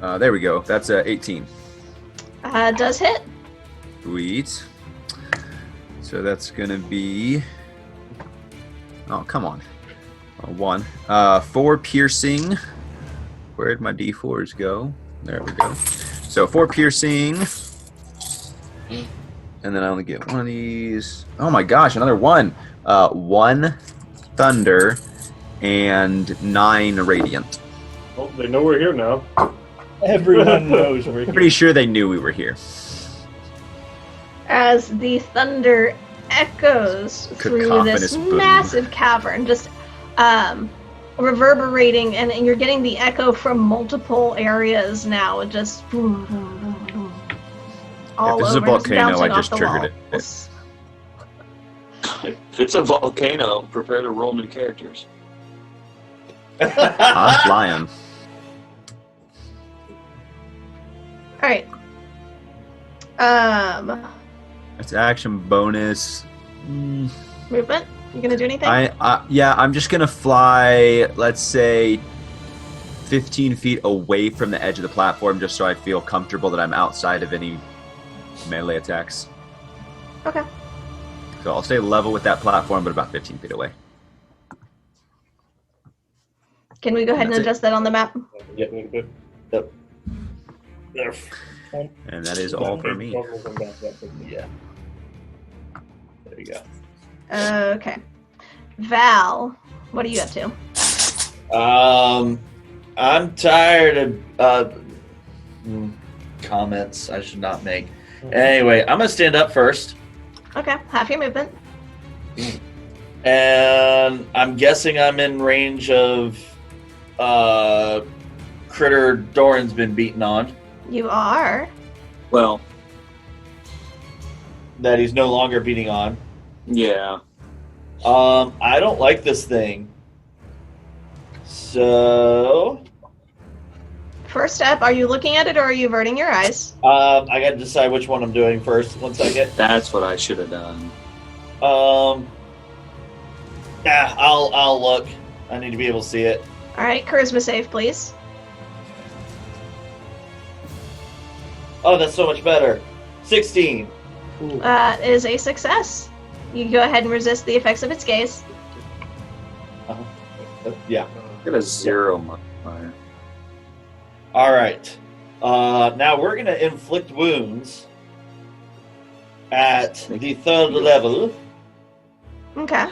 There we go. That's a 18. Does hit. Sweet. So that's gonna be. Oh come on. 1. 4 piercing. Where'd my d4s go? There we go. So 4 piercing. And then I only get one of these. Oh my gosh, another 1. 1 thunder and 9 radiant. Well, they know we're here now. Everyone knows we're I'm here. pretty sure they knew we were here. As the thunder echoes through Cacophonous this boom. massive cavern, just reverberating, and you're getting the echo from multiple areas now. It just boom, boom, boom, boom. All If this is a over, just volcano, bouncing I just off the triggered walls. If it's a volcano, prepare to roll new characters. I'm flying. All right. It's action bonus. Movement. You gonna do anything? Yeah, I'm just gonna fly. Let's say 15 feet away from the edge of the platform, just so I feel comfortable that I'm outside of any melee attacks. Okay. So I'll stay level with that platform, but about 15 feet away. Can we go ahead and That's it. adjust that on the map? Yep. Yep. And that is all for me. Yeah. There you go. Okay. Val, what are you up to? I'm tired of comments I should not make. Anyway, I'm gonna stand up first, Okay, half your movement. and I'm guessing I'm in range of critter Doran's been beaten on. You are. Well, That he's no longer beating on. yeah. I don't like this thing. So First step, are you looking at it or are you averting your eyes? I gotta decide which one I'm doing first. 1 second. That's what I should have done. Yeah, I'll look. I need to be able to see it. All right, charisma save, please. Oh, that's so much better. 16. That is a success. You can go ahead and resist the effects of its gaze. Yeah. Get a 0 modifier. All right. Now we're gonna inflict wounds at the 3rd level Okay.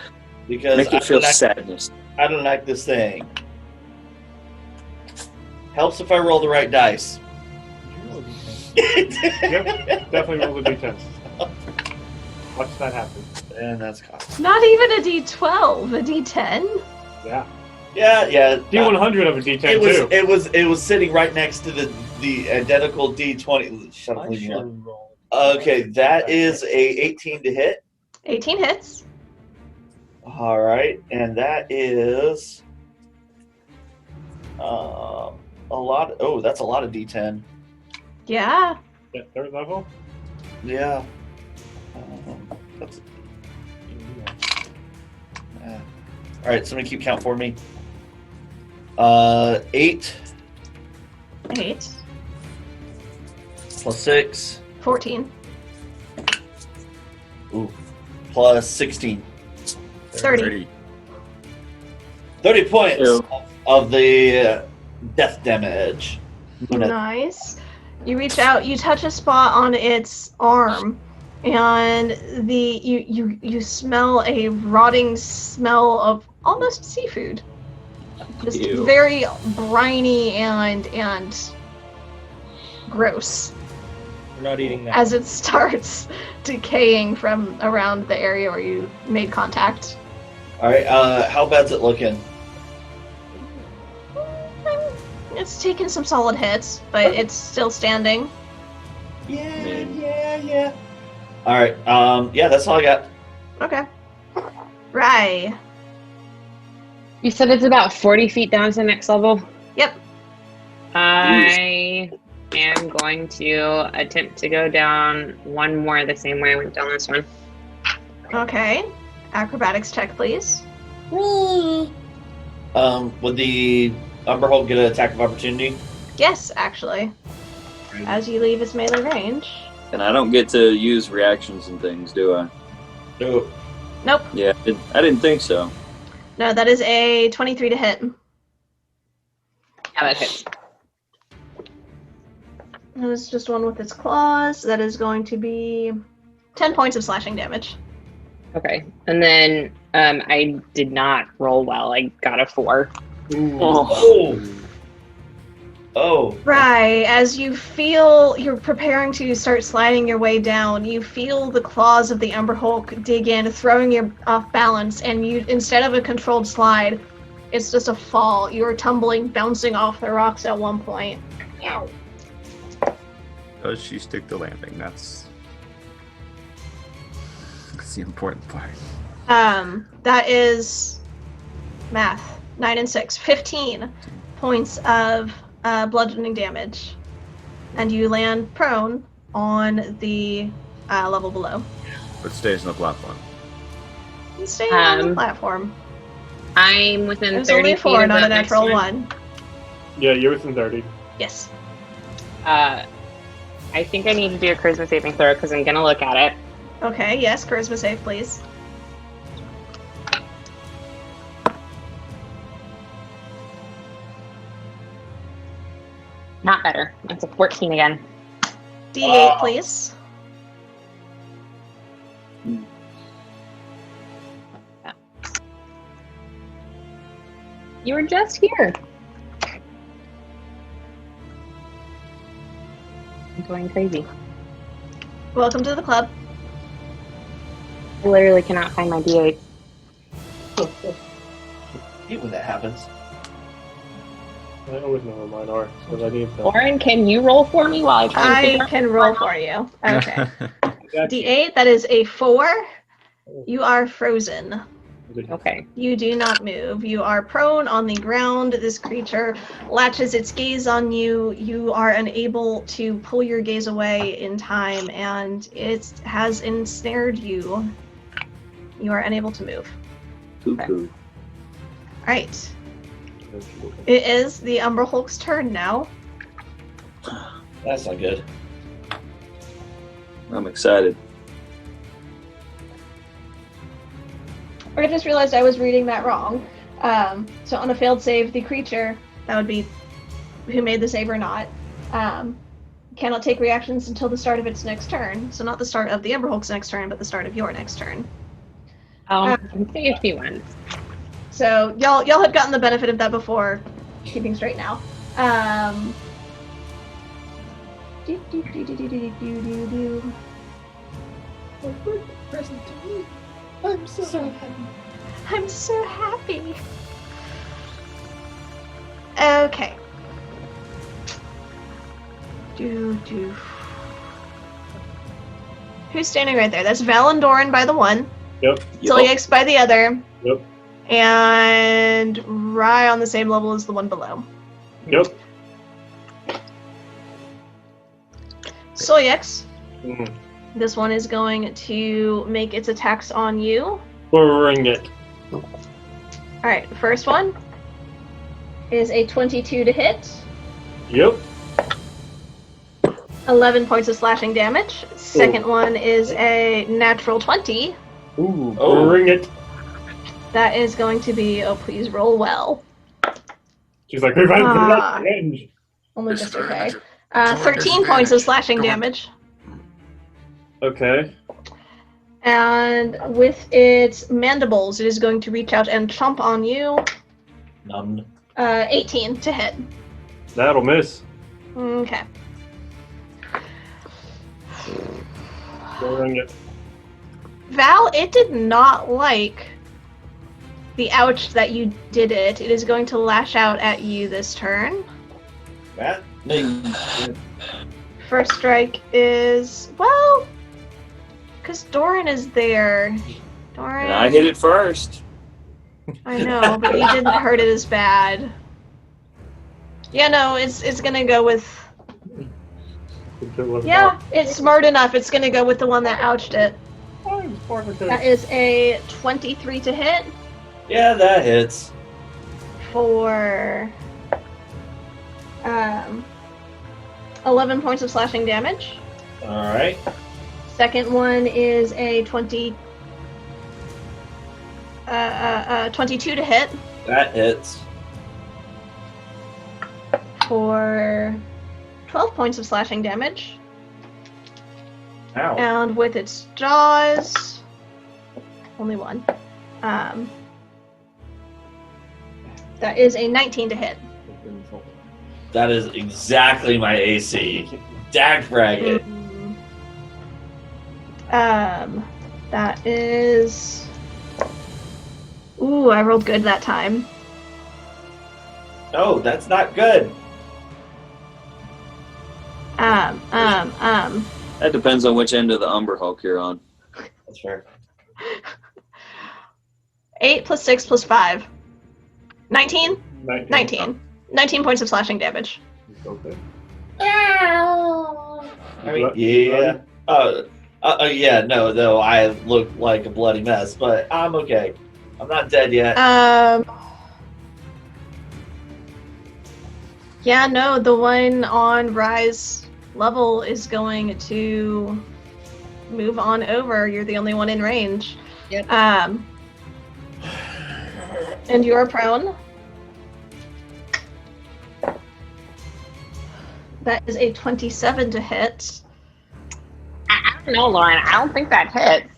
because Make it feel sadness. I don't like this thing. Helps if I roll the right dice. Yep, definitely roll the d10. Watch that happen. And that's cost. Not even a D12, a D10. Yeah. Yeah. D100 of a d10 too. It was sitting right next to the identical D20. Shut up, leave me alone. Okay, that is a 18 to hit. 18 hits. All right, and that is a lot. Oh, that's a lot of D10. Yeah. Yeah, 3rd level. Yeah. That's, all right, somebody keep count for me. 8 8. plus 6. 14. Ooh. Plus 16. 30. 30 points Ew. of the death damage. Nice. You reach out, you touch a spot on its arm, and you smell a rotting smell of almost seafood. Just Ew. very briny and gross We're not eating that. as it starts decaying from around the area where you made contact. All right. How bad's it looking? It's taken some solid hits, but it's still standing. Yeah. All right. Yeah, that's all I got. Okay. Right. You said it's about 40 feet down to the next level? Yep. I am going to attempt to go down one more the same way I went down this one. Okay. Acrobatics check, please. Would the Umberhold get an attack of opportunity? Yes, actually. As you leave its melee range. And I don't get to use reactions and things, do I? No. Nope. Yeah, I didn't think so. No, that is a 23 to hit. Yeah, that hits. That is just one with its claws. That is going to be 10 points of slashing damage. Okay. And then I did not roll well. I got a 4. Oh. Right, as you feel you're preparing to start sliding your way down, you feel the claws of the Umber Hulk dig in, throwing you off balance, and you, instead of a controlled slide, it's just a fall. You are tumbling, bouncing off the rocks at one point. Does she stick the landing? That's the important part. That is math. 9 and 6. 15 points of bludgeoning damage. And you land prone on the level below. But stays on the platform. You stay on the platform. I'm within There's 30 only feet 4, of not the a next natural one. 1. Yeah, you're within 30. Yes. I think I need to do a charisma saving throw because I'm going to look at it. Okay, yes, charisma save, please. Not better. That's a 14 again. D8, please. You were just here. I'm going crazy. Welcome to the club. I literally cannot find my D8. I hate when that happens. I always know where mine are, because I need them. Lauren, can you roll for me while I try and I figure out can roll for you. Okay. Got you. D8, that is a 4. You are frozen. Okay. You do not move. You are prone on the ground. This creature latches its gaze on you. You are unable to pull your gaze away in time, and it has ensnared you. You are unable to move. Poo-poo. Alright. It is the Umber Hulk's turn now. That's not good. I'm excited. I just realized I was reading that wrong. So on a failed save, the creature, that would be who made the save or not, cannot take reactions until the start of its next turn. So not the start of the Umber Hulk's next turn, but the start of your next turn. Say a few ones. So y'all had gotten the benefit of that before. Keeping straight now. Present to me. I'm so happy. I'm so happy. Okay. Who's standing right there? That's Valendoran by the one. Yep. Zilix by the other. Yep. And Rye on the same level as the one below. Yep. Soyex. Mhm. This one is going to make its attacks on you. Bring it. Alright, first one is a 22 to hit. Yep. 11 points of slashing damage. Second one is a natural 20. Ooh, Oh. bring it. That is going to be, oh, please roll well. She's like, revenge, Ah. revenge. Only just okay. Disadvantage. 13 points of slashing damage. Okay. And with its mandibles, it is going to reach out and chomp on you. None. 18 to hit. That'll miss. Okay. Throwing it. Val, it did not like the ouch that you did it. It is going to lash out at you this turn. That? First strike is, well, because Doran is there. Doran. And I hit it first. I know, but you didn't hurt it as bad. Yeah, no, it's gonna go with. Yeah, it's smart enough. It's gonna go with the one that ouched it. That is a 23 to hit Yeah, that hits. for 11 points of slashing damage. Alright. Second one is a 22 to hit That hits. for 12 points of slashing damage. Ow. And with its jaws, only one. That is a 19 to hit. That is exactly my AC. Dag frag it. That is. Ooh, I rolled good that time. No, that's not good. That depends on which end of the Umber Hulk you're on. That's fair. 8 plus 6 plus 5. 19? 19. 19. 19 points of slashing damage. Okay. I mean, yeah. Yeah, no, I look like a bloody mess, but I'm okay. I'm not dead yet. Yeah, no, the one on Rise level is going to move on over. You're the only one in range. Yep. And you're prone. That is a 27 to hit. I don't know, Lauren. I don't think that hits.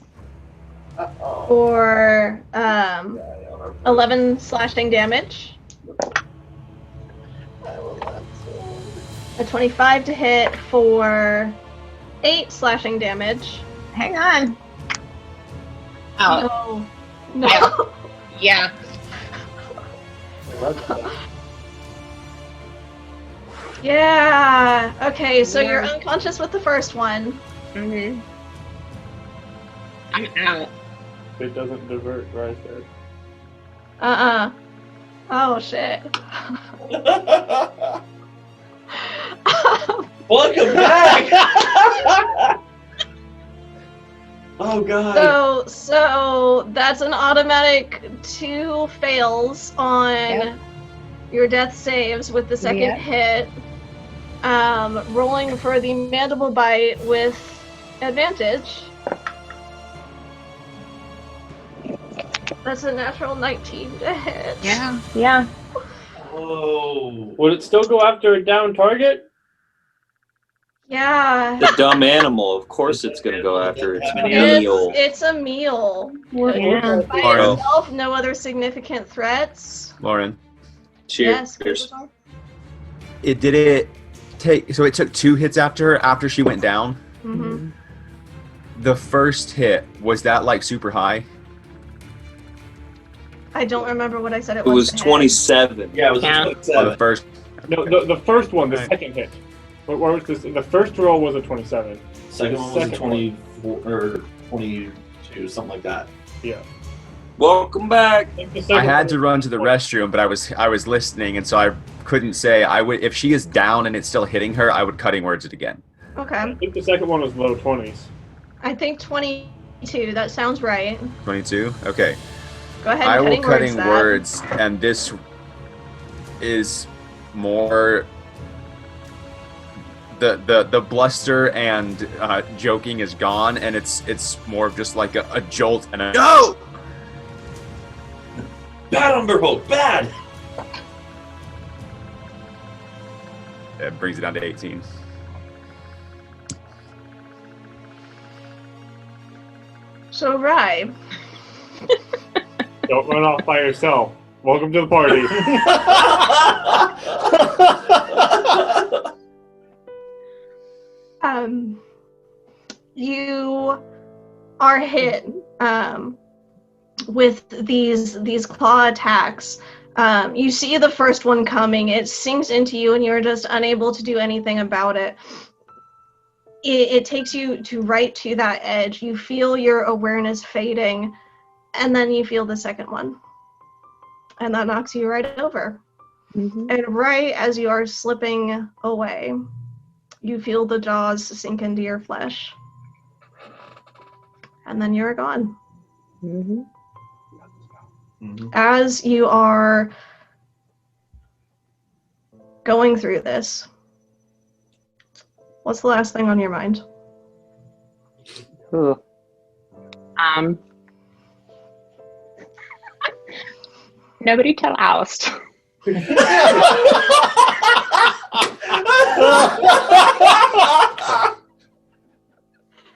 For 11 slashing damage. A 25 to hit for 8 slashing damage. Hang on. Oh, No. yeah. Yeah. Okay, so you're unconscious with the first one. Mm-hmm. I'm out. It doesn't divert right there. Oh shit. Welcome back! Oh god. So that's an automatic 2 fails on your death saves with the second hit. Rolling for the mandible bite with advantage. That's a natural 19 to hit. Yeah. Yeah. Oh. Would it still go after a down target? Yeah. The dumb animal, of course it's going to go after its meal. It's a meal. Yeah. By Lauren. itself, no other significant threats. Lauren, Yes. Cheers. it took 2 hits after she went down. Mm-hmm. The first hit, was that like super high? I don't remember what I said it It was to hit. 27. Yeah, it was Yeah. 27. Oh, the first. No, the first one, the second hit. What was this? The first roll was a 27. Second one was a Second 24 or 22, something like that. Yeah. Welcome back. I had to run to the restroom, but I was listening, and so I couldn't say. I would, if she is down and it's still hitting her, I would cutting words it again. Okay. I think the second one was low 20s. I think 22. That sounds right. 22. Okay. Go ahead. I And will cutting that. words, and this is more. The bluster and joking is gone, and it's more of just like a jolt and a no. Bad Umberhulk, bad! It brings it down to 18. So, Rye. Don't run off by yourself. Welcome to the party. You are hit with these claw attacks. You see the first one coming. It sinks into you, and you're just unable to do anything about it. It takes you right to that edge. You feel your awareness fading, and then you feel the second one. And that knocks you right over. Mm-hmm. And right as you are slipping away, you feel the jaws sink into your flesh. And then you're gone. Mm-hmm. As you are going through this, what's the last thing on your mind? Ooh. Nobody tell Oust.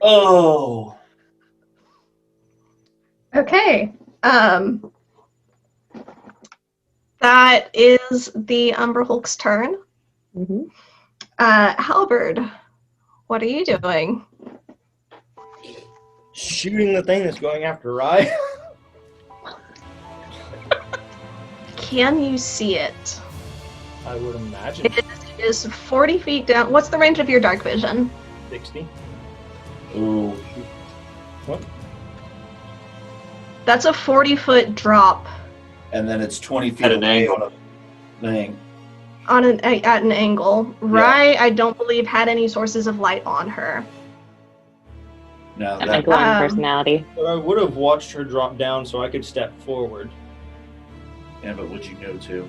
Oh. Okay. That is the Umberhulk's turn. Mm-hmm. Halberd, what are you doing? Shooting the thing that's going after Rye. Can you see it? I would imagine. It is 40 feet down. What's the range of your dark vision? 60. Ooh. What? That's a 40-foot drop And then it's 20 feet At an away angle. on a thing. at an angle. Rye, I don't believe, had any sources of light on her. No, And my that, glowing Um, personality. But I would have watched her drop down so I could step forward. yeah, but would you know too?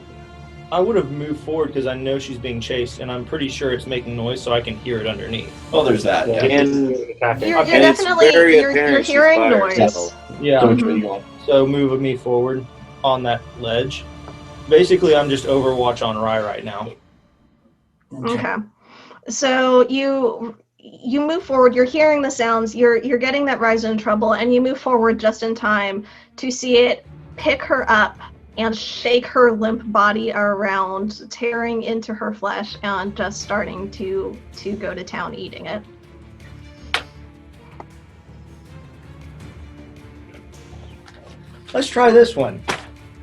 I would have moved forward because I know she's being chased, and I'm pretty sure it's making noise, so I can hear it underneath. Oh, there's that. Yeah. And Attacking. You're And it's definitely very you're apparent she's hearing by noise. herself. Yeah. So which way you going? So move me forward on that ledge. Basically, I'm just Overwatch on Rye right now. Okay. So you move forward, you're hearing the sounds, you're getting that Rye's in trouble, and you move forward just in time to see it pick her up and shake her limp body around, tearing into her flesh and just starting to go to town eating it. Let's try this one.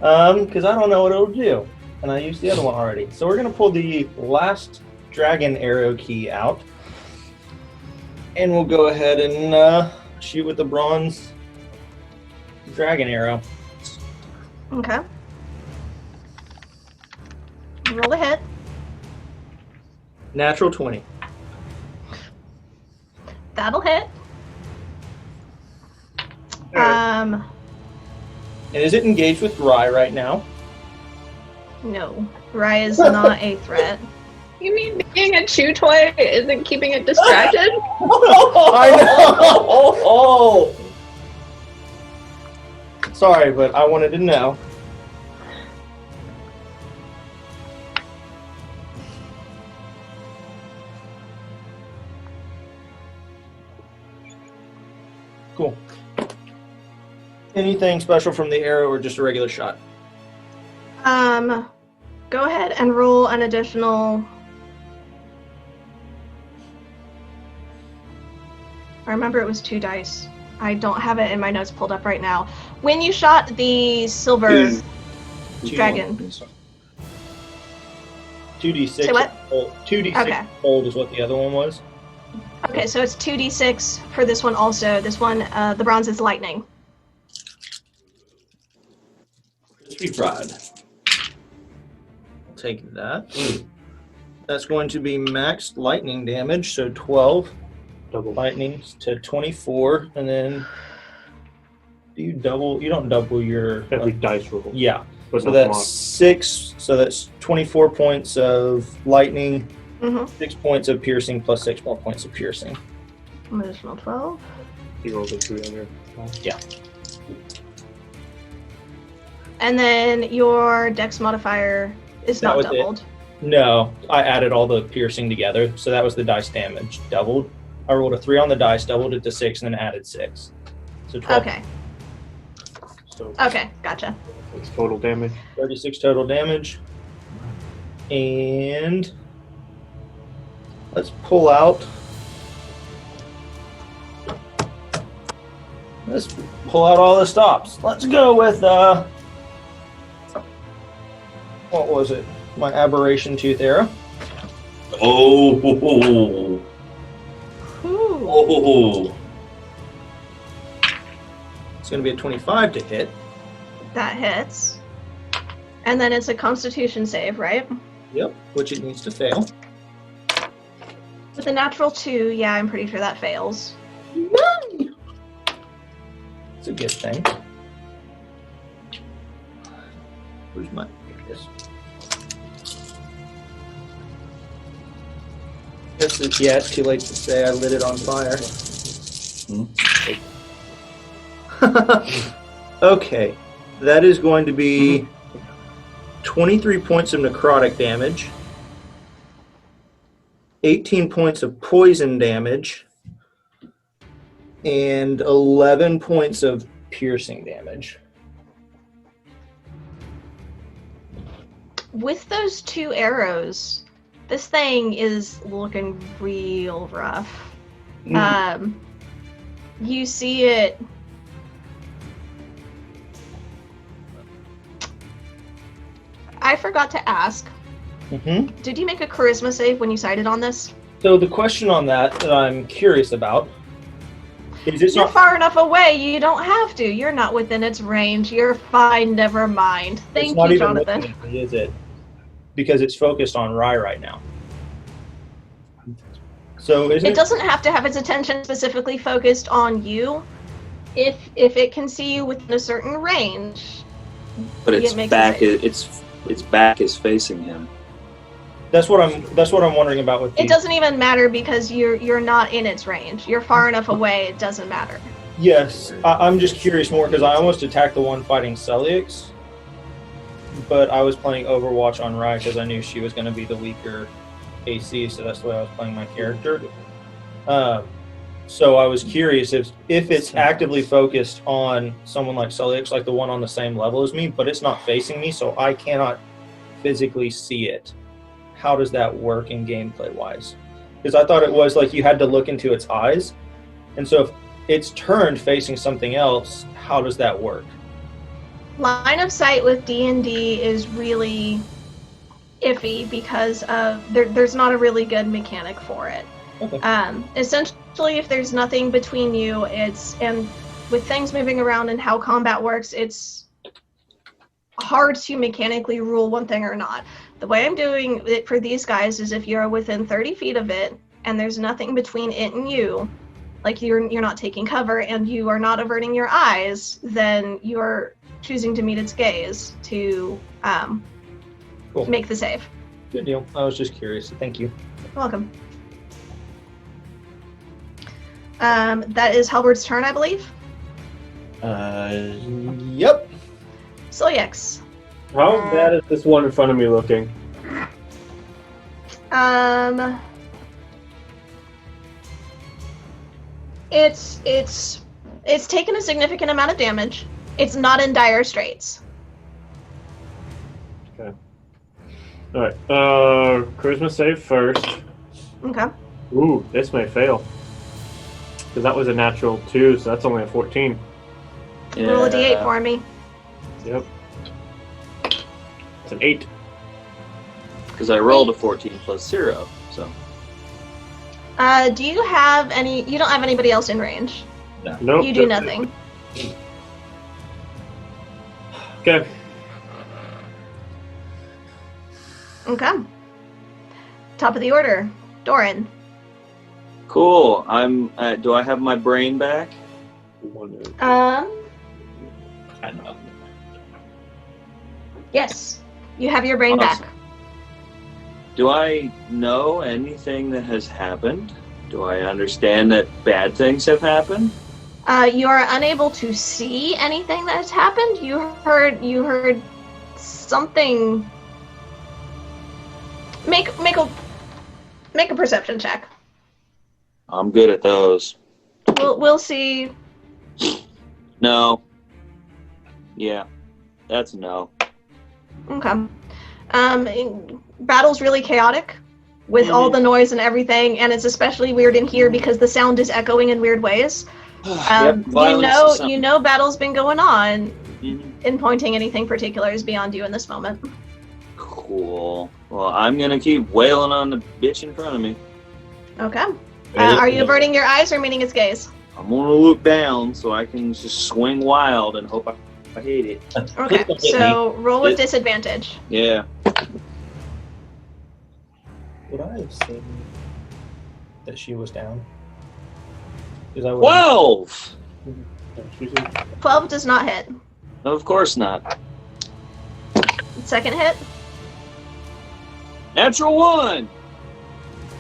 Because I don't know what it'll do. And I used the other one already. So we're going to pull the last dragon arrow key out. And we'll go ahead and shoot with the bronze dragon arrow. Okay. Roll a hit. Natural 20. That'll hit. And is it engaged with Rye right now? No. Rye is not a threat. You mean being a chew toy isn't keeping it distracted? I know! Sorry, but I wanted to know. Cool. Anything special from the arrow or just a regular shot? Go ahead and roll an additional. I remember it was 2 dice. I don't have it in my notes pulled up right now. When you shot the silver dragon. 2d6. Say what? 2d6 Okay. cold is what the other one was. Okay, so it's 2d6 for this one also. This one, the bronze is lightning. Crispy fried. I'll take that. That's going to be max lightning damage, so 12 Double. lightning to 24, and then do you double? You don't double your. Every dice roll. Yeah. But So not that's mock. 6. So that's 24 points of lightning, Mm-hmm. 6 points of piercing, plus 6 more points of piercing. Additional 12. He rolled a 3 on your. And then your dex modifier is That not was it. doubled. No, I added all the piercing together, so that was the dice damage doubled. I rolled a 3 on the dice, doubled it to 6, and then added 6. So 12. Okay. So Okay, gotcha. it's total damage. 36 total damage. And let's pull out. Let's pull out all the stops. Let's go with what was it? My aberration tooth arrow. Oh. Ooh. Oh. It's going to be a 25 to hit. That hits. And then it's a Constitution save, right? Yep, which it needs to fail. With a natural 2, yeah, I'm pretty sure that fails. It's a good thing. Where's my this? Yeah, it's too late to say I lit it on fire. Okay, that is going to be 23 points of necrotic damage, 18 points of poison damage, and 11 points of piercing damage. With those 2 arrows, this thing is looking real rough. You see it. I forgot to ask. Did you make a charisma save when you sighted on this? So the question on that I'm curious about is it's You're not far enough away, you don't have to. You're not within its range. You're fine, never mind. Thank it's not you, even Jonathan. looking at me, is it? Because it's focused on Rye right now. So isn't It doesn't have to have its attention specifically focused on you. If it can see you within a certain range. But it its makes back it its back is facing him. That's what I'm wondering about with It doesn't even matter because you're not in its range. You're far enough away, it doesn't matter. Yes, I'm just curious more because I almost attacked the one fighting Celiax, but I was playing Overwatch on Rye because I knew she was going to be the weaker AC, so that's the way I was playing my character. So I was curious if it's actively focused on someone like Celiax, like the one on the same level as me, but it's not facing me, so I cannot physically see it. How does that work in gameplay wise? Because I thought it was like you had to look into its eyes, and so if it's turned facing something else, how does that work? Line of sight with D&D is really iffy because there's not a really good mechanic for it. Okay. Essentially, if there's nothing between you, and with things moving around and how combat works, it's hard to mechanically rule one thing or not. The way I'm doing it for these guys is if you're within 30 feet of it and there's nothing between it and you, like you're not taking cover and you are not averting your eyes, then you're choosing to meet its gaze to Cool. make the save. Good deal. I was just curious. Thank you. You're welcome. That is Halberd's turn, I believe. Yep. Celiax. How bad is this one in front of me looking? It's taken a significant amount of damage. It's not in dire straits. Okay. Alright. Charisma save first. Okay. Ooh, this may fail. Because that was a natural 2, so that's only a 14. Roll a d8 for me. Yep. It's an 8. Because I rolled a 14 plus 0, so. Do you have any? You don't have anybody else in range. Nope. You do nothing. Okay. Okay. Top of the order, Doran. Cool. Do I have my brain back? I know. Yes. You have your brain Awesome. back. Do I know anything that has happened? Do I understand that bad things have happened? You are unable to see anything that has happened. You heard something. Make a perception check. I'm good at those. We'll see. No. Yeah, that's a no. Okay. Battle's really chaotic with all the noise and everything, and it's especially weird in here because the sound is echoing in weird ways. Yep, violence is something. You know battle's been going on. Mhm. Pinpointing anything particular is beyond you in this moment. Cool. Well, I'm gonna keep wailing on the bitch in front of me. Okay. Are you averting your eyes or meaning its gaze? I'm gonna look down so I can just swing wild and hope I hate it. Okay, so roll with disadvantage. Yeah. Would I have seen that she was down? 'Cause I would- 12! 12 does not hit. Of course not. Second hit? Natural 1!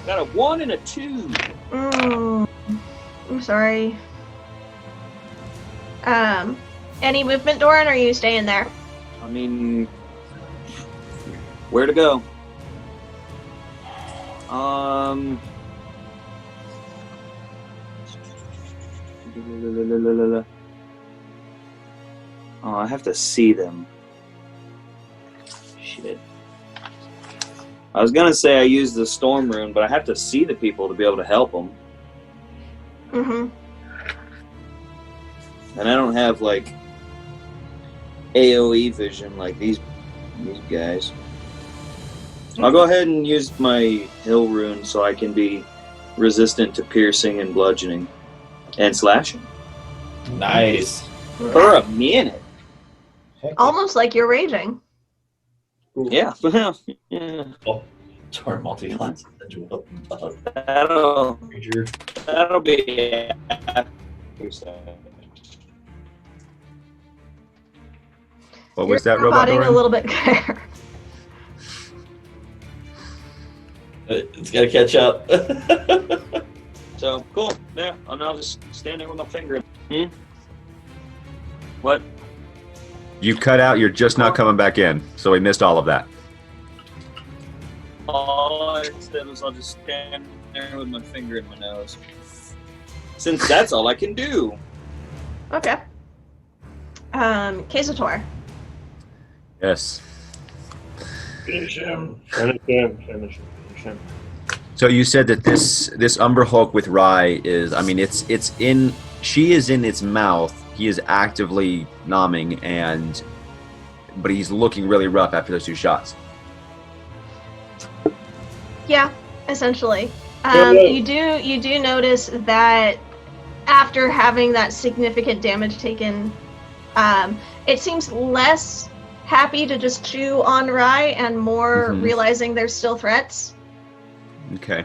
Got a 1 and a 2. I'm sorry. Any movement, Doran, or are you staying there? I mean, where to go? Oh, I have to see them. Shit. I was gonna say I used the storm rune, but I have to see the people to be able to help them. Mm-hmm. And I don't have, like, AoE vision like these guys. I'll go ahead and use my hill rune so I can be resistant to piercing and bludgeoning. And slashing. Nice. For a minute. Heck, Almost like you're raging. Yeah. Yeah. Torn multi-class. That'll be What was You're that robot roboting a Doran? little bit there. It's gotta catch up. So, cool. Yeah, and I'll just stand there with my finger. What? You cut out. You're just not coming back in. So we missed all of that. All I said was I'll just stand there with my finger in my nose. Since that's all I can do. Okay. Kazator. Yes. Finish him. Finish him. Finish him. Finish him. So you said that this Umber Hulk with Rye is, I mean, it's in, she is in its mouth. He is actively nomming, but he's looking really rough after those 2 shots. Yeah, essentially. You do notice that after having that significant damage taken, it seems less happy to just chew on Rye and more realizing there's still threats. Okay.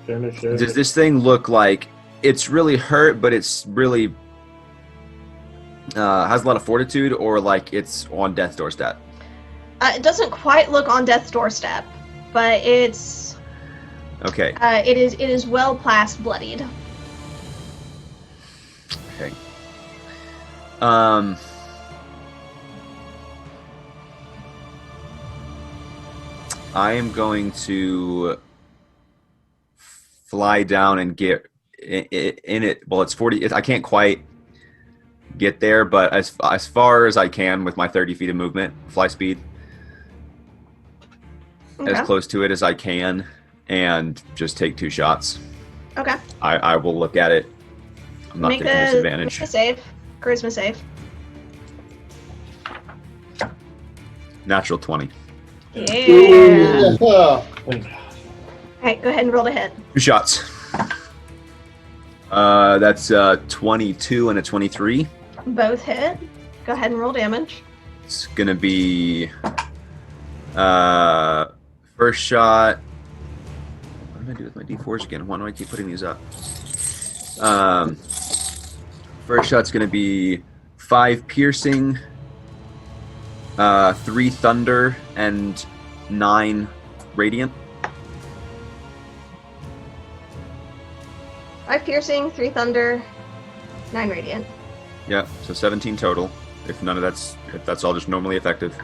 Finish him. Does this thing look like it's really hurt, but it's really has a lot of fortitude, or like it's on death's doorstep? It doesn't quite look on death's doorstep, but it's Okay. it is well past bloodied. Okay. I am going to fly down and get in it. Well, it's 40. I can't quite get there, but as far as I can with my 30 feet of movement, fly speed, as close to it as I can, and just take 2 shots. Okay. I will look at it. I'm not taking disadvantage. Make a save. Charisma save. Natural 20. Yeah. Oh, Alright, go ahead and roll to hit. 2 shots. That's 22 and a 23. Both hit. Go ahead and roll damage. It's gonna be first shot. What do I do with my d4s again? Why do I keep putting these up? First shot's gonna be 5 piercing, 3 thunder, and 9 radiant. 5 piercing, 3 thunder, 9 radiant. Yeah, so 17 total. If that's all just normally effective.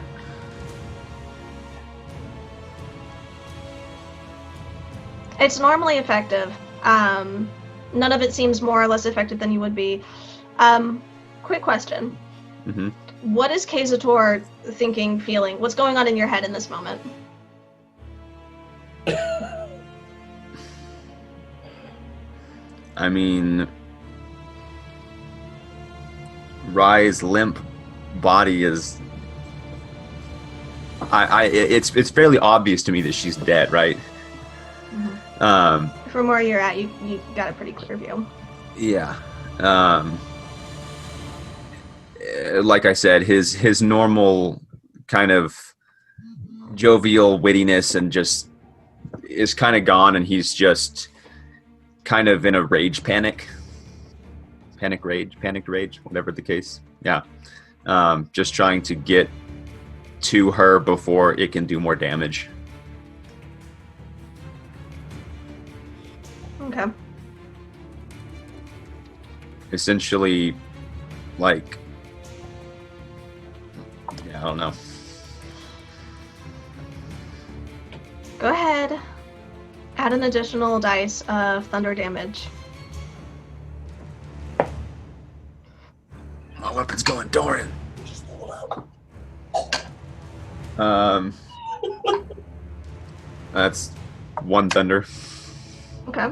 It's normally effective. None of it seems more or less effective than you would be. Quick question. Mm-hmm. What is Kazator thinking, feeling? What's going on in your head in this moment? I mean, Rye's limp body is. It's fairly obvious to me that she's dead, right? Mm-hmm. From where you're at, you got a pretty clear view. Yeah. Like I said, his normal kind of jovial wittiness and just is kind of gone, and he's just kind of in a panic rage, whatever the case. Yeah. Just trying to get to her before it can do more damage. Okay. Essentially, like, yeah, I don't know. Go ahead. Add an additional dice of thunder damage. My weapon's going, Doran. That's 1 thunder. Okay.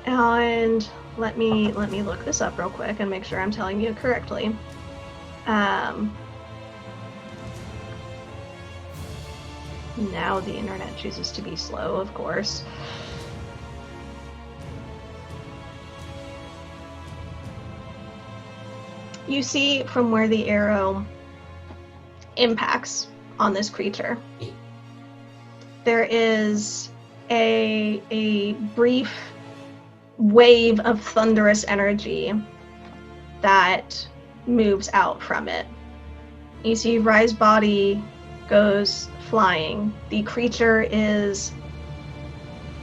And let me look this up real quick and make sure I'm telling you correctly. Now the internet chooses to be slow, of course. You see from where the arrow impacts on this creature, there is a brief wave of thunderous energy that moves out from it. You see Rye's body goes flying. The creature is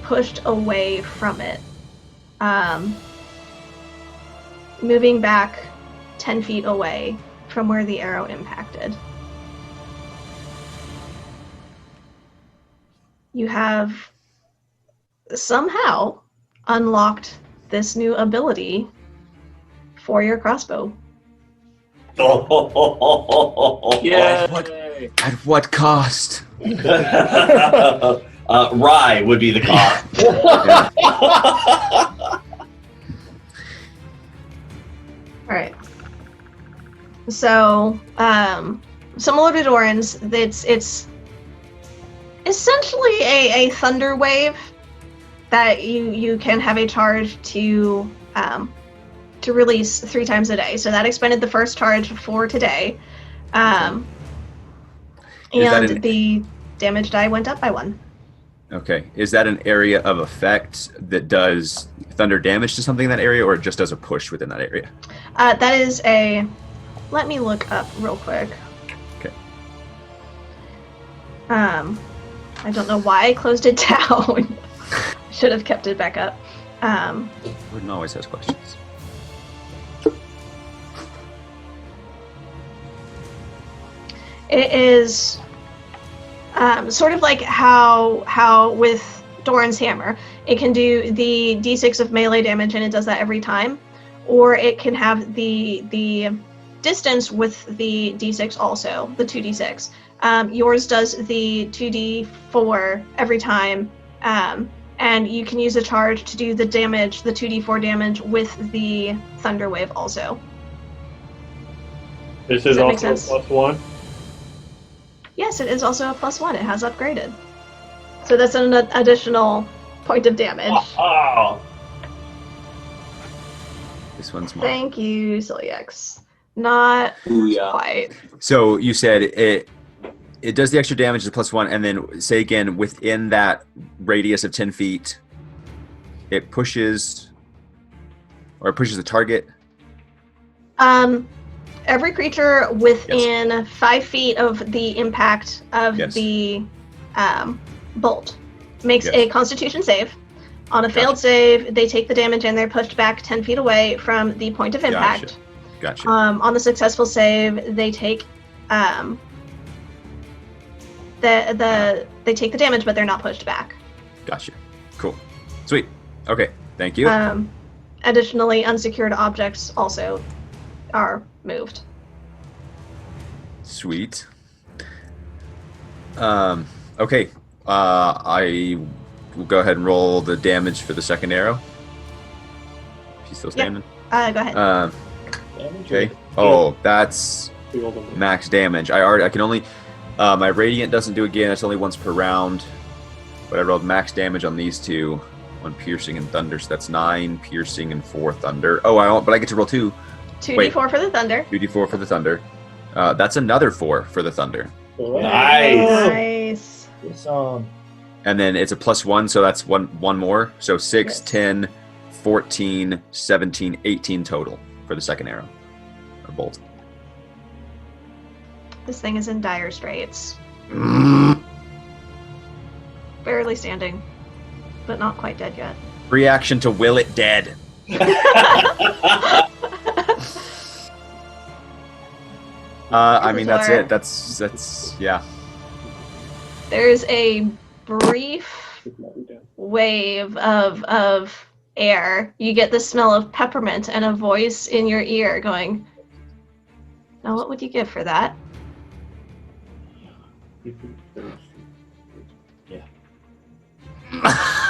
pushed away from it, moving back 10 feet away from where the arrow impacted. You have somehow unlocked this new ability for your crossbow. Yeah. At what cost? Rye would be the cost. All right. So, similar to Doran's, it's essentially a thunder wave that you can have a charge to release 3 times a day. So that expended the first charge for today, and the damage die went up by 1. Okay. Is that an area of effect that does thunder damage to something in that area, or it just does a push within that area? That is a... Let me look up real quick. Okay. I don't know why I closed it down. Should have kept it back up. Gordon always has questions. It is sort of like how with Doran's hammer, it can do the d6 of melee damage, and it does that every time, or it can have the distance with the d6 also, the 2d6. Yours does the 2d4 every time, and you can use a charge to do the damage, the 2d4 damage with the thunder wave also. This is also +1? Yes, it is also a +1. It has upgraded. So that's an additional point of damage. Oh. This one's mine. Thank you, Celiax. Not quite. So you said it does the extra damage to +1, and then say again, within that radius of 10 feet, it pushes the target? Every creature within 5 feet of the impact of the bolt makes Yes. a Constitution save. On a failed save, they take the damage and they're pushed back 10 feet away from the point of impact. Gotcha. On the successful save, they take they take the damage, but they're not pushed back. Gotcha. Cool. Sweet. Okay. Thank you. Additionally, unsecured objects also are moved. Sweet. Okay. I will go ahead and roll the damage for the second arrow. She's still standing. Go ahead. Okay. Oh, that's max damage. I can only. My radiant doesn't do again. It's only once per round. But I rolled max damage on these two, on piercing and thunder. So that's 9 piercing and 4 thunder. Oh, but I get to roll 2. 2d4 for the thunder. 2d4 for the thunder. That's another 4 for the thunder. Nice. Good song. And then it's a +1, so that's one more. So 6, Yes. 10, 14, 17, 18 total for the second arrow. Or bolt. This thing is in dire straits. Barely standing, but not quite dead yet. Reaction to will it dead. I mean, that's it. That's yeah. There's a brief wave of air. You get the smell of peppermint and a voice in your ear going, "Now what would you give for that?" Yeah.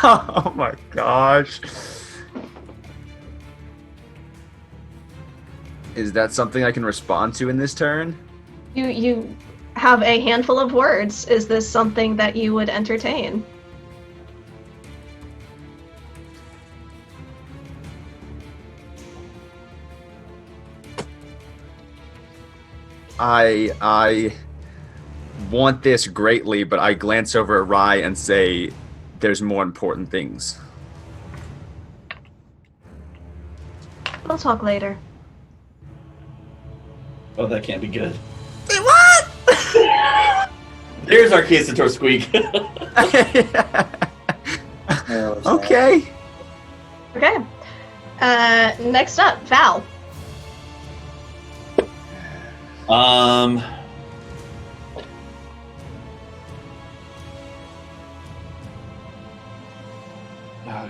Oh my gosh. Is that something I can respond to in this turn? You have a handful of words. Is this something that you would entertain? I want this greatly, but I glance over at Rye and say, there's more important things. We'll talk later. Oh, that can't be good. What? There's our case of door squeak. Okay. Okay. Next up, Val.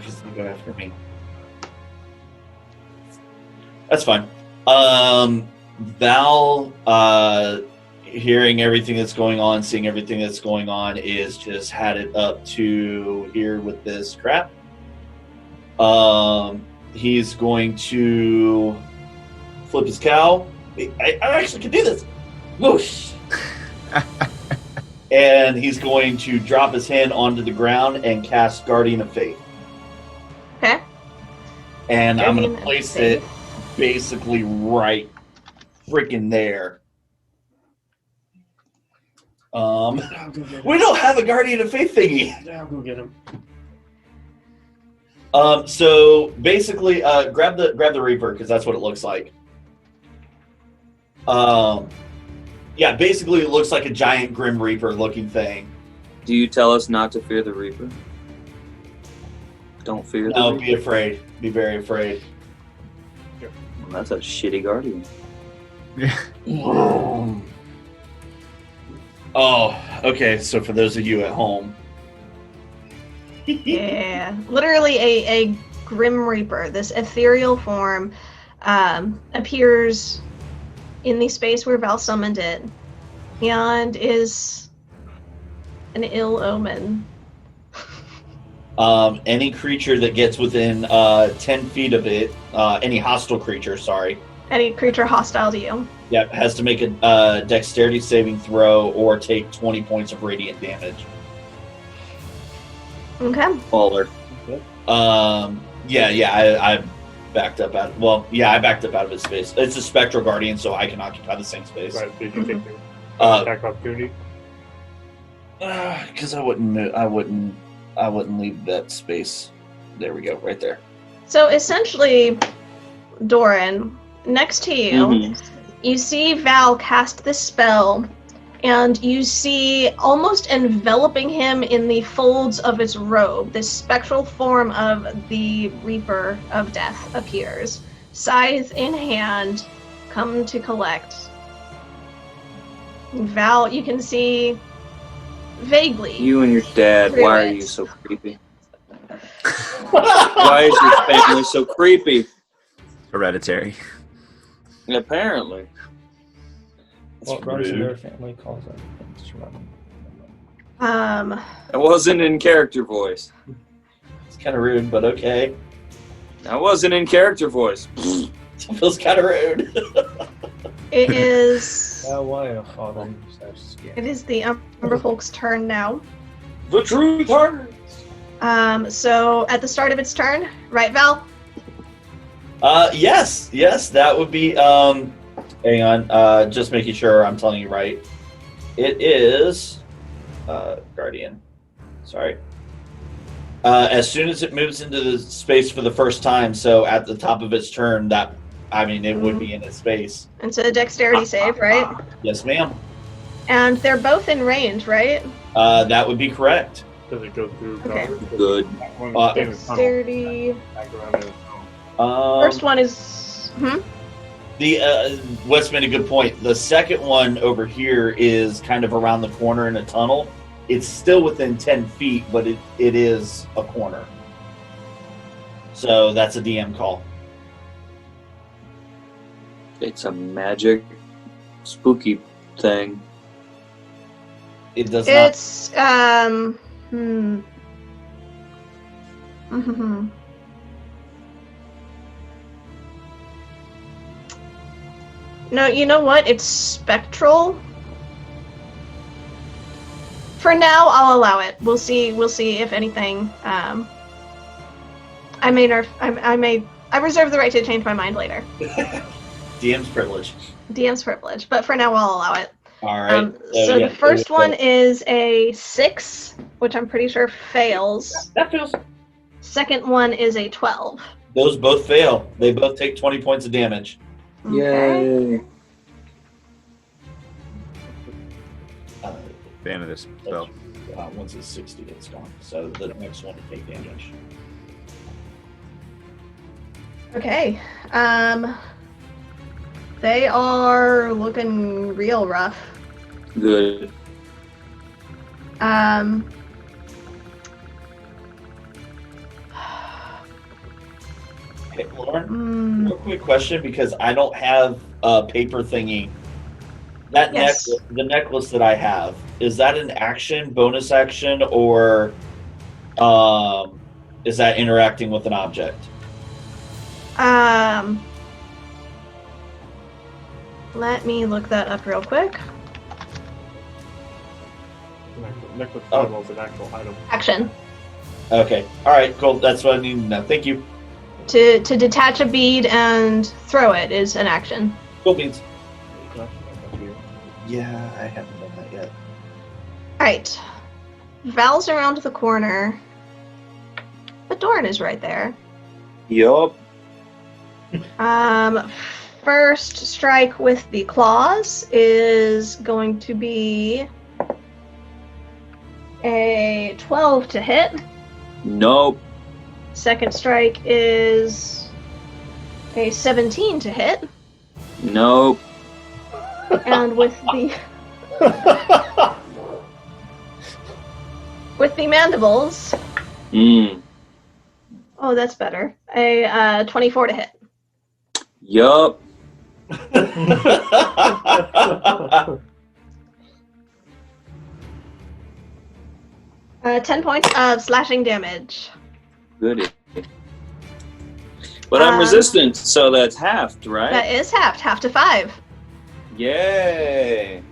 Just go after me. That's fine. Val, hearing everything that's going on, seeing everything that's going on, is just had it up to here with this crap. He's going to flip his cow. I actually can do this. Whoosh. And he's going to drop his hand onto the ground and cast Guardian of Faith. Okay. And I'm going Guardian to of place Faith. it basically right freaking there. We don't have a Guardian of Faith thingy. I'll go get him. So basically, grab the Reaper, because that's what it looks like. Yeah, basically it looks like a giant Grim Reaper looking thing. Do you tell us not to fear the Reaper? Don't fear the No, Reaper? be afraid. Be very afraid. Well, that's a shitty guardian. Oh, okay. So for those of you at home, Yeah. Literally a Grim Reaper, this ethereal form, appears in the space where Val summoned it and is an ill omen. any creature that gets within 10 feet of it, any hostile creature, sorry, Any creature hostile to you. yeah, has to make a dexterity saving throw or take 20 points of radiant damage. Okay. Baller. I backed up out. I backed up out of his space. It's a spectral guardian, so I can occupy the same space. Right, did you take the attack opportunity? Because I wouldn't move. I wouldn't leave that space. There we go, right there. So essentially, Doran, next to you, Mhm. you see Val cast this spell and you see, almost enveloping him in the folds of its robe, this spectral form of the Reaper of Death appears. Scythe in hand, come to collect. Val, you can see vaguely. You and your dad, through why are it. you so creepy? Why is your family so creepy? Hereditary. Apparently. What runs in their family calls it. I wasn't in character voice. It's kind of rude, but okay. I wasn't in character voice. It feels kind of rude. It is. It is the Umber Folk's turn now. The truth hurts. So at the start of its turn, right, Val? Yes, that would be. Hang on, just making sure I'm telling you right. It is, Guardian. Sorry. As soon as it moves into the space for the first time, so at the top of its turn, it would be in its space. It's a dexterity save, right? Yes, ma'am. And they're both in range, right? That would be correct. Does it go through? Okay. Good. Dexterity. Um, First one is. Wes made a good point. The second one over here is kind of around the corner in a tunnel. It's still within 10 feet, but it is a corner. So that's a DM call. It's a magic, spooky thing. It does It's No, you know what? It's spectral. For now, I'll allow it. We'll see if anything. I reserve the right to change my mind later. DM's privilege. DM's privilege, but for now, I'll allow it. All right. So the first one is a 6, which I'm pretty sure fails. That fails. Second one is a 12. Those both fail. They both take 20 points of damage. Okay. Yay. Fan of this spell. Once it's 60, it's gone. So the next one to take damage. Okay. They are looking real rough. Good. Okay, Lauren, real quick question, because I don't have a paper thingy. That Yes. the necklace that I have, is that an action, bonus action, or is that interacting with an object? Let me look that up real quick. Necklace item is an actual item. Action. Okay. All right. Cool. That's what I need to know. Thank you. To detach a bead and throw it is an action. Cool beans. Yeah, I haven't done that yet. Alright. Val's around the corner. But Doran is right there. Yup. First strike with the claws is going to be a 12 to hit. Nope. Second strike is a 17 to hit. Nope. And with the mandibles, oh, that's better. A 24 to hit. Yup. 10 points of slashing damage. Good. But I'm resistant, so that's halved, right? That is half to 5. Yay!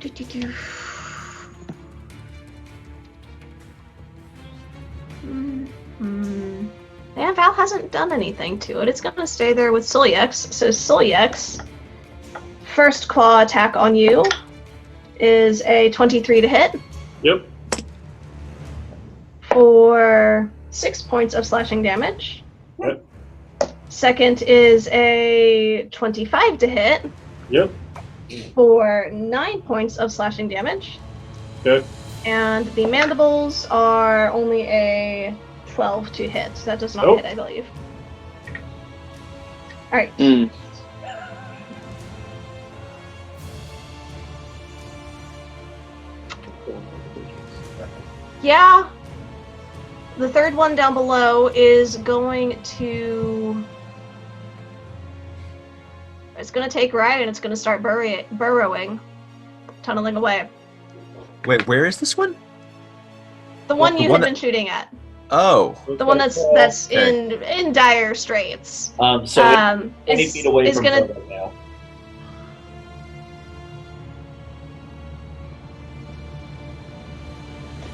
Yeah, Val hasn't done anything to it. It's gonna stay there with Sulyex. So Sulyex, first claw attack on you is a 23 to hit. Yep. For 6 points of slashing damage. Yep. Second is a 25 to hit. Yep. for 9 points of slashing damage. Good. And the mandibles are only a 12 to hit. So that does not Nope. hit, I believe. Alright. Yeah. The third one down below is going to... It's going to take right and it's going to start burrowing. Tunneling away. Wait, where is this one? The one the you one had been shooting at. Oh. The one that's Okay. in dire straits. So 20 feet away is from gonna... her right now.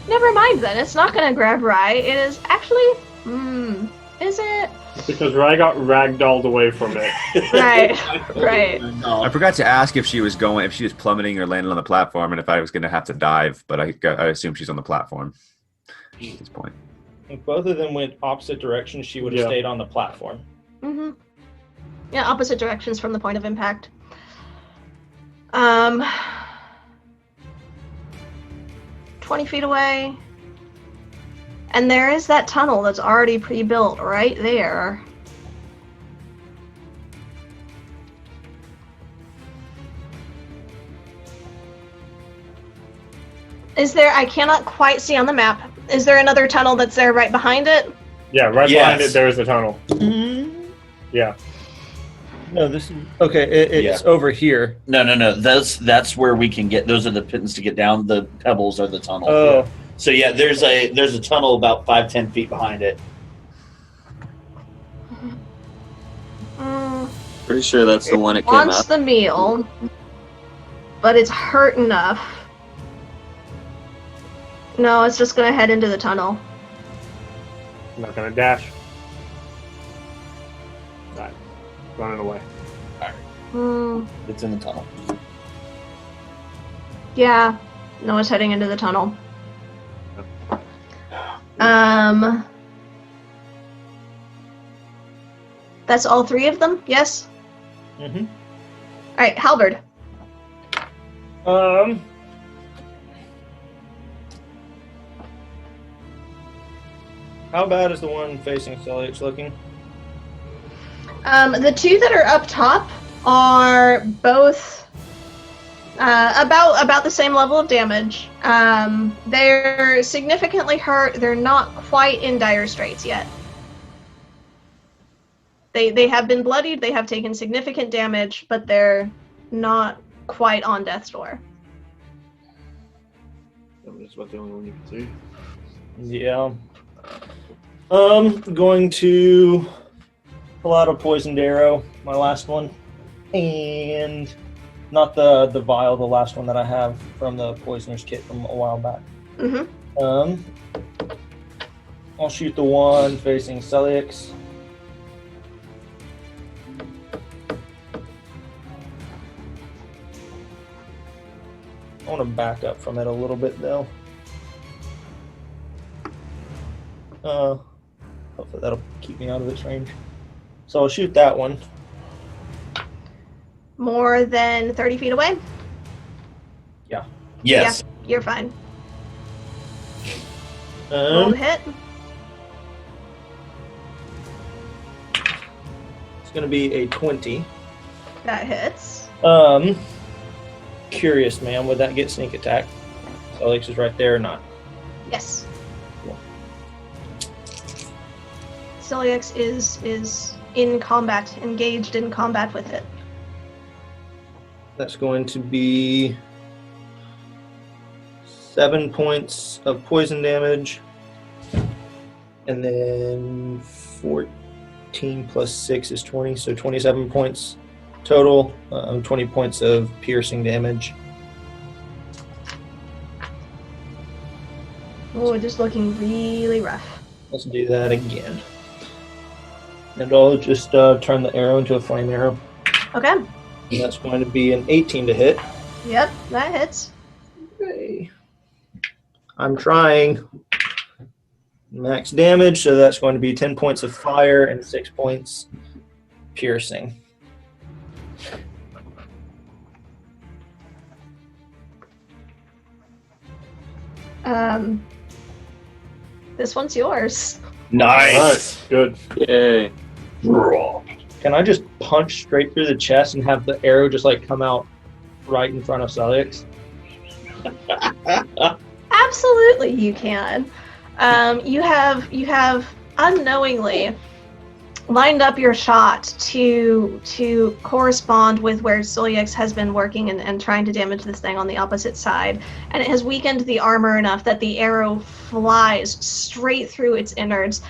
Never mind then. It's not going to grab Rye. It is actually... Is it? Because Rai got ragdolled away from it. Right. Right. I forgot to ask if she was plummeting or landing on the platform, and if I was going to have to dive. But I assume she's on the platform at this point. If both of them went opposite directions, she would have stayed on the platform. Mm-hmm. Yeah, opposite directions from the point of impact. 20 feet away. And there is that tunnel that's already pre-built right there. Is there, I cannot quite see on the map, is there another tunnel that's there right behind it? Yeah, right behind it, there is a tunnel. Yeah. No, this is... Okay, it's over here. No. That's where we can get... Those are the pins to get down. The pebbles are the tunnel. Oh. So yeah, there's a tunnel about 5-10 feet behind it. Pretty sure that's the one it came Wants out. the meal, but it's hurt enough. No, it's just gonna head into the tunnel. I'm not gonna dash. Right. Running away. It's in the tunnel. Yeah. No, it's heading into the tunnel. That's all three of them? Yes? Mm-hmm. Alright, Halberd. How bad is the one facing Celiax looking? The two that are up top are both about the same level of damage. They're significantly hurt. They're not quite in dire straits yet. They have been bloodied. They have taken significant damage, but they're not quite on death's door. That's about the only one you can see. Yeah. Going to pull out a poisoned arrow, my last one, and not the vial, the last one that I have from the poisoner's kit from a while back. Mm-hmm. I'll shoot the one facing Celiax. I want to back up from it a little bit though. Hopefully that'll keep me out of its range. So I'll shoot that one. More than 30 feet away? Yeah. Yes. Yeah, you're fine. Roll the hit. It's going to be a 20. That hits. Curious, man, would that get sneak attack? Alex is right there or not? Yes. Cool. Celiax is in combat, engaged in combat with it. That's going to be 7 points of poison damage, and then 14 plus 6 is 20, so 27 points total, 20 points of piercing damage. Oh, just looking really rough. Let's do that again. And I'll just turn the arrow into a flame arrow. Okay. And that's going to be an 18 to hit. Yep, that hits. Okay. I'm trying. Max damage, so that's going to be 10 points of fire and 6 points piercing. This one's yours. Nice. Good. Yay. Can I just punch straight through the chest and have the arrow just like come out right in front of Salix? Absolutely, you can. You have unknowingly lined up your shot to correspond with where Solix has been working and trying to damage this thing on the opposite side, and it has weakened the armor enough that the arrow flies straight through its innards.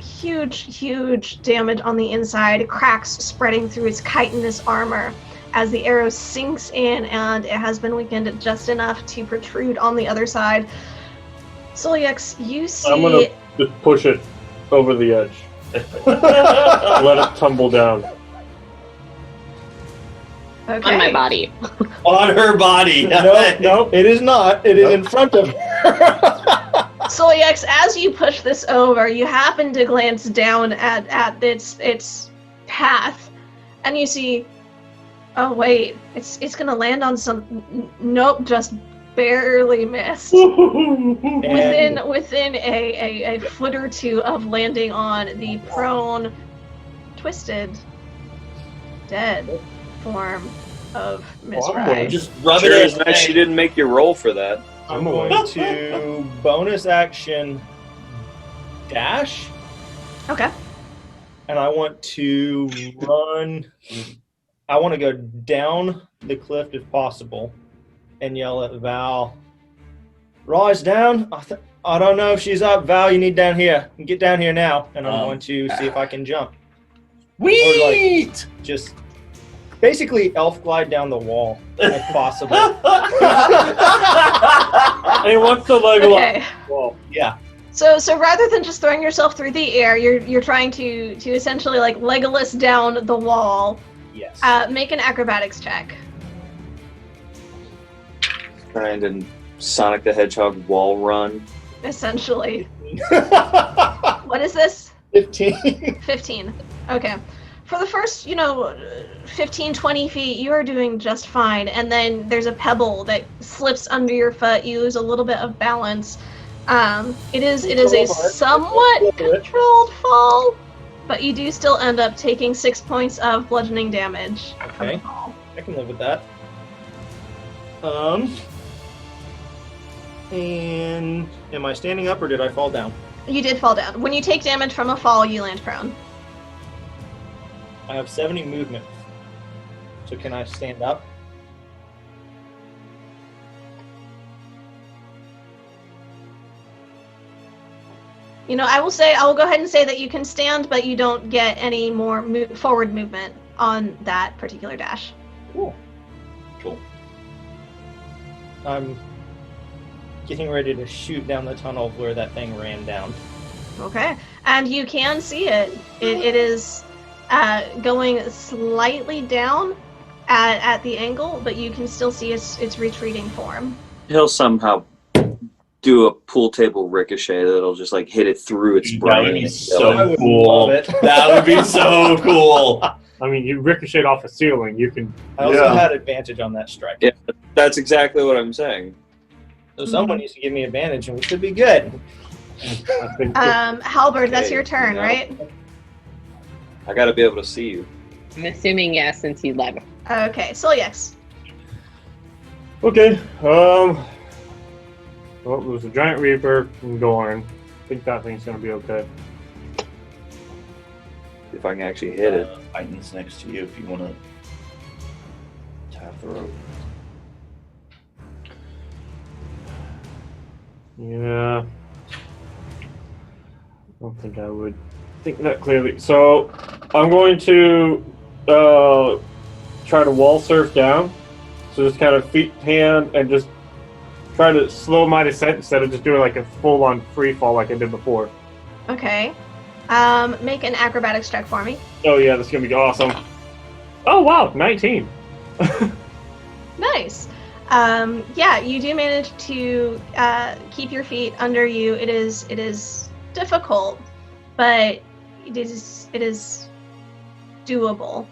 Huge damage on the inside, cracks spreading through its chitinous armor as the arrow sinks in, and it has been weakened just enough to protrude on the other side. Solix, you see... I'm gonna just push it over the edge. Let it tumble down. Okay. On my body. On her body. No, it is not. It is in front of her. Solix, as you push this over, you happen to glance down at its path, and you see, oh wait, it's gonna land on some. Nope, just barely missed. Within a foot or two of landing on the prone, twisted, dead form of Miss Well, I'm Rye. going Just rub Sure it is nice she didn't make you roll for that. I'm going to bonus action dash, Okay. and I want to run. I want to go down the cliff if possible and yell at Val, "Rise down! I don't know if she's up. Val, you need down here. Get down here now." And I'm going to see if I can jump. Sweet! Just basically elf glide down the wall if possible. Hey, what's the leg Okay. Well, Yeah. So rather than just throwing yourself through the air, you're trying to essentially like Legolas down the wall. Yes. Make an acrobatics check. Trying to Sonic the Hedgehog wall run. Essentially. What is this? 15. 15. Okay. For the first, 15, 20 feet, you are doing just fine. And then there's a pebble that slips under your foot. You lose a little bit of balance. It is a somewhat controlled fall, but you do still end up taking 6 points of bludgeoning damage. Okay. I can live with that. And am I standing up or did I fall down? You did fall down. When you take damage from a fall, you land prone. I have 70 movement. So can I stand up? I will go ahead and say that you can stand, but you don't get any more forward movement on that particular dash. Cool. I'm getting ready to shoot down the tunnel where that thing ran down. Okay. And you can see it. It is going slightly down at the angle, but you can still see its retreating form. He'll somehow do a pool table ricochet that'll just like hit it through its That brain. would be and so kill it. I would cool. love it. That would be so cool. I mean, you ricochet off a ceiling. You can. I also Yeah. had advantage on that strike. Yeah. That's exactly what I'm saying. So someone needs to give me advantage and we should be good. I think. Halberd, that's Okay, your turn, yeah. right? I gotta be able to see you. I'm assuming yes, since you led. Okay, Solix. Okay. Well, there's a giant reaper from Dorn. I think that thing's gonna be okay. If I can actually hit it. Titan's next to you if you want to tap the rope. Yeah. I don't think I would think that clearly. So I'm going to try to wall surf down. So just kind of feet, hand, and just try to slow my descent instead of just doing like a full-on free fall like I did before. Okay. Make an acrobatics check for me. Oh yeah, that's gonna be awesome. Oh wow, 19. Nice. Yeah, you do manage to keep your feet under you. It is difficult, but it is doable.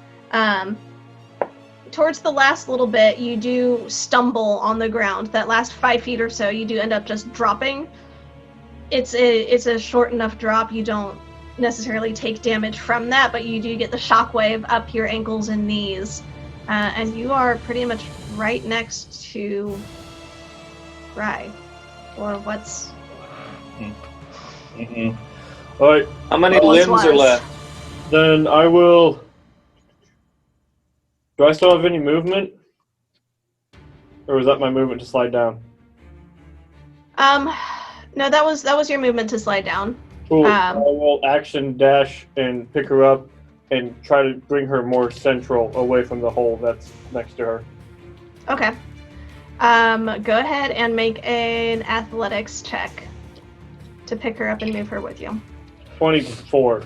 towards the last little bit, you do stumble on the ground. That last 5 feet or so, you do end up just dropping. It's a short enough drop. You don't necessarily take damage from that, but you do get the shockwave up your ankles and knees, and you are pretty much right next to Rye, or what's. All right. How many What limbs was? are left? Then I will. Do I still have any movement? Or was that my movement to slide down? No, that was your movement to slide down. Cool. I will action dash and pick her up and try to bring her more central away from the hole that's next to her. Okay. Go ahead and make an athletics check to pick her up and move her with you. 24.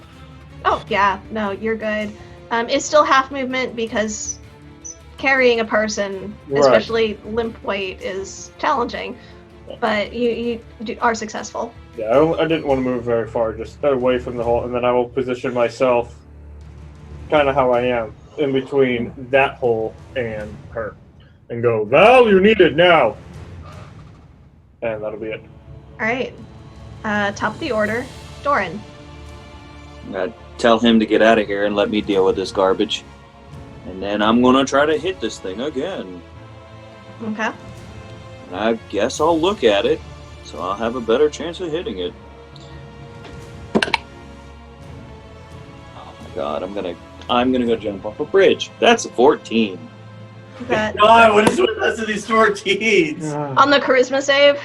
Oh, yeah. No, you're good. It's still half movement because carrying a person, Right. especially limp weight, is challenging. But you are successful. Yeah, I didn't want to move very far, just away from the hole, and then I will position myself kind of how I am, in between that hole and her. And go, Val, you need it now! And that'll be it. All right. Top of the order, Doran. I'm gonna tell him to get out of here and let me deal with this garbage. And then I'm gonna try to hit this thing again. Okay. I guess I'll look at it, so I'll have a better chance of hitting it. Oh my god, I'm gonna go jump off a bridge. That's a 14. That God, what is with us in these 14s? on the charisma save.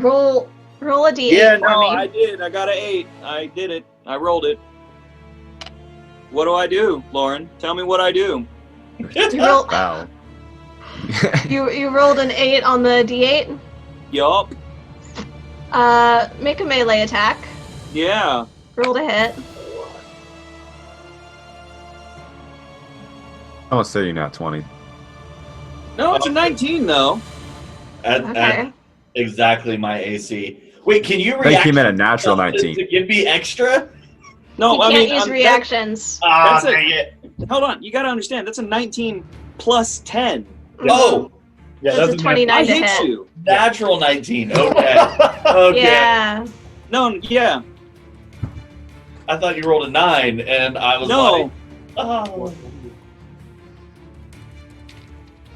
Roll a d8 Yeah, for no, me. I did. I got an 8. I did it. I rolled it. What do I do, Lauren? Tell me what I do. You roll. Wow. You rolled an 8 on the d8. Yup. Make a melee attack. Yeah. Roll to hit. I won't say you're not 20. No, it's a 19 though. At Okay. exactly my AC. Wait, can you I think he react meant a natural to 19. give me extra? No, You I can't mean, use reactions. Ah, That's it. dang it. hold on. You got to understand. That's a 19 plus 10. Oh, Yeah, That's a that's 29 I to hit hit. you. natural 19. Okay. Okay. Yeah. No, yeah. I thought you rolled a 9, and I was No. like, oh.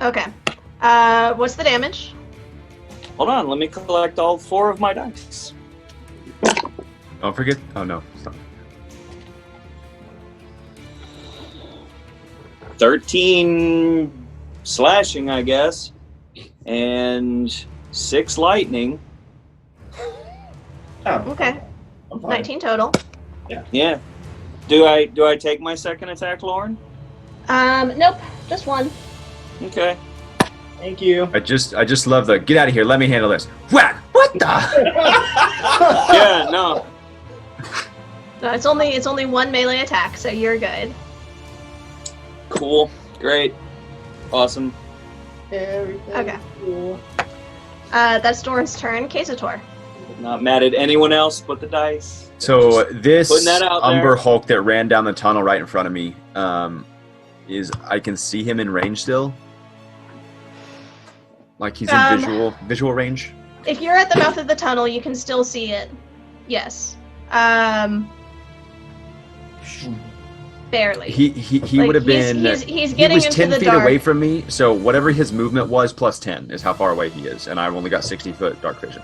Okay. What's the damage? Hold on. Let me collect all 4 of my dice. Don't forget. Oh, no. Stop. 13 slashing, I guess, and 6 lightning. Oh, Okay. I'm fine. 19 total. Yeah. Do I take my second attack, Lauren? Nope. Just one. Okay. Thank you. I just love the get out of here. Let me handle this. Whack! What the? Yeah. No. No, it's only one melee attack, so you're good. Cool. Great. Awesome. Everything. Okay. That's Doran's turn. Kazator. Not mad at anyone else but the dice. So this Putting that out Umber there. Hulk that ran down the tunnel right in front of me, is I can see him in range still. Like he's in visual range. If you're at the mouth of the tunnel, you can still see it. Yes. Barely. He Like, would have been. He's He getting was into 10 the feet dark. away from me, so whatever his movement was plus 10 is how far away he is, and I've only got 60-foot dark vision.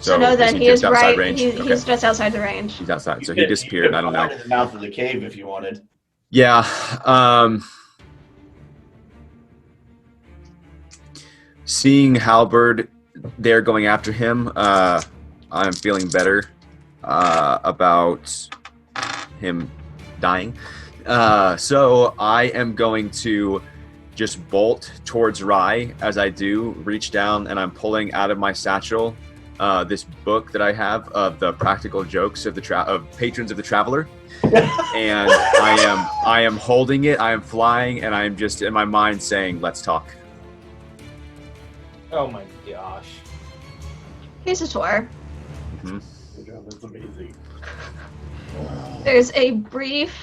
So no, then he is just outside right. range? He's Okay. just outside the range. He's outside, so You he could- disappeared. you could I don't know. hide in the mouth of the cave if you wanted. Yeah. Seeing Halberd there going after him, I'm feeling better about him dying. So I am going to just bolt towards Rye. As I do, reach down and I'm pulling out of my satchel this book that I have of the practical jokes of of patrons of the traveler. And I am holding it, I am flying, and I am just in my mind saying, let's talk. Oh my gosh. Kazator. Mhm. god, that's amazing. There's a brief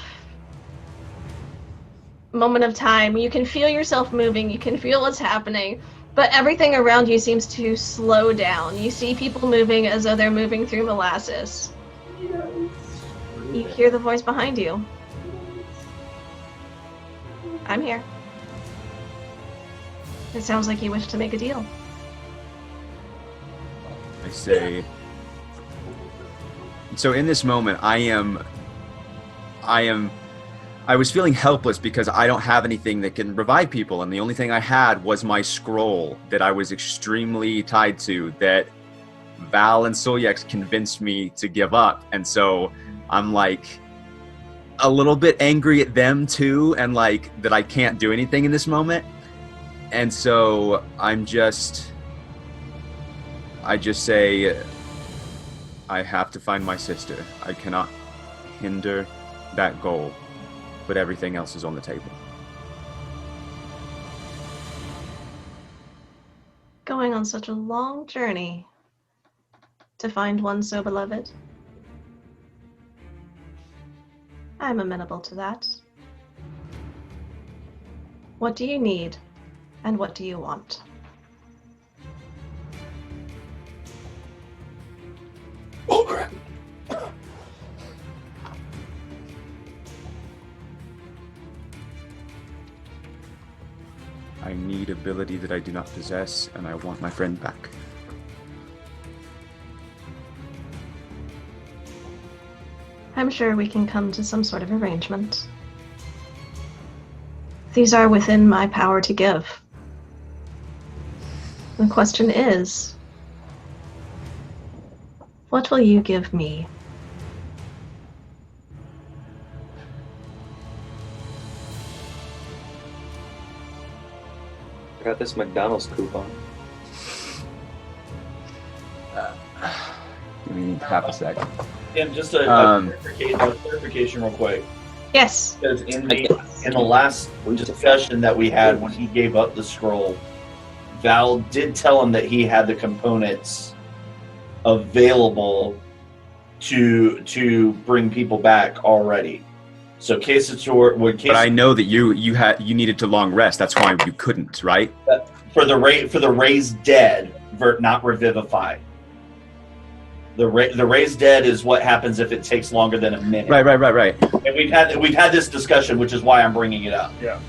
moment of time. You can feel yourself moving. You can feel what's happening. But everything around you seems to slow down. You see people moving as though they're moving through molasses. You hear the voice behind you. I'm here. It sounds like you wish to make a deal. I say. So in this moment, I was feeling helpless because I don't have anything that can revive people, and the only thing I had was my scroll that I was extremely tied to, that Val and Solyex convinced me to give up. And so I'm like a little bit angry at them too, and like that I can't do anything in this moment. And so I just say, I have to find my sister. I cannot hinder that goal, but everything else is on the table. Going on such a long journey to find one so beloved. I'm amenable to that. What do you need, and what do you want? Oh crap! I need ability that I do not possess, and I want my friend back. I'm sure we can come to some sort of arrangement. These are within my power to give. The question is, what will you give me? Got this McDonald's coupon. Give me half a sec. And just a clarification real quick. Yes. Because in the last discussion that we had when he gave up the scroll, Val did tell him that he had the components available to bring people back already. So but I know that you needed to long rest. That's why you couldn't, right? For the raised dead, not revivify. The raised dead is what happens if it takes longer than a minute. Right. And we've had this discussion, which is why I'm bringing it up. Yeah.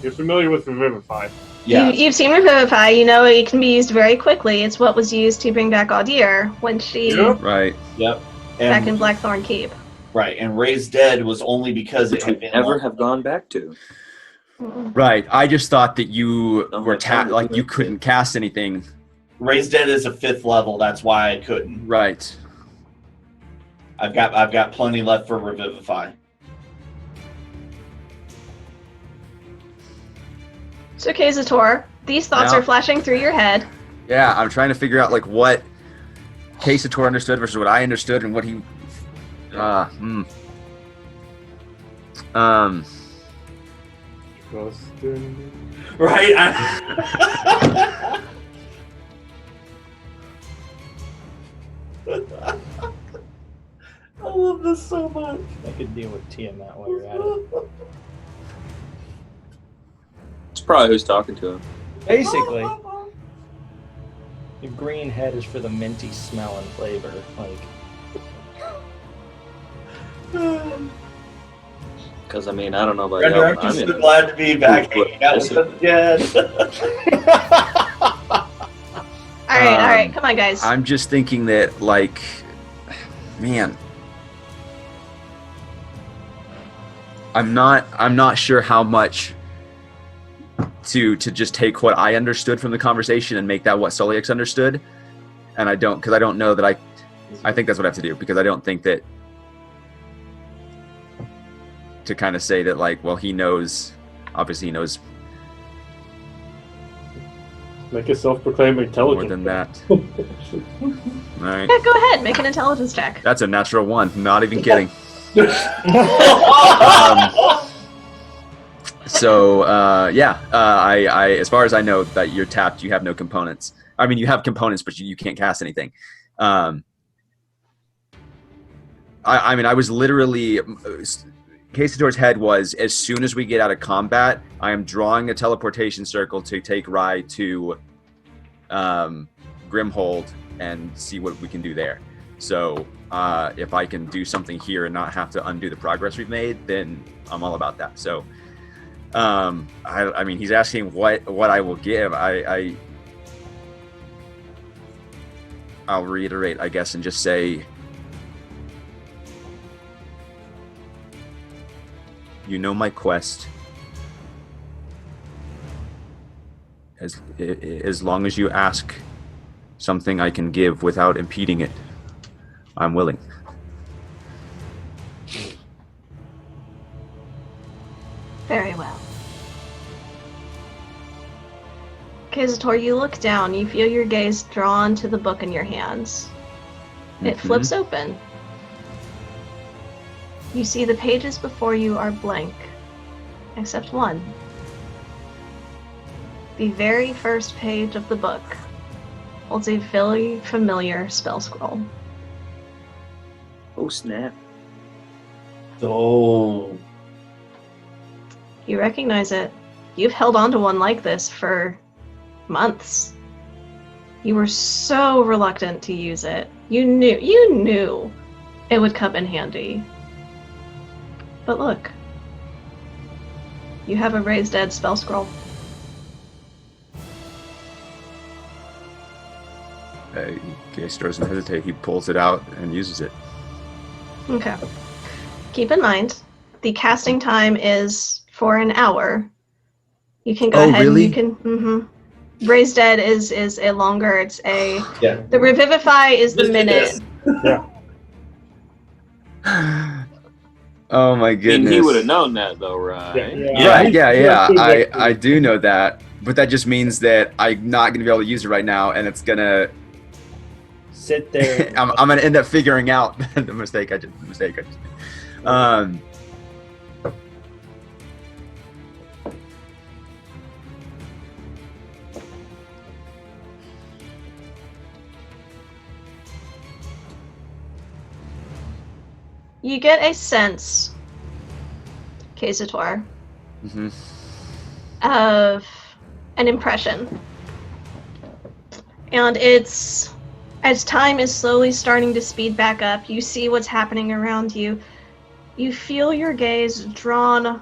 You're familiar with Revivify. Yeah. You've seen Revivify. You know it can be used very quickly. It's what was used to bring back Audir when she Right. Yep. back in Blackthorn Keep. Right, and raised dead was only because it had been never have gone back to. Right. I just thought that you were like you couldn't cast anything. Raised dead is a 5th level. That's why I couldn't. Right. I've got plenty left for Revivify. So, Kazator, these thoughts are flashing through your head. Yeah, I'm trying to figure out like what Kazator understood versus what I understood and what he. Right. I love this so much. I could deal with Tiamat while you're at it. It's probably who's talking to him. Basically, the green head is for the minty smell and flavor. Because I mean, I don't know about Render, y'all. I'm just so glad to be back hanging out with them again. All right, come on, guys. I'm just thinking that, like, man, I'm not sure how much to just take what I understood from the conversation and make that what Solyex understood, and I don't know that I think that's what I have to do, because I don't think that to kind of say that, like, well, he knows, obviously he knows Make a self-proclaimed intelligence. more than that. All right. Yeah, go ahead, make an intelligence check. That's a natural one. Not even kidding. I as far as I know, that you're tapped. You have no components. I mean, you have components, but you can't cast anything. I mean, I was literally. Casador's head was, as soon as we get out of combat, I am drawing a teleportation circle to take Rye to Grimhold and see what we can do there. So if I can do something here and not have to undo the progress we've made, then I'm all about that. So I mean, he's asking what I will give. I'll reiterate, I guess, and just say, you know my quest. As long as you ask something I can give without impeding it, I'm willing. Very well. Kazator, you look down. You feel your gaze drawn to the book in your hands. It flips open. You see the pages before you are blank, except one. The very first page of the book holds a very familiar spell scroll. Oh, snap. Oh. You recognize it. You've held on to one like this for months. You were so reluctant to use it. You knew it would come in handy. But look, you have a raised dead spell scroll. Case doesn't hesitate. He pulls it out and uses it. Okay. Keep in mind, the casting time is for an hour. You can go ahead really? and you can. Raised dead is a longer. It's a. Yeah. The revivify is the minute. Yeah. Oh my I goodness. mean, he would have known that, though, right? Right, yeah. I do know that, but that just means that I'm not going to be able to use it right now, and it's going to... Sit there. I'm going to end up figuring out the mistake I just... You get a sense, Kazator, of an impression. And it's, as time is slowly starting to speed back up, you see what's happening around you. You feel your gaze drawn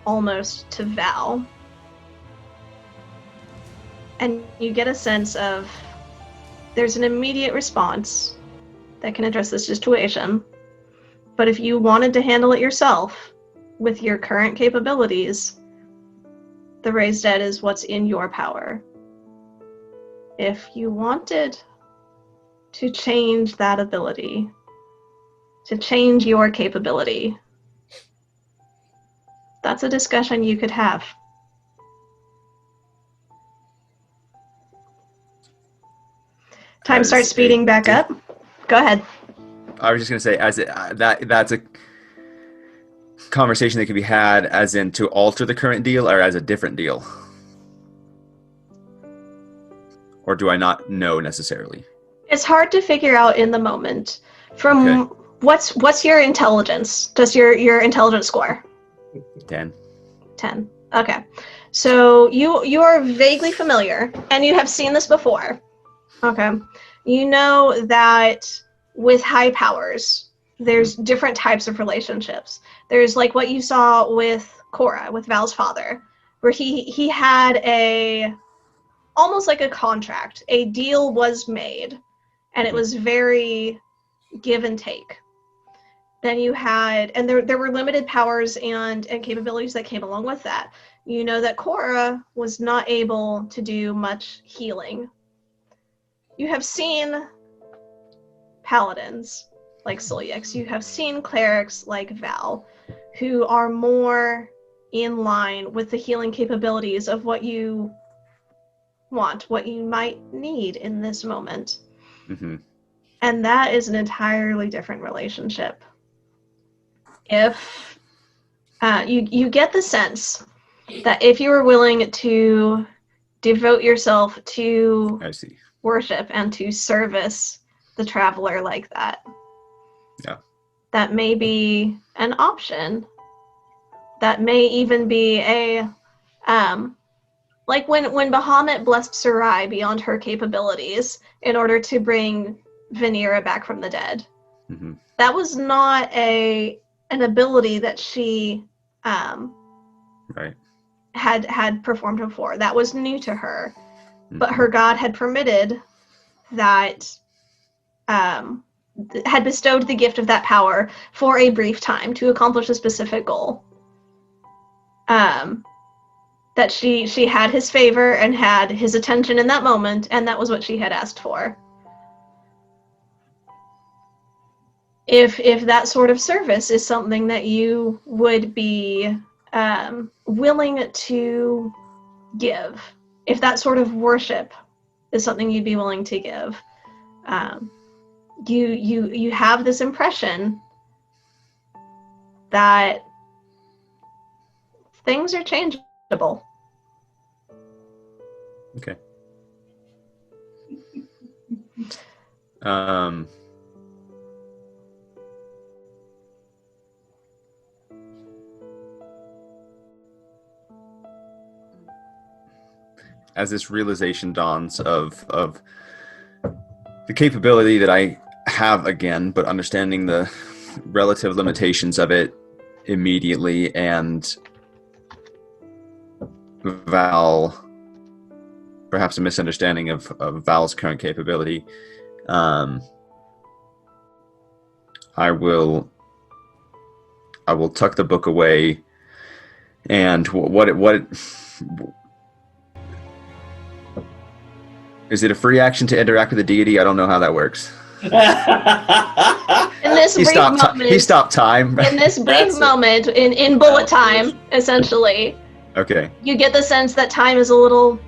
almost to Val. And you get a sense of there's an immediate response that can address this situation. But if you wanted to handle it yourself, with your current capabilities, the raised dead is what's in your power. If you wanted to change that ability, to change your capability, that's a discussion you could have. Time starts speeding back up. Go ahead. I was just going to say, that's a conversation that can be had as in to alter the current deal or as a different deal? Or do I not know necessarily? It's hard to figure out in the moment. From what's your intelligence? Does your intelligence score? 10. 10. Okay. So you are vaguely familiar, and you have seen this before. Okay. You know that with high powers, there's different types of relationships. There's like what you saw with Cora, with Val's father, where he had almost like a contract. A deal was made, and it was very give and take. Then you had, and there were limited powers and capabilities that came along with that. You know that Cora was not able to do much healing. You have seen paladins like Solyax. You have seen clerics like Val, who are more in line with the healing capabilities of what you want, what you might need in this moment. Mm-hmm. And that is an entirely different relationship. If you get the sense that if you were willing to devote yourself to worship and to service the traveler like that, that may be an option. That may even be a, like when Bahamut blessed Sarai beyond her capabilities in order to bring Vanira back from the dead. Mm-hmm. That was not an ability that she Right. had performed before. That was new to her. Mm-hmm. But her god had permitted that, had bestowed the gift of that power for a brief time to accomplish a specific goal. That she had his favor and had his attention in that moment, and that was what she had asked for. If that sort of service is something that you would be willing to give, if that sort of worship is something you'd be willing to give, you have this impression that things are changeable. Okay. As this realization dawns of the capability that I have again, but understanding the relative limitations of it immediately, and Val, perhaps a misunderstanding of Val's current capability, I will tuck the book away, and is it a free action to interact with the deity? I don't know how that works. In this He brief stopped time. In this brief moment, in bullet time, essentially, Okay. you get the sense that time is a little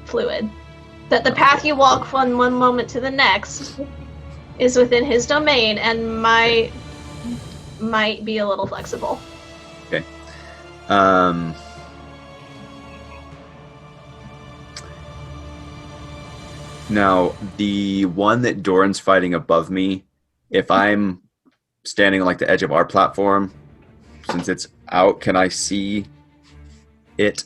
fluid. That the path you walk from one moment to the next is within his domain and might be a little flexible. Okay. Now, the one that Doran's fighting above me, if I'm standing on like the edge of our platform, since it's out, can I see it?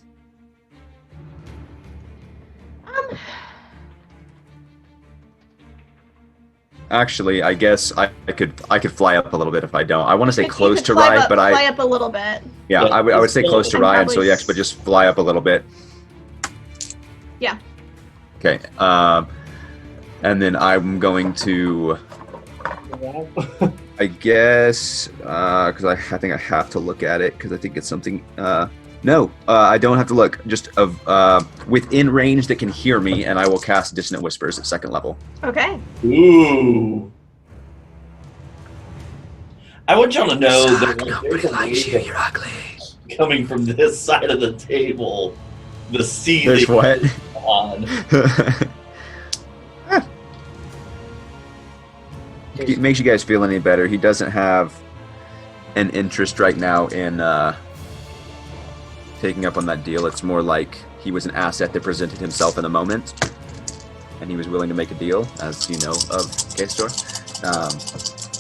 Actually, I guess I could fly up a little bit if I don't. I want to say close to Rye, but fly up a little bit. Yeah, I would say close to Rye, and so probably yes, but just fly up a little bit. Yeah. Okay. And then I'm going to, I guess, because I think I have to look at it because I think it's something. No, I don't have to look. Just within range that can hear me, and I will cast Dissonant Whispers at 2nd level. Okay. Ooh. I want y'all to know that Nobody likes you, you're ugly. coming from this side of the table, the seething There's what? on. It makes you guys feel any better. He doesn't have an interest right now in taking up on that deal. It's more like he was an asset that presented himself in a moment, and he was willing to make a deal, as you know of K-Store,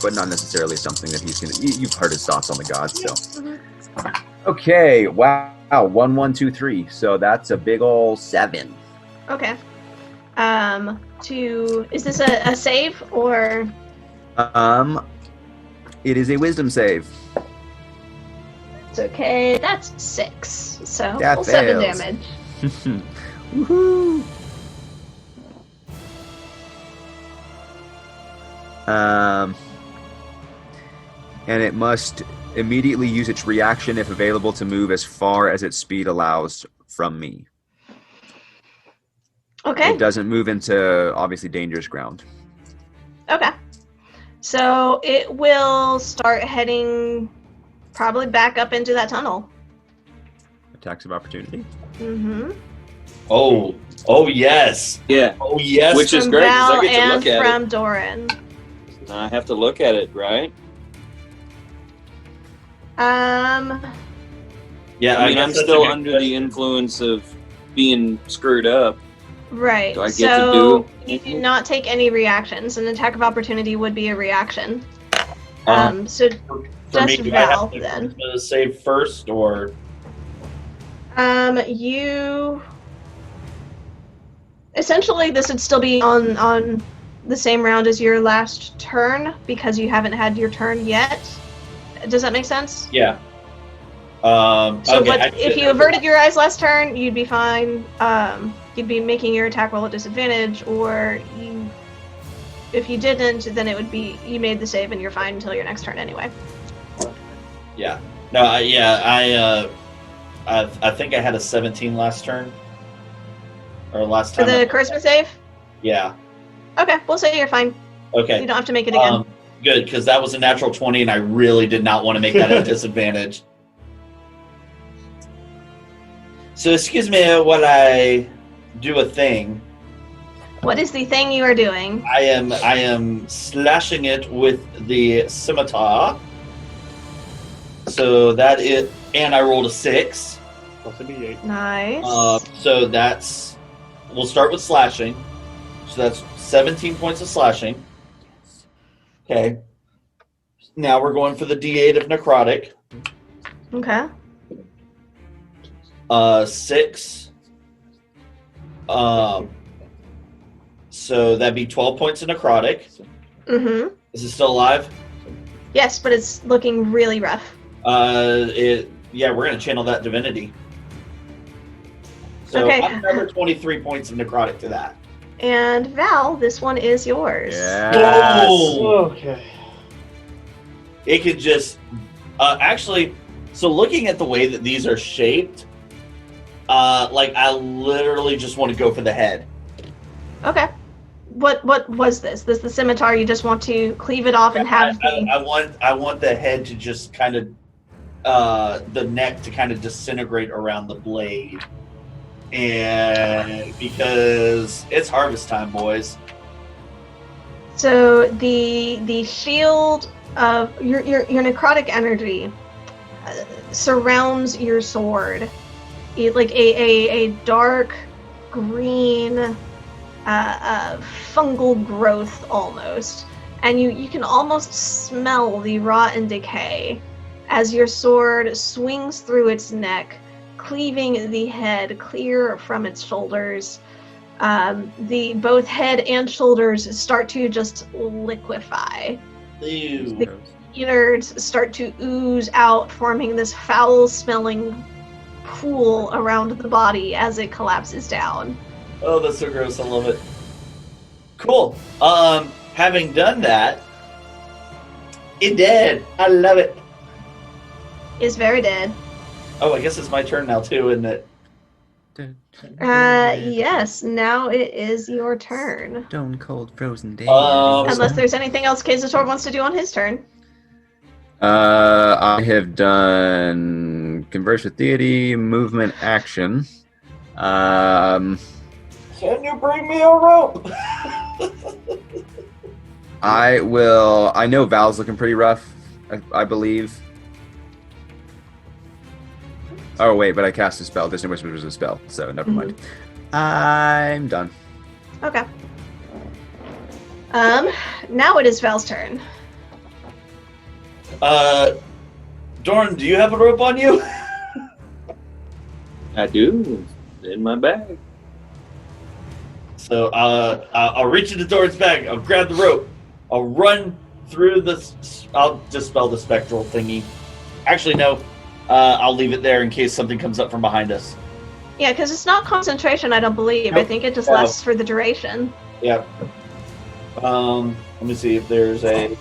but not necessarily something that he's gonna. You've heard his thoughts on the gods, so. Mm-hmm. Okay, wow, 1, 1, 2, 3. So that's a big ol' 7. Okay. Is this a save or? It is a wisdom save. It's okay. That's 6. So That full 7 fails. damage. Woohoo! And it must immediately use its reaction if available to move as far as its speed allows from me. Okay. It doesn't move into obviously dangerous ground. Okay. So it will start heading probably back up into that tunnel. Attacks of opportunity. Mm-hmm. Oh yes. Yeah. Oh yes. Which is From great because Val I get to and look at from Doran. it. I have to look at it, right? Yeah, I mean, guess I'm that's a still good under question. the influence of being screwed up. Right. Do I get so to do you do not take any reactions. An attack of opportunity would be a reaction. So For just me, do I have Val to then. save first, or You essentially this would still be on the same round as your last turn because you haven't had your turn yet. Does that make sense? yeah? So okay, if you averted your eyes last turn, you'd be fine. You'd be making your attack roll at disadvantage, or if you didn't, then it would be you made the save and you're fine until your next turn anyway. Yeah. No. I think I had a 17 last turn, or last For time. the charisma save? Yeah. Okay, we'll say you're fine. Okay. You don't have to make it again. Good, because that was a natural 20, and I really did not want to make that a disadvantage. So excuse me while I do a thing. What is the thing you are doing? I am slashing it with the scimitar. So that is, and I rolled a 6. Plus a D8. Nice. So we'll start with slashing. So that's 17 points of slashing. Okay. Now we're going for the D8 of necrotic. Okay. 6. So that'd be 12 points of necrotic. Mm-hmm. Is it still alive? Yes, but it's looking really rough. Yeah, we're gonna channel that divinity. So Okay. another 23 points of necrotic to that. And Val, this one is yours. Yes. Okay. It could just actually. So looking at the way that these are shaped, like I literally just want to go for the head. Okay. What was this? This the scimitar? You just want to cleave it off and have the... I want the head to just kind of the neck to kind of disintegrate around the blade, and because it's harvest time, boys. So the shield of your necrotic energy surrounds your sword, like a dark green fungal growth almost, and you can almost smell the rot and decay as your sword swings through its neck, cleaving the head clear from its shoulders. The both head and shoulders start to just liquefy. Ew. The innards start to ooze out, forming this foul-smelling pool around the body as it collapses down. Oh, that's so gross. I love it. Cool. Having done that, it dead. I love it. Is very dead. Oh, I guess it's my turn now too, isn't it? Yes, now it is your turn. Stone cold frozen day. Unless there's anything else Kazator wants to do on his turn. I have done converse with deity, movement, action. Can you bring me a rope? I will. I know Val's looking pretty rough. I believe. Oh wait, but I cast a spell. Distant Whisper was a spell, so never mind. I'm done. Okay. Now it is Val's turn. Dorn, do you have a rope on you? I do. In my bag. So I'll reach into Dorn's bag. I'll grab the rope. I'll run through this. I'll dispel the spectral thingy. Actually, no. I'll leave it there in case something comes up from behind us. Yeah, because it's not concentration, I don't believe. Nope. I think it just lasts for the duration. Yeah. Let me see if there's a...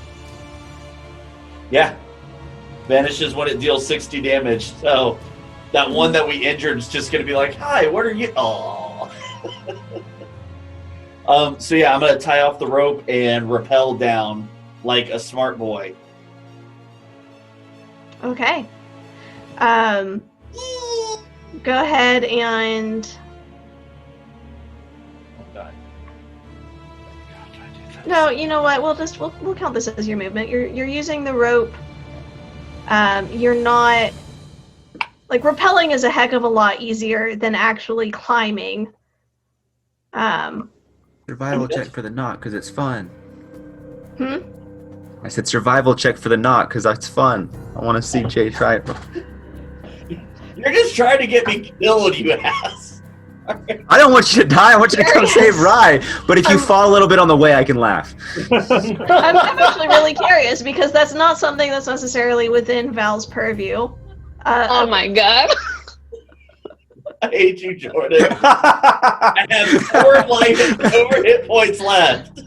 Yeah. Vanishes when it deals 60 damage. So that one that we injured is just going to be like, hi, what are you... Oh. So yeah, I'm going to tie off the rope and rappel down like a smart boy. Okay. Go ahead and... No, you know what? We'll count this as your movement. You're using the rope. You're not... Like, rappelling is a heck of a lot easier than actually climbing. Survival check for the knot, because it's fun. I said survival check for the knot because that's fun. I want to see Jay try it. You're just trying to get me killed, you ass. I don't want you to die. I want you to come save Rye. But if you fall a little bit on the way, I can laugh. I'm actually really curious because that's not something that's necessarily within Val's purview. Oh my god. I hate you, Jordan. I have 4 life and over hit points left.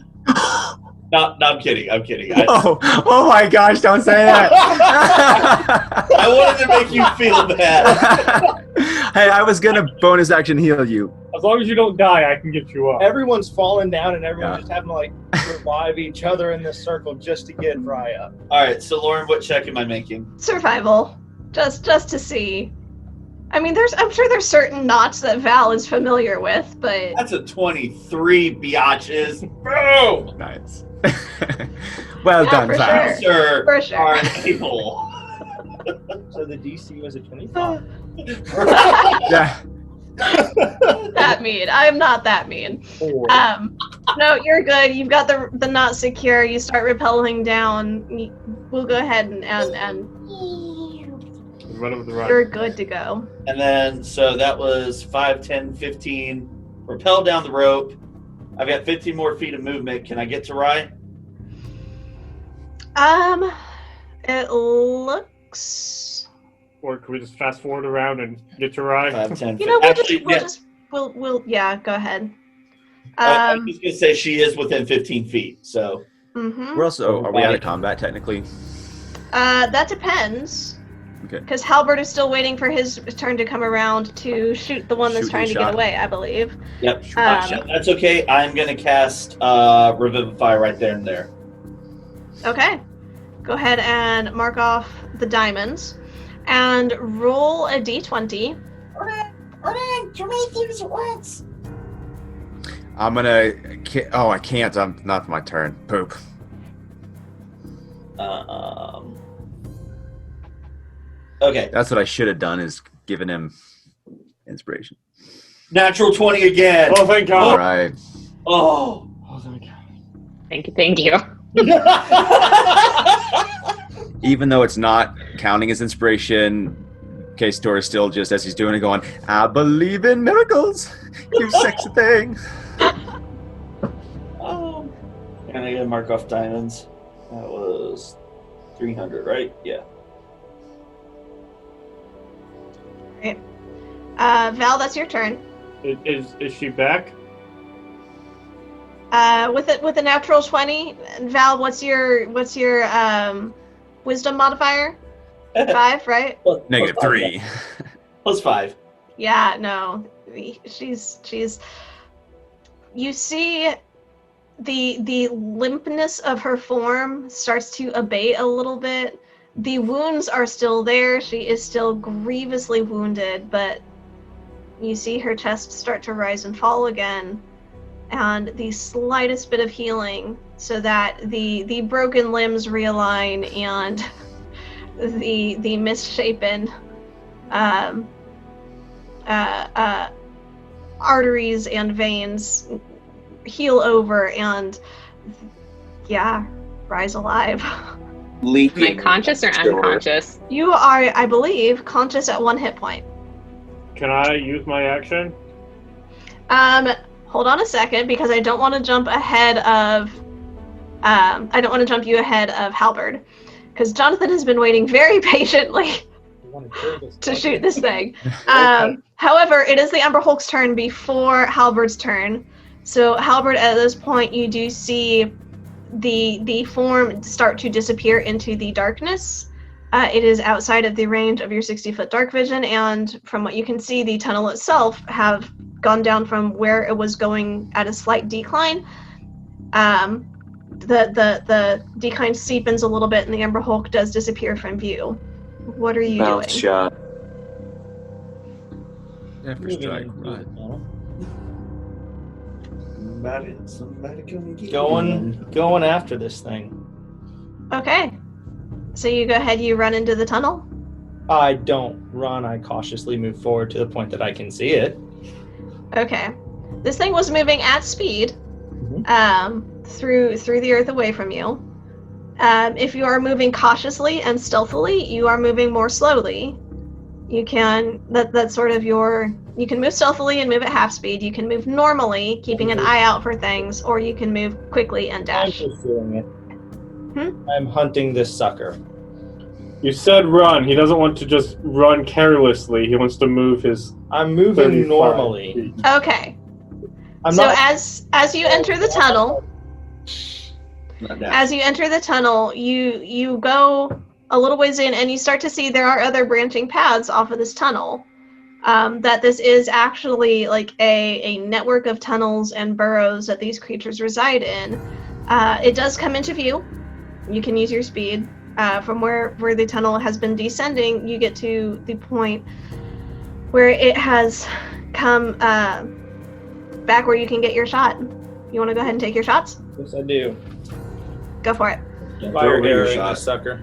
No, I'm kidding. I'm kidding. Oh my gosh, don't say that. I wanted to make you feel bad. Hey, I was going to bonus action heal you. As long as you don't die, I can get you up. Everyone's falling down and everyone's just having to like revive each other in this circle just to get Rye up. All right, so Lauren, what check am I making? Survival, just to see. I mean, I'm sure there's certain knots that Val is familiar with, but That's a 23, biatches. Boom! Nice. Well Yeah, done, for Val. sure. Sir, For sure. are able. So the DC was a 25. Yeah. that mean. I am not that mean. 4. No, you're good. You've got the knot secure. You start rappelling down. We'll go ahead and Run over the rock. you're good to go. And then, so that was 5, 10, 15. Rappel down the rope. I've got 15 more feet of movement. Can I get to Rye? It looks. Or can we just fast forward around and get to Rye? 5, 10, You know, 15. we'll yeah. Go ahead. I was going to say she is within 15 feet, so. Mhm. We're also, are we out of combat technically? That depends. Okay. Because Halbert is still waiting for his turn to come around to shoot the one that's Shoot trying his to shot. get away, I believe. Yep. Um, That's okay. I'm going to cast Revivify right there and there. Okay. Go ahead and mark off the diamonds. And roll a d20. I'm gonna. Oh, I can't. I'm not my turn. Poop. Okay. That's what I should have done. Is given him inspiration. Natural 20 again. Oh, thank All God. right. Oh. Thank you. Even though it's not counting as inspiration, K-Store is still just as he's doing it, going, "I believe in miracles. You sexy thing." Oh. And I gotta mark off diamonds. That was 300, right? Yeah. Val, that's your turn. Is she back? With a natural 20, Val, what's your wisdom modifier? 5, right? -3. Plus 5. Yeah, no. She's you see the limpness of her form starts to abate a little bit. The wounds are still there. She is still grievously wounded, but you see her chest start to rise and fall again, and the slightest bit of healing so that the broken limbs realign and the misshapen arteries and veins heal over and rise alive. Am I conscious or unconscious? You are, I believe, conscious at 1 hit point. Can I use my action? Hold on a second, because I don't want to jump ahead of I don't want to jump you ahead of Halberd, because Jonathan has been waiting very patiently to shoot this thing. However, it is the Ember Hulk's turn before Halberd's turn. So Halberd, at this point, you do see the form start to disappear into the darkness. It is outside of the range of your 60-foot dark vision, and from what you can see, the tunnel itself have gone down from where it was going at a slight decline. The decline steepens a little bit, and the Ember Hulk does disappear from view. What are you doing? Shot. After strike, right. Somebody come and get Going after this thing. Okay. So you go ahead, you run into the tunnel? I don't run. I cautiously move forward to the point that I can see it. Okay. This thing was moving at speed through the earth away from you. If you are moving cautiously and stealthily, you are moving more slowly. You can, that's sort of your, you can move stealthily and move at half speed. You can move normally, keeping an eye out for things, or you can move quickly and I'm dash. pursuing it. I'm hunting this sucker. You said run. He doesn't want to just run carelessly. He wants to move his. I'm moving normally. feet. Okay. I'm So not. as you enter the tunnel, you go a little ways in, and you start to see there are other branching paths off of this tunnel. That this is actually like a network of tunnels and burrows that these creatures reside in. It does come into view. You can use your speed. From where the tunnel has been descending, you get to the point where it has come back where you can get your shot. You want to go ahead and take your shots? Yes, I do. Go for it. Fire arrowing this sucker.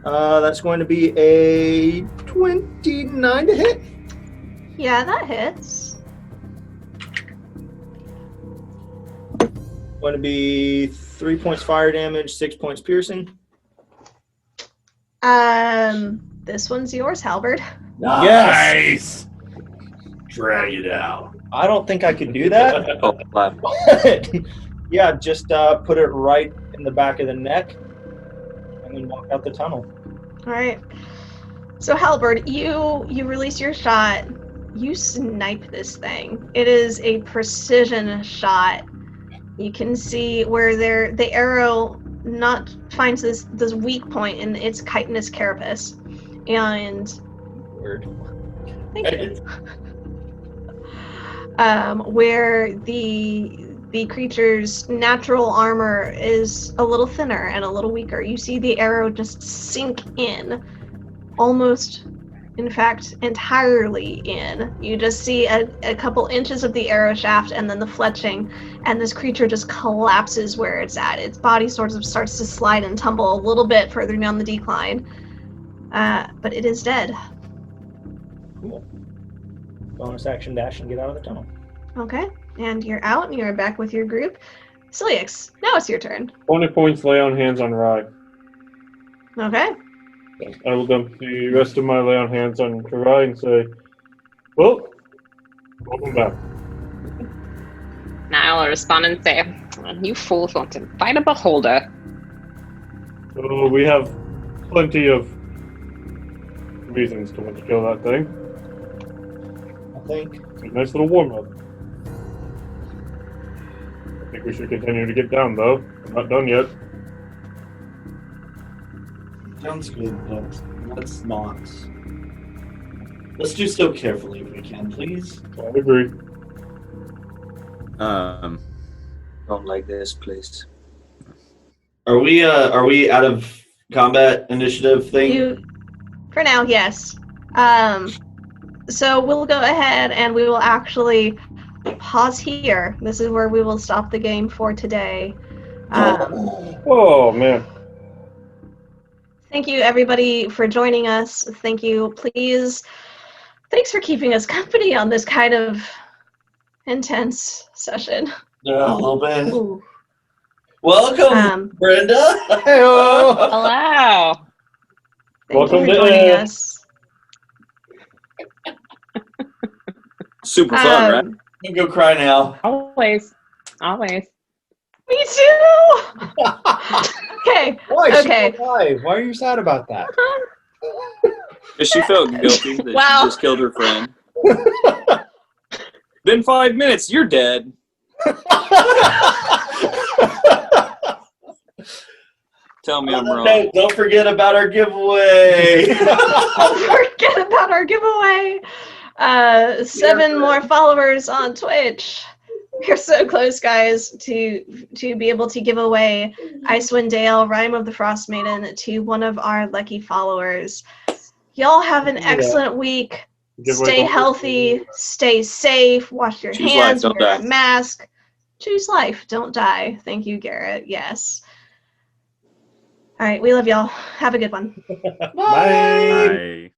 That's going to be a 29 to hit. Yeah, that hits. Going to be 3 points fire damage, 6 points piercing. This one's yours, Halberd. Nice. Drag it out. I don't think I could do that. Oh, wow. Yeah, just put it right in the back of the neck and then walk out the tunnel. All right. So Halberd, you release your shot. You snipe this thing. It is a precision shot. You can see where the arrow finds this weak point in its chitinous carapace, and Word. thank you. Where the creature's natural armor is a little thinner and a little weaker. You see the arrow just sink in, almost, in fact, entirely in. You just see a couple inches of the arrow shaft and then the fletching, and this creature just collapses where it's at. Its body sort of starts to slide and tumble a little bit further down the decline, but it is dead. Cool. Bonus action dash and get out of the tunnel. Okay, and you're out, and you're back with your group. Celiax, now it's your turn. 20 points lay on hands on Rye. Okay. I will dump the rest of my lay on hands on Rye and say, well, welcome back. Now I'll respond and say, you fools want to fight a beholder. So we have plenty of reasons to want to kill that thing. I think. It's a nice little warm-up. I think we should continue to get down, though. I'm not done yet. Sounds good, but let's not. Let's do so carefully if we can, please. I agree. Don't like this place. Are we out of combat initiative thing? For now, yes. So we'll go ahead and we will actually pause here. This is where we will stop the game for today. Oh, man. Thank you, everybody, for joining us. Thank you. Thanks for keeping us company on this kind of intense session. Yeah, a little bit. Ooh. Welcome, Brenda. Hello. Thank Welcome you for to joining us. Super fun, right? I'm gonna go cry now. Always. Me too. Okay. Why? Okay. She's alive. Why are you sad about that? Because she felt guilty that Wow. she just killed her friend. Then 5 minutes, you're dead. Tell me I'm wrong. No, don't forget about our giveaway. Don't forget about our giveaway. 7 more followers on Twitch. We're so close, guys, to be able to give away Icewind Dale, Rime of the Frost Maiden, to one of our lucky followers. Y'all have an excellent week. Stay healthy, stay safe, wash your Choose hands, life, don't wear a die. mask. Choose life, don't die. Thank you, Garrett. Yes. All right, we love y'all. Have a good one. Bye.